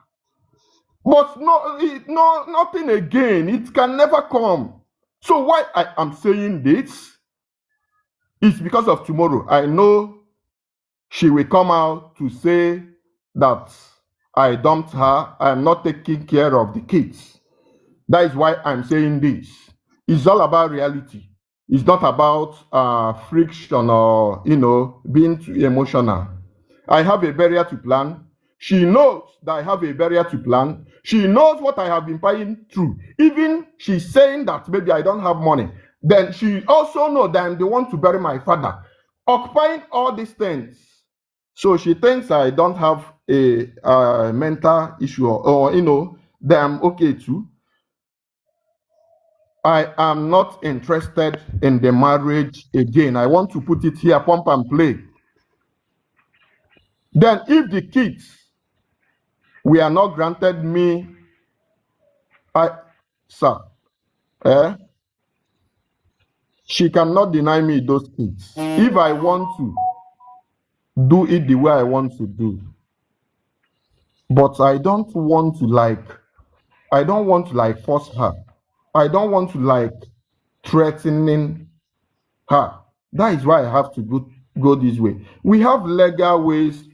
Speaker 6: But no, nothing again. It can never come. So why I am saying this is because of tomorrow. I know she will come out to say that I dumped her. I'm not taking care of the kids. That is why I'm saying this. It's all about reality. It's not about friction or being too emotional. I have a barrier to plan. She knows that I have a barrier to plan. She knows what I have been paying through. Even she's saying that maybe I don't have money. Then she also knows that I'm the one to bury my father. Occupying all these things. So she thinks I don't have a mental issue or that I'm okay too. I am not interested in the marriage again. I want to put it here, pump and play. Then if the kids were not granted me, sir, she cannot deny me those kids. If I want to do it the way I want to do, but I don't want to force her. I don't want to threatening her. That is why I have to go this way. We have legal ways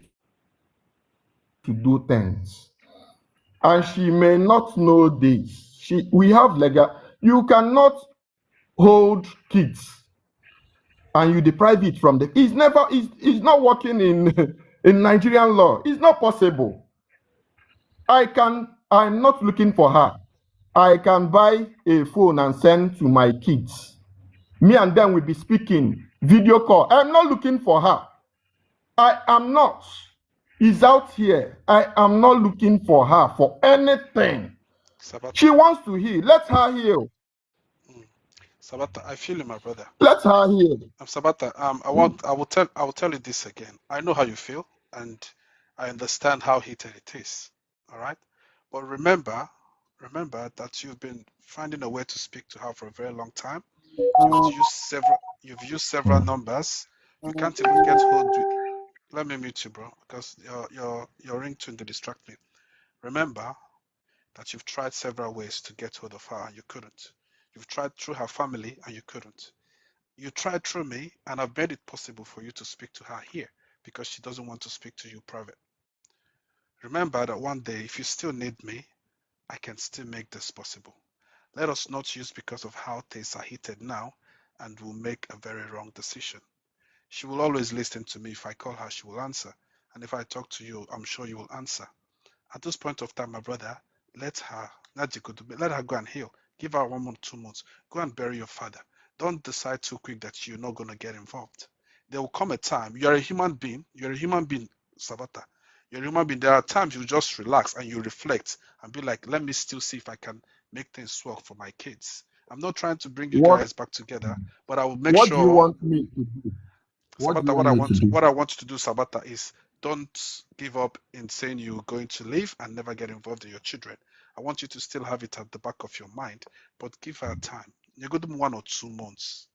Speaker 6: to do things, and she may not know this. We have legal. You cannot hold kids and you deprive it from the. It's not working in in Nigerian law. It's not possible. I'm not looking for her. I can buy a phone and send to my kids. Me and them will be speaking video call. I'm not looking for her. I am not. Is out here. I am not looking for her for anything.
Speaker 1: Sabata.
Speaker 6: She wants to heal. Let her heal.
Speaker 1: Sabata, I feel you, my brother.
Speaker 6: Let her heal.
Speaker 1: Sabata, I will tell you this again. I know how you feel, and I understand how heated it is. All right, but remember that you've been finding a way to speak to her for a very long time. You've used several numbers. You can't even get hold. Let me mute you, bro, because your ringtone to distract me. Remember that you've tried several ways to get hold of her and you couldn't. You've tried through her family and you couldn't. You tried through me and I've made it possible for you to speak to her here because she doesn't want to speak to you private. Remember that one day, if you still need me, I can still make this possible. Let us not use because of how things are heated now and we'll make a very wrong decision. She will always listen to me. If I call her, she will answer. And if I talk to you, I'm sure you will answer. At this point of time, my brother, let her go and heal. Give her 1 month, 2 months. Go and bury your father. Don't decide too quick that you're not going to get involved. There will come a time. You're a human being. You're a human being, Sabata. You're a human being. There are times you just relax and you reflect and be like, let me still see if I can make things work for my kids. I'm not trying to bring you guys back together, but I will make sure.
Speaker 6: What do you want me to do?
Speaker 1: Sabata, what I want you to do, Sabata, is don't give up in saying you're going to leave and never get involved in your children. I want you to still have it at the back of your mind, but give her time. You're going to 1 or 2 months.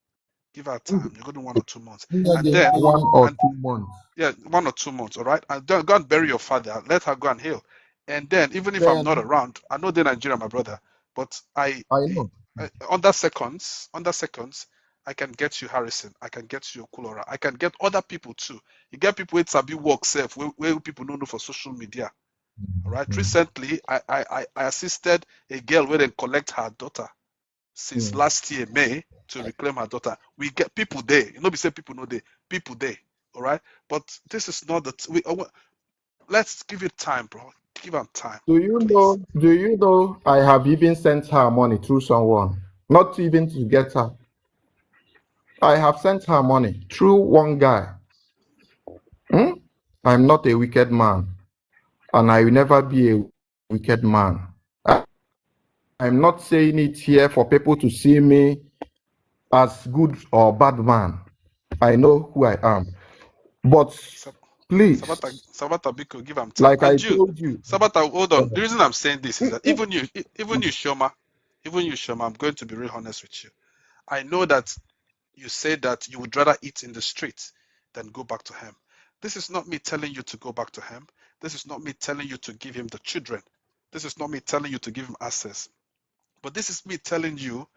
Speaker 1: Give her time. You're going to 1 or 2 months.
Speaker 6: And then 1 or 2 months.
Speaker 1: Yeah, 1 or 2 months, all right? And then go and bury your father. Let her go and heal. And then, even if I'm not around, I know they're Nigeria, my brother, but I know. Under seconds, I can get you Harrison. I can get you Kulora. I can get other people too. You get people with Sabi work self, where people don't know for social media. All right. Recently, I assisted a girl where they collect her daughter since last year, May, to reclaim her daughter. We get people there. You know, we say people know they people there. All right. But this is not the let's give it time, bro. Give her time.
Speaker 6: Do you know I have even sent her money through someone, not even to get her. I have sent her money through one guy. I'm not a wicked man, and I will never be a wicked man. I'm not saying it here for people to see me as good or bad man. I know who I am. But please,
Speaker 1: Sabata Biko, give him time.
Speaker 6: Like I told you.
Speaker 1: Sabata, hold on. The reason I'm saying this is that even you, Shoma, I'm going to be real honest with you. I know that you say that you would rather eat in the streets than go back to him. This is not me telling you to go back to him. This is not me telling you to give him the children. This is not me telling you to give him access. But this is me telling you,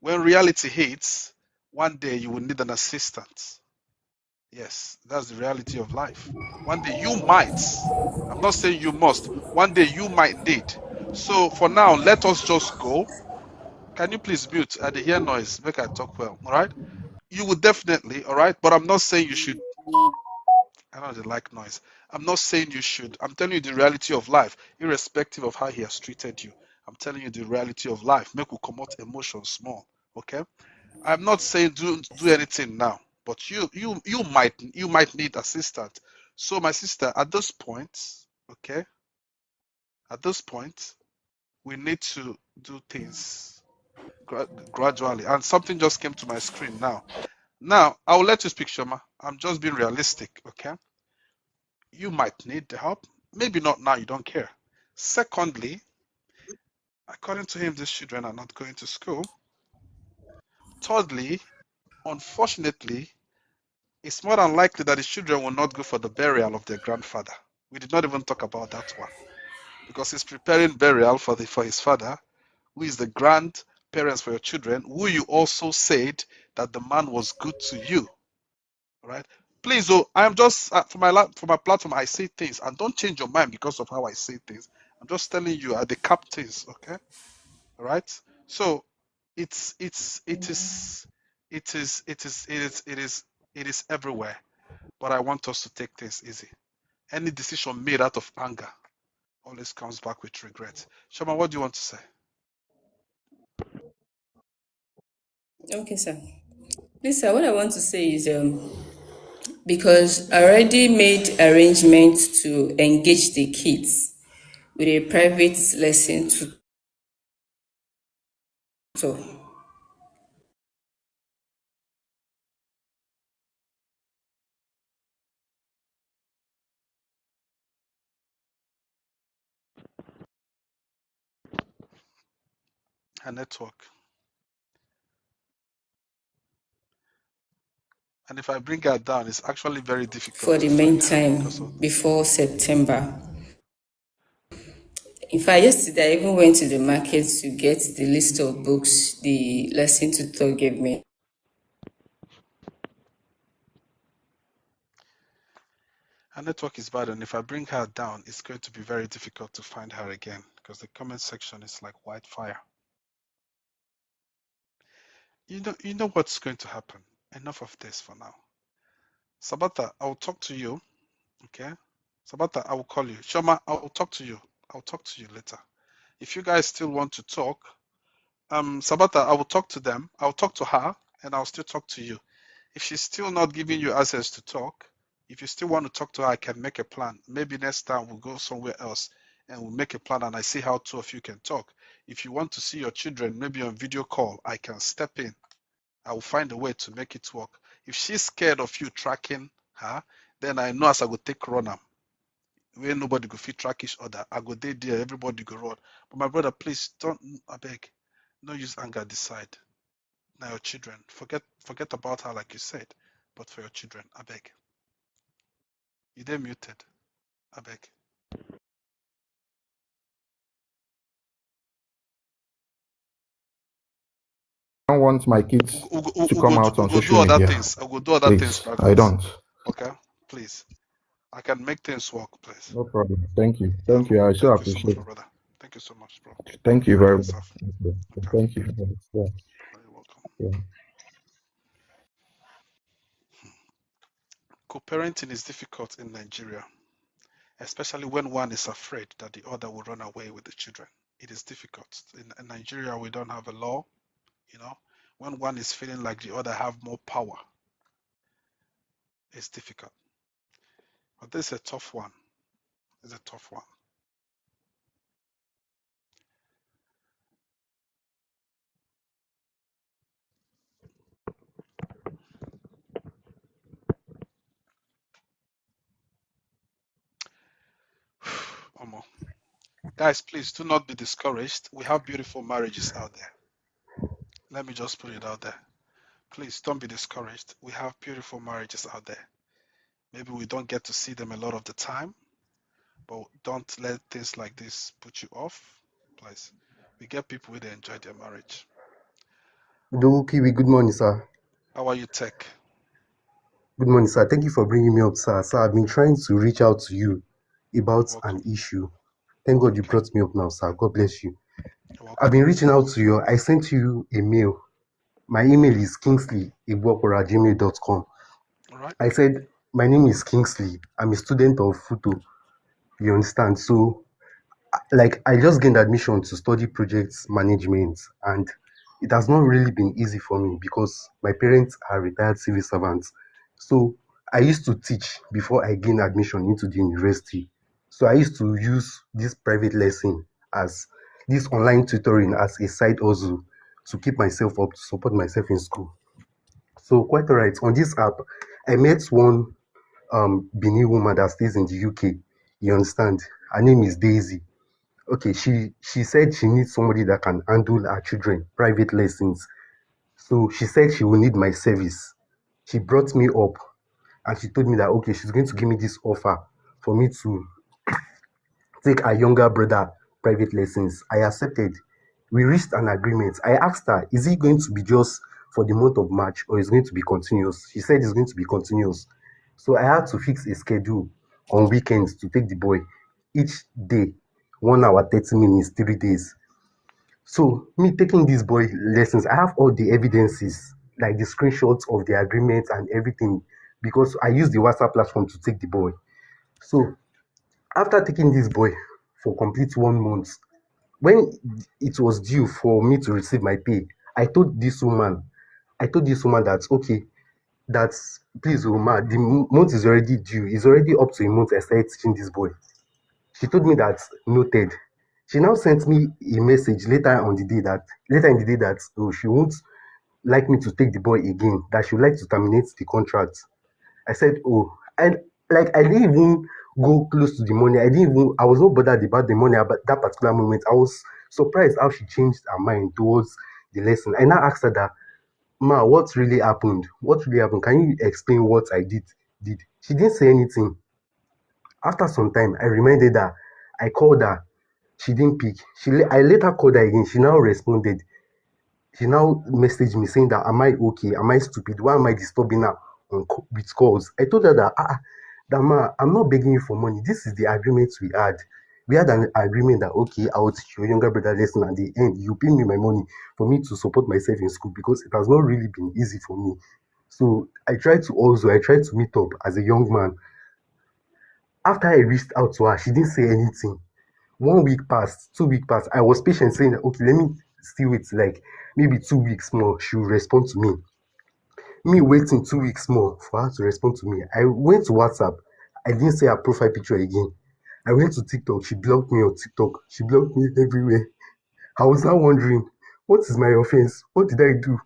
Speaker 1: when reality hits, one day you will need an assistant. Yes, that's the reality of life. One day you might, I'm not saying you must, one day you might need. So for now, let us just go. Can you please mute? I dey hear noise. Make I talk well. All right. You would definitely, all right. But I'm not saying you should. I know they like noise. I'm not saying you should. I'm telling you the reality of life, irrespective of how he has treated you. I'm telling you the reality of life. Make we come out emotions small. Okay. I'm not saying do anything now, but you might need assistance. So my sister, at this point, okay, at this point, we need to do things gradually. And something just came to my screen now. Now I will let you speak, Shoma. I'm just being realistic, okay? You might need the help. Maybe not now. You don't care. Secondly, according to him, these children are not going to school. Thirdly, unfortunately, it's more than likely that the children will not go for the burial of their grandfather. We did not even talk about that one because he's preparing burial for his father, who is the grandparents for your children, who you also said that the man was good to you, right? Please, oh, I'm just for my platform. I say things, and don't change your mind because of how I say things. I'm just telling you the captains, okay? All right. So it is everywhere. But I want us to take things easy. Any decision made out of anger always comes back with regret. Shama, what do you want to say?
Speaker 5: Okay, sir. Please, sir, what I want to say is because I already made arrangements to engage the kids with a private lesson tutor.
Speaker 1: Her network. And if I bring her down, it's actually very difficult
Speaker 5: For
Speaker 1: to
Speaker 5: the
Speaker 1: find her because
Speaker 5: meantime,
Speaker 1: of.
Speaker 5: before September. In fact, yesterday I even went to the market to get the list of books the lesson tutor gave me.
Speaker 1: Her network is bad, and if I bring her down, it's going to be very difficult to find her again because the comment section is like wildfire. You know what's going to happen. Enough of this for now. Sabata, I will talk to you. Okay? Sabata, I will call you. Shoma, I will talk to you. I'll talk to you later. If you guys still want to talk, Sabata, I will talk to them. I'll talk to her, and I'll still talk to you. If she's still not giving you access to talk, if you still want to talk to her, I can make a plan. Maybe next time we'll go somewhere else and we'll make a plan and I see how two of you can talk. If you want to see your children, maybe on video call, I can step in. I will find a way to make it work. If she's scared of you tracking her, then I know as I go take run am. Where nobody go fit track each other. I go there, everybody go run. But my brother, please don't, I beg, don't use anger decide. Now your children, forget about her like you said, but for your children, I beg. You dey muted, I beg.
Speaker 6: I don't want my kids to come out
Speaker 1: We
Speaker 6: on
Speaker 1: go do
Speaker 6: social
Speaker 1: other
Speaker 6: media.
Speaker 1: things. I will do other things
Speaker 6: Please, I
Speaker 1: private.
Speaker 6: don't.
Speaker 1: Okay, please. I can make things work, please.
Speaker 6: No problem. Thank you.
Speaker 1: Yeah,
Speaker 6: Thank you. I so
Speaker 1: thank you so much,
Speaker 6: appreciate
Speaker 1: my
Speaker 6: it.
Speaker 1: brother. Thank you so much, bro.
Speaker 6: Thank you
Speaker 1: Take care
Speaker 6: very
Speaker 1: of
Speaker 6: much.
Speaker 1: yourself. Okay,
Speaker 6: Thank you. Yeah.
Speaker 1: you're welcome.
Speaker 6: Yeah.
Speaker 1: Co-parenting is difficult in Nigeria, especially when one is afraid that the other will run away with the children. It is difficult. In Nigeria, we don't have a law, you know. When one is feeling like the other have more power, it's difficult. But this is a tough one. It's a tough one. Omo. Guys, please do not be discouraged. We have beautiful marriages out there. Let me just put it out there. Please don't be discouraged. We have beautiful marriages out there. Maybe we don't get to see them a lot of the time, but don't let things like this put you off. Please. We get people who enjoy their marriage.
Speaker 7: Do Kiwi, good morning, sir.
Speaker 1: How are you, Tech?
Speaker 7: Good morning, sir. Thank you for bringing me up, sir. Sir, I've been trying to reach out to you about
Speaker 1: You're
Speaker 7: an
Speaker 1: welcome.
Speaker 7: issue. Thank God you
Speaker 1: Okay.
Speaker 7: brought me up now, sir. God bless you.
Speaker 1: You're
Speaker 7: I've
Speaker 1: welcome.
Speaker 7: been reaching out to you. I sent you a mail. My email is kingsley@gmail.com.
Speaker 1: All right.
Speaker 7: I said, my name is Kingsley. I'm a student of Futo. You understand? So, like, I just gained admission to study projects management, and it has not really been easy for me because my parents are retired civil servants. So I used to teach before I gained admission into the university. So I used to use this private lesson as this online tutoring as a side hustle to keep myself up, to support myself in school. So quite alright. On this app, I met one Benin woman that stays in the UK. You understand? Her name is Daisy. Okay, she said she needs somebody that can handle her children private lessons. So she said she will need my service. She brought me up and she told me that okay, she's going to give me this offer for me to take her younger brother private lessons. I accepted. We reached an agreement. I asked her, is it going to be just for the month of March or is it going to be continuous? She said it's going to be continuous. So I had to fix a schedule on weekends to take the boy each day, 1 hour, 30 minutes, 3 days. So me taking this boy lessons, I have all the evidences, like the screenshots of the agreement and everything, because I use the WhatsApp platform to take the boy. So after taking this boy for complete 1 month, when it was due for me to receive my pay, I told this woman that okay, that please, Uma, the month is already due. It's already up to a month I started teaching this boy. She told me that noted. She now sent me a message later in the day that oh, she won't like me to take the boy again, that she would like to terminate the contract. I said, oh, and like I didn't even go close to the money. I was not bothered about the money about that particular moment. I was surprised how she changed her mind towards the lesson. I now asked her that, Ma, what really happened? What really happened? Can you explain what I did? She didn't say anything. After some time, I reminded her. I called her. She didn't pick. I later called her again. She now responded. She now messaged me saying that, am I okay? Am I stupid? Why am I disturbing her with calls? I told her that, that ma, I'm not begging you for money. This is the agreement we had. We had an agreement that, okay, I will teach your younger brother lesson at the end. You pay me my money for me to support myself in school because it has not really been easy for me. So I tried to meet up as a young man. After I reached out to her, she didn't say anything. 1 week passed, 2 weeks passed. I was patient saying that okay, let me still wait like maybe 2 weeks more. She will respond to me. Me waiting 2 weeks more for her to respond to me. I went to WhatsApp. I didn't see her profile picture again. I went to TikTok. She blocked me on TikTok. She blocked me everywhere. I was now wondering, what is my offense? What did I do?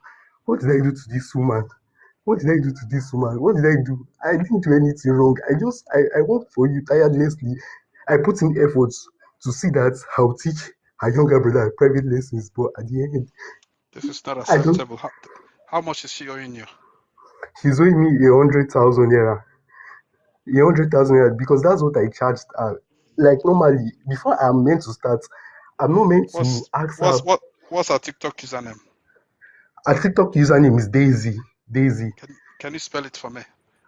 Speaker 7: What did I do to this woman? What did I do to this woman? What did I do? I didn't do anything wrong. I worked for you tirelessly. I put in efforts to see that I'll teach her younger brother private lessons, but at the end,
Speaker 1: This is not
Speaker 7: I don't.
Speaker 1: acceptable. How much is she owing you?
Speaker 7: She's owing me 100,000 naira. 100,000 naira because that's what I charged her. Like normally, before I'm meant to start, I'm not meant to
Speaker 1: What's
Speaker 7: ask her.
Speaker 1: what's what what's her TikTok username?
Speaker 7: Her TikTok username is Daisy. Daisy.
Speaker 1: Can you spell it for me?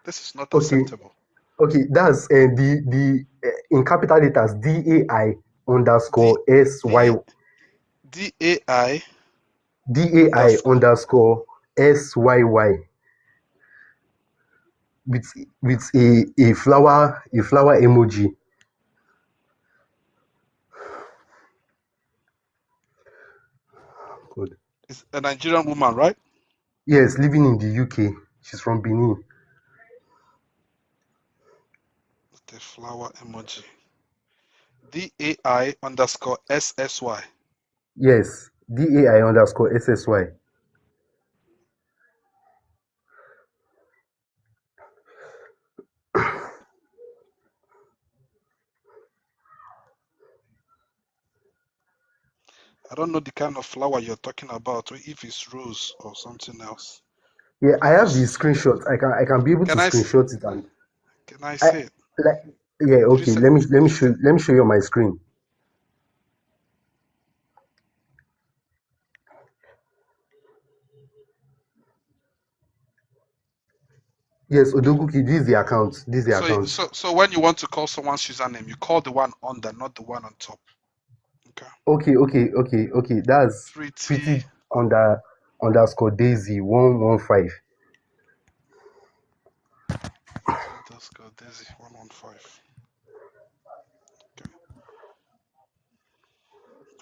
Speaker 1: This is not
Speaker 7: Okay,
Speaker 1: acceptable.
Speaker 7: okay. That's the in capital letters DAI
Speaker 1: D
Speaker 7: underscore SY
Speaker 1: D DAI
Speaker 7: DAI
Speaker 1: underscore.
Speaker 7: underscore SYY with a flower emoji. Good.
Speaker 1: It's a Nigerian woman, right?
Speaker 7: Yes, living in the UK. She's from Benin.
Speaker 1: The flower emoji. DAI underscore SSY.
Speaker 7: Yes, DAI underscore SSY.
Speaker 1: I don't know the kind of flower you're talking about, or if it's rose or something else.
Speaker 7: Yeah, I have the
Speaker 1: Because
Speaker 7: screenshots. I can be able to
Speaker 1: can I
Speaker 7: screenshot it and
Speaker 1: can I
Speaker 7: I
Speaker 1: see it?
Speaker 7: like yeah,
Speaker 1: Did you
Speaker 7: okay.
Speaker 1: say
Speaker 7: Let me show you on my screen. Yes, Odoguki, this is the account. This is the
Speaker 1: So
Speaker 7: account.
Speaker 1: so when you want to call someone's username, you call the one under, not the one on top. Okay.
Speaker 7: Okay. That's
Speaker 1: Pretty
Speaker 7: pretty underscore Daisy 115.
Speaker 1: underscore Daisy 115. Okay.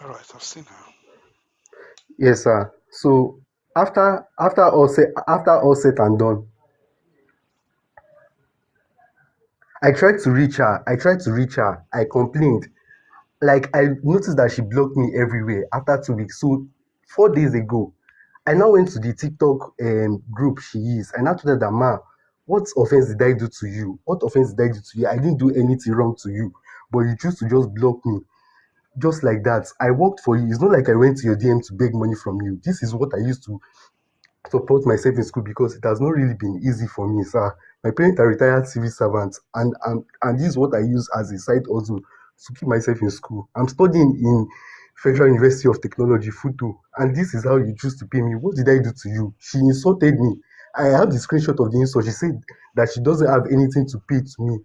Speaker 1: All right, I've seen her.
Speaker 7: Yes, sir. So after all said and done, I tried to reach her. I complained. Like I noticed that she blocked me everywhere after 2 weeks. So 4 days ago, I now went to the TikTok group she is. I now told her that, ma, what offense did I do to you? What offense did I do to you? I didn't do anything wrong to you, but you choose to just block me. Just like that. I worked for you. It's not like I went to your DM to beg money from you. This is what I used to support myself in school because it has not really been easy for me, sir. My parents are retired civil servants, and this is what I use as a side also to keep myself in school. I'm studying in Federal University of Technology, Futo, and this is how you choose to pay me. What did I do to you? She insulted me. I have the screenshot of the insult. She said that she doesn't have anything to pay to me,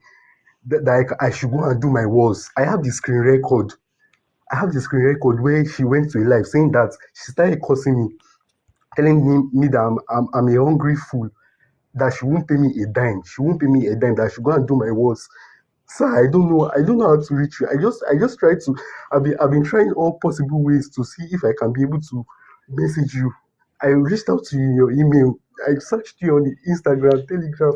Speaker 7: that I should go and do my walls. I have the screen record. I have the screen record where she went to a live saying that she started cursing me, telling me that I'm a hungry fool, that she won't pay me a dime. She won't pay me a dime, that I should go and do my worst. Sir, I don't know how to reach you. I just try to I've been trying all possible ways to see if I can be able to message you. I reached out to you in your email. I searched you on the Instagram, Telegram.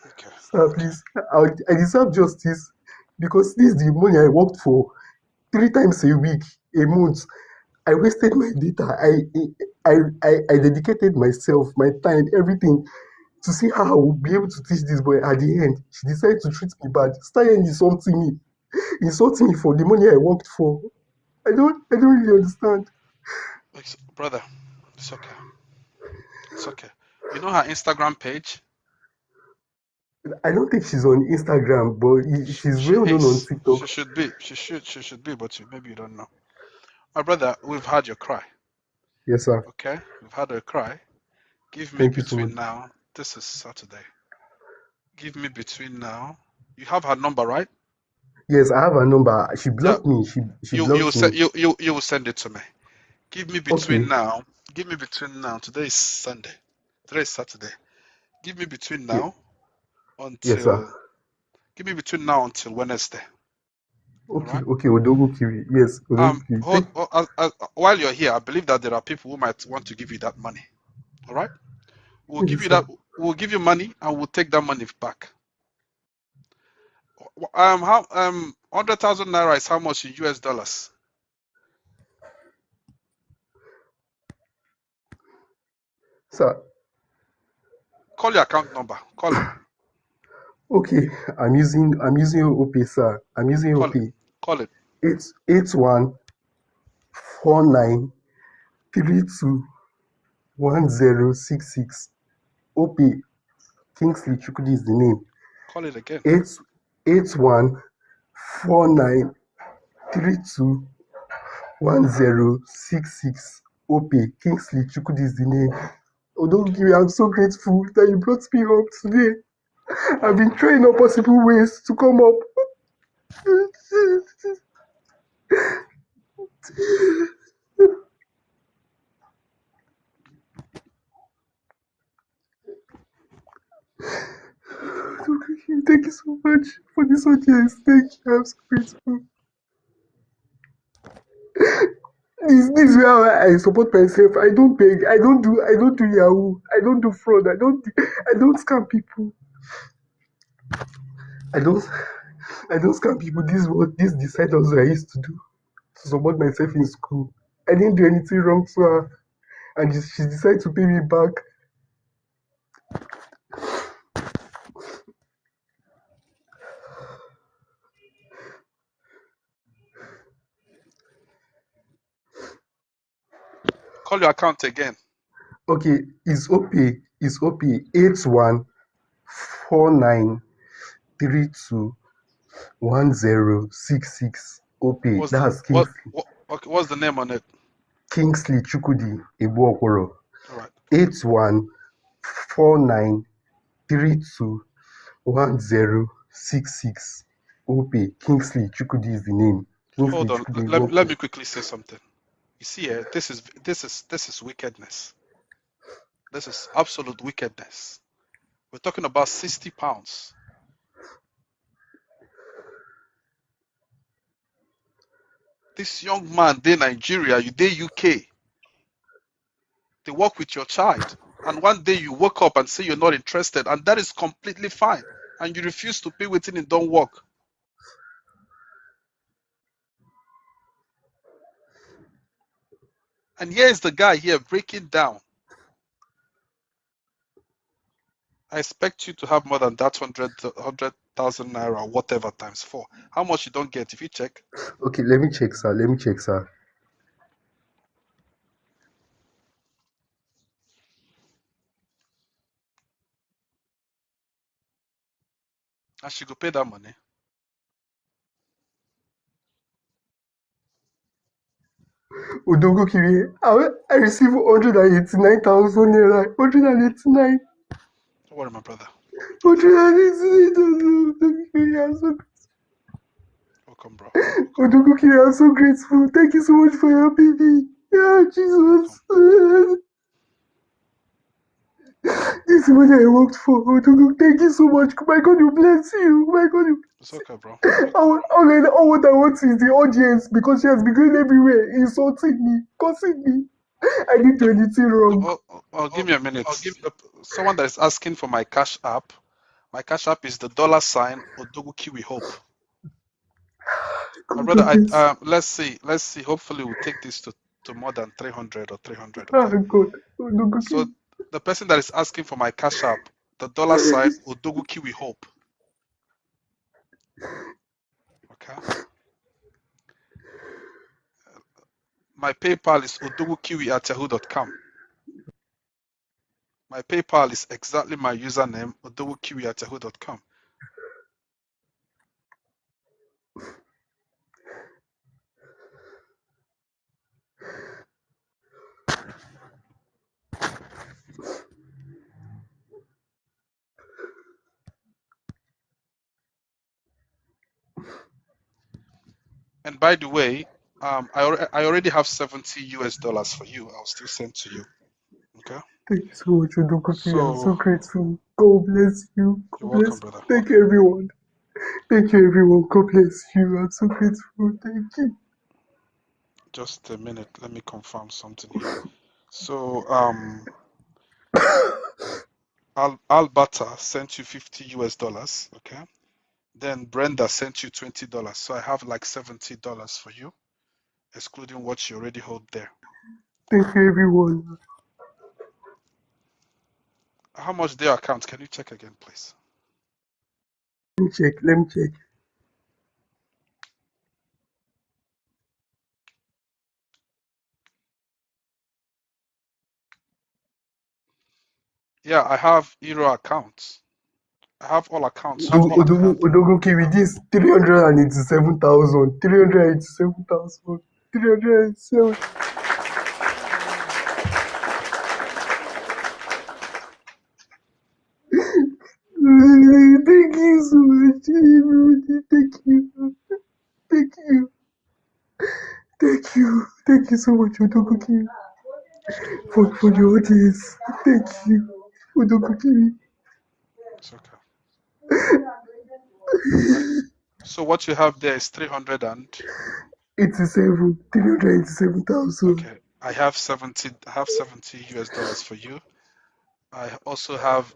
Speaker 1: Okay.
Speaker 7: Sir, please, I deserve justice because this is the money I worked for 3 times a week, a month. I wasted my data. I dedicated myself, my time, everything to see how I would be able to teach this boy. At the end, she decided to treat me bad. Started insulting me for the money I worked for. I don't really understand.
Speaker 1: Brother, it's okay. It's okay. You know her Instagram page?
Speaker 7: I don't think she's on Instagram, but she's
Speaker 1: She
Speaker 7: well known on
Speaker 1: is.
Speaker 7: TikTok.
Speaker 1: She should be. She should be, but maybe you don't know. My brother, we've had your cry.
Speaker 7: Yes, sir.
Speaker 1: Okay? We've had your cry. Give me
Speaker 7: Thank you so much.
Speaker 1: between now. This is Saturday. Give me between now. You have her number, right?
Speaker 7: Yes, I have her number. She
Speaker 1: Yeah.
Speaker 7: blocked me. She blocked me.
Speaker 1: You will send it to me. Give me between
Speaker 7: Okay.
Speaker 1: now. Give me between now. Today is Sunday. Today is Saturday. Give me between
Speaker 7: Yeah.
Speaker 1: now
Speaker 7: Yes, sir.
Speaker 1: until give me between now until Wednesday. All
Speaker 7: Okay,
Speaker 1: right?
Speaker 7: Odogu Kiri. Yes, Odogu Kiri.
Speaker 1: While you're here, I believe that there are people who might want to give you that money. All right? We'll give
Speaker 7: Yes,
Speaker 1: you
Speaker 7: sir.
Speaker 1: that. We'll give you money and we'll take that money back. How 100,000 naira is how much in US dollars?
Speaker 7: Sir,
Speaker 1: Call your account number. Call it.
Speaker 7: okay, I'm using OP, sir. I'm using
Speaker 1: Call
Speaker 7: OP.
Speaker 1: it. Call it.
Speaker 7: It's 8149321066. OP Kingsley Chukudi is the name.
Speaker 1: Call it again.
Speaker 7: 8149321066. OP Kingsley Chukudi is the name. Odogi, I'm so grateful that you brought me up today. I've been trying all possible ways to come up. Thank you so much for this audience. Thank you. I'm so grateful. This is where I support myself. I don't beg. I don't do Yahoo. I don't do fraud. I don't scam people. I don't scam people. This is what this decide also I used to do to support myself in school. I didn't do anything wrong to her, and she decided to pay me back.
Speaker 1: Call your account again.
Speaker 7: Okay, it's OP 8149321066. OP. That's
Speaker 1: What's the name on it?
Speaker 7: Kingsley Chukudi Ebuokoro.
Speaker 1: All right.
Speaker 7: 8149321066. 321066 Opay Kingsley Chukudi is the name. Kingsley
Speaker 1: Hold on.
Speaker 7: Chukudi
Speaker 1: Let
Speaker 7: Opay.
Speaker 1: me quickly say something. You see here, this is wickedness. This is absolute wickedness. We're talking about 60 pounds. This young man, they Nigeria, you they UK. They work with your child. And one day you wake up and say you're not interested, and that is completely fine. And you refuse to pay within it don't work. And here's the guy here breaking down. I expect you to have more than that 100,000 naira or whatever times 4. How much you don't get if you check?
Speaker 7: Okay, let me check, sir.
Speaker 1: And she go pay that money.
Speaker 7: Odogo Kiri, I received 189,000 naira. 189.
Speaker 1: Don't worry, my brother.
Speaker 7: 189,000.
Speaker 1: Welcome, bro.
Speaker 7: Odogo Kiri, I'm so grateful. Thank you so much for helping me. Yeah, Jesus. This is what I worked for. Odogo, thank you so much. My God, you bless you. My God, you.
Speaker 1: It's okay, bro.
Speaker 7: All what I want is the audience because she has been going everywhere, insulting me, cursing me. I didn't do anything wrong.
Speaker 1: Give me a minute. Someone that is asking for my cash app. My cash app is the $ Odogu Kiwi Hope. My brother, let's see. Hopefully, we'll take this to more than 300 or 300. Okay?
Speaker 7: God. Odogo
Speaker 1: So the person that is asking for my cash app, the $ Odogu Kiwi Hope. Okay. My PayPal is odogukiwi@yahoo.com. My PayPal is exactly my username, odogukiwi@yahoo.com. And by the way, I already have $70 for you. I'll still send to you. Okay.
Speaker 7: Thank you so much, Odogo Kiri. I'm
Speaker 1: So
Speaker 7: so grateful. God bless you.
Speaker 1: you're
Speaker 7: God bless
Speaker 1: welcome, brother.
Speaker 7: Thank you, everyone. Thank you, everyone. God bless you. I'm so grateful. Thank you.
Speaker 1: Just a minute. Let me confirm something here. So Alberta sent you $50. Okay. Then Brenda sent you $20. So I have like $70 for you, excluding what you already hold there.
Speaker 7: Thank you, everyone.
Speaker 1: How much their account? Can you check again, please?
Speaker 7: Let me check.
Speaker 1: Yeah, I have Euro accounts. I have all accounts. So you can have.
Speaker 7: Odogo Kiri, this 387,000. 387,000. 387. Thank you so much, everybody. Thank you. Thank you. Thank you. Thank you so much, Odogo Kiri, for the audience. Thank you, Odogo Kiri.
Speaker 1: It's okay. So what you have there is
Speaker 7: 387,000.
Speaker 1: Okay, I have $70 US for you. I also have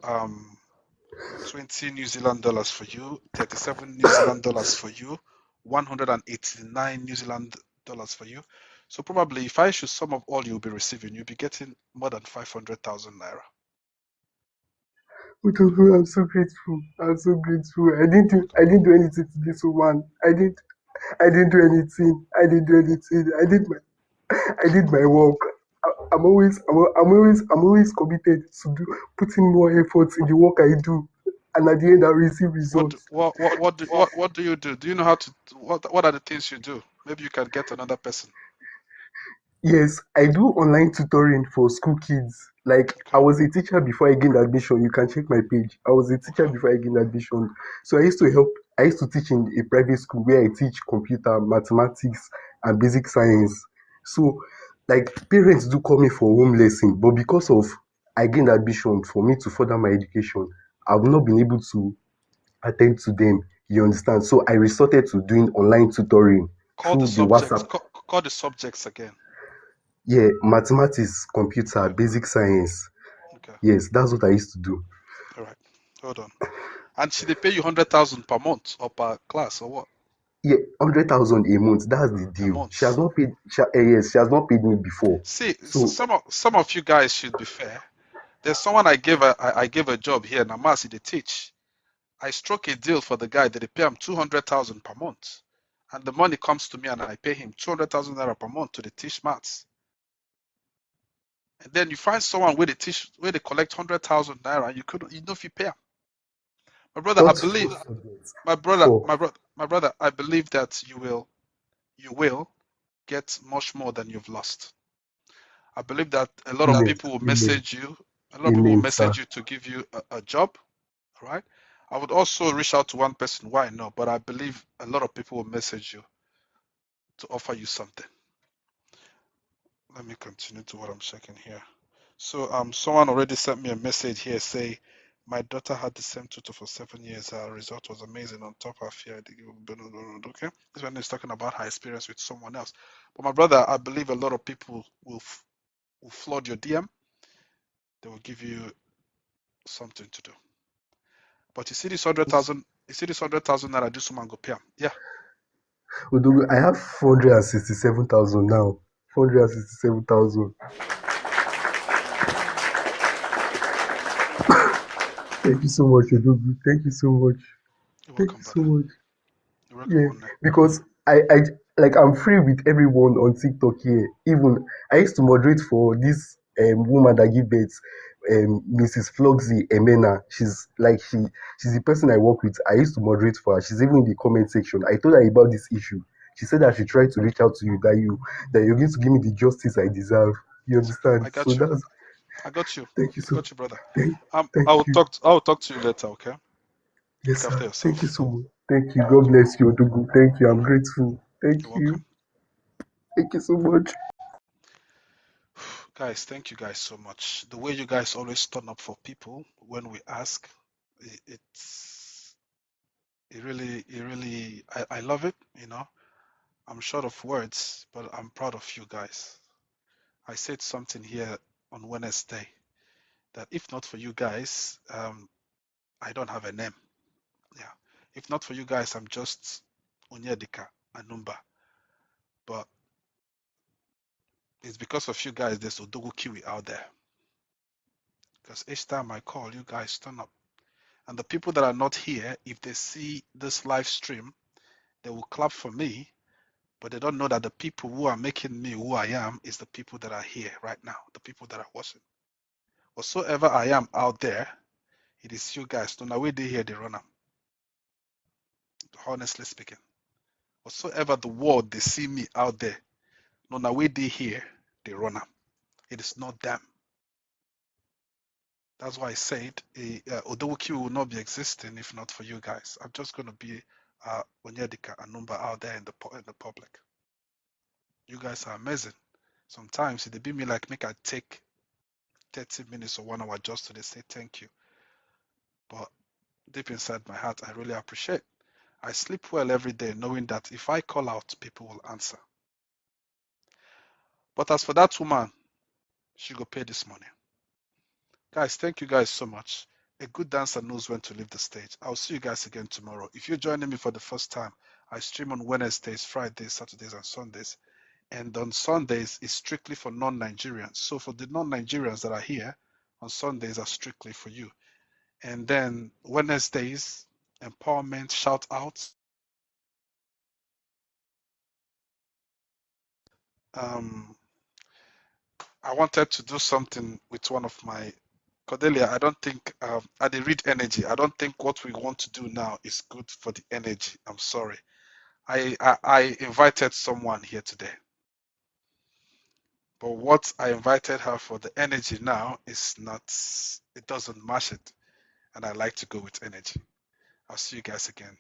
Speaker 1: 20 New Zealand dollars for you, 37 New Zealand dollars for you, 189 New Zealand dollars for you. So probably if I should sum up all you'll be receiving, you'll be getting more than 500,000 naira.
Speaker 7: Odogo, I'm so grateful. I'm so grateful. I didn't do anything to this woman. I didn't do anything. I did my work. I'm always committed to putting more effort in the work I do, and at the end I receive results.
Speaker 1: What do you do? Do you know how to? What are the things you do? Maybe you can get another person.
Speaker 7: Yes, I do online tutoring for school kids. Like I
Speaker 1: Okay.
Speaker 7: was a teacher before I gained admission. You can check my page. I was a teacher
Speaker 1: Okay.
Speaker 7: before I gained admission. So I used to help. I used to teach in a private school where I teach computer, mathematics, and basic science. So, like parents do call me for home lesson, but because of I gained admission for me to further my education, I've not been able to attend to them. You understand? So I resorted to doing online tutoring
Speaker 1: Call the
Speaker 7: through the
Speaker 1: subjects.
Speaker 7: WhatsApp.
Speaker 1: Call the subjects again.
Speaker 7: Yeah, mathematics, computer,
Speaker 1: Okay.
Speaker 7: basic science.
Speaker 1: Okay.
Speaker 7: Yes, that's what I used to do.
Speaker 1: All right. Hold on. And should they pay you 100,000 per month or per class or what?
Speaker 7: Yeah, 100,000 a month. That's the
Speaker 1: A
Speaker 7: deal. She has
Speaker 1: month.
Speaker 7: not paid. Yes, she has not paid me before.
Speaker 1: See,
Speaker 7: So
Speaker 1: some of you guys should be fair. There's someone I gave a job here in Amasi to teach. I struck a deal for the guy that they pay him 200,000 per month, and the money comes to me and I pay him 200,000 naira per month to the teach maths. And then you find someone where they collect 100,000 naira and you know if you pay him. My brother, I
Speaker 7: not
Speaker 1: believe
Speaker 7: four subjects.
Speaker 1: my brother
Speaker 7: Four.
Speaker 1: my brother, I believe that you will get much more than you've lost. I believe that a lot of
Speaker 7: Amen.
Speaker 1: people will
Speaker 7: Amen.
Speaker 1: message you. A lot of people will
Speaker 7: Amen, sir.
Speaker 1: message you to give you a job. All right. I would also reach out to one person. Why not? But I believe a lot of people will message you to offer you something. Let me continue to what I'm checking here. So someone already sent me a message here say my daughter had the same tutor for 7 years. Her result was amazing. On top of here, okay. This one is talking about her experience with someone else. But my brother, I believe a lot of people will flood your DM. They will give you something to do. But you see this 100,000, you see this 100,000 that I do someone go pay 'em. Yeah.
Speaker 7: Odogo, I have 467,000 now. 467,000. Thank you so much, Odogo. Thank you so much.
Speaker 1: You're
Speaker 7: Thank you
Speaker 1: welcome,
Speaker 7: so
Speaker 1: brother.
Speaker 7: much.
Speaker 1: You're welcome
Speaker 7: Yeah,
Speaker 1: on that.
Speaker 7: because I like I'm free with everyone on TikTok here. Even I used to moderate for this woman that give birth, Mrs. Floxy Emena. She's the person I work with. I used to moderate for her. She's even in the comment section. I told her about this issue. She said I should try to reach out to you that you're going to give me the justice I deserve. You understand?
Speaker 1: I
Speaker 7: So
Speaker 1: got you.
Speaker 7: that's
Speaker 1: I got you.
Speaker 7: thank you
Speaker 1: I
Speaker 7: so
Speaker 1: got you, brother.
Speaker 7: thank
Speaker 1: I
Speaker 7: thank
Speaker 1: will
Speaker 7: you.
Speaker 1: talk to you later, okay?
Speaker 7: Yes,
Speaker 1: Look after
Speaker 7: sir. Thank you
Speaker 1: yourself.
Speaker 7: so much. Thank you.
Speaker 1: You're
Speaker 7: God
Speaker 1: welcome.
Speaker 7: bless you, Odugu. Thank you. I'm grateful. Thank
Speaker 1: You're
Speaker 7: you.
Speaker 1: welcome.
Speaker 7: Thank you so much.
Speaker 1: Guys, thank you guys so much. The way you guys always turn up for people when we ask, it's it really I love it, you know. I'm short of words, but I'm proud of you guys. I said something here on Wednesday that if not for you guys, I don't have a name. Yeah. If not for you guys, I'm just Onyedika Anumba. But it's because of you guys there's Odogu Kiwi out there. Because each time I call, you guys turn up. And the people that are not here, if they see this live stream, they will clap for me, but they don't know that the people who are making me who I am is the people that are here right now, the people that are watching. Whatsoever I am out there, it is you guys. No, now we they here, they run them. Honestly speaking. Whatsoever the world they see me out there, no, now we they here, they run them. It is not them. That's why I said Odowoki will not be existing if not for you guys. I'm just going to be Onyedika Anumba out there in the public. You guys are amazing. Sometimes they be me like make I take 30 minutes or 1 hour just to say thank you. But deep inside my heart, I really appreciate. I sleep well every day knowing that if I call out, people will answer. But as for that woman, she go pay this money. Guys, thank you guys so much. A good dancer knows when to leave the stage. I'll see you guys again tomorrow. If you're joining me for the first time, I stream on Wednesdays, Fridays, Saturdays, and Sundays. And on Sundays, it's strictly for non-Nigerians. So for the non-Nigerians that are here, on Sundays are strictly for you. And then Wednesdays, empowerment, shout outs. Um, I wanted to do something with one of my Cordelia. I don't think I did read energy. I don't think what we want to do now is good for the energy. I'm sorry. I invited someone here today. But what I invited her for, the energy now, is not, it doesn't match it. And I like to go with energy. I'll see you guys again.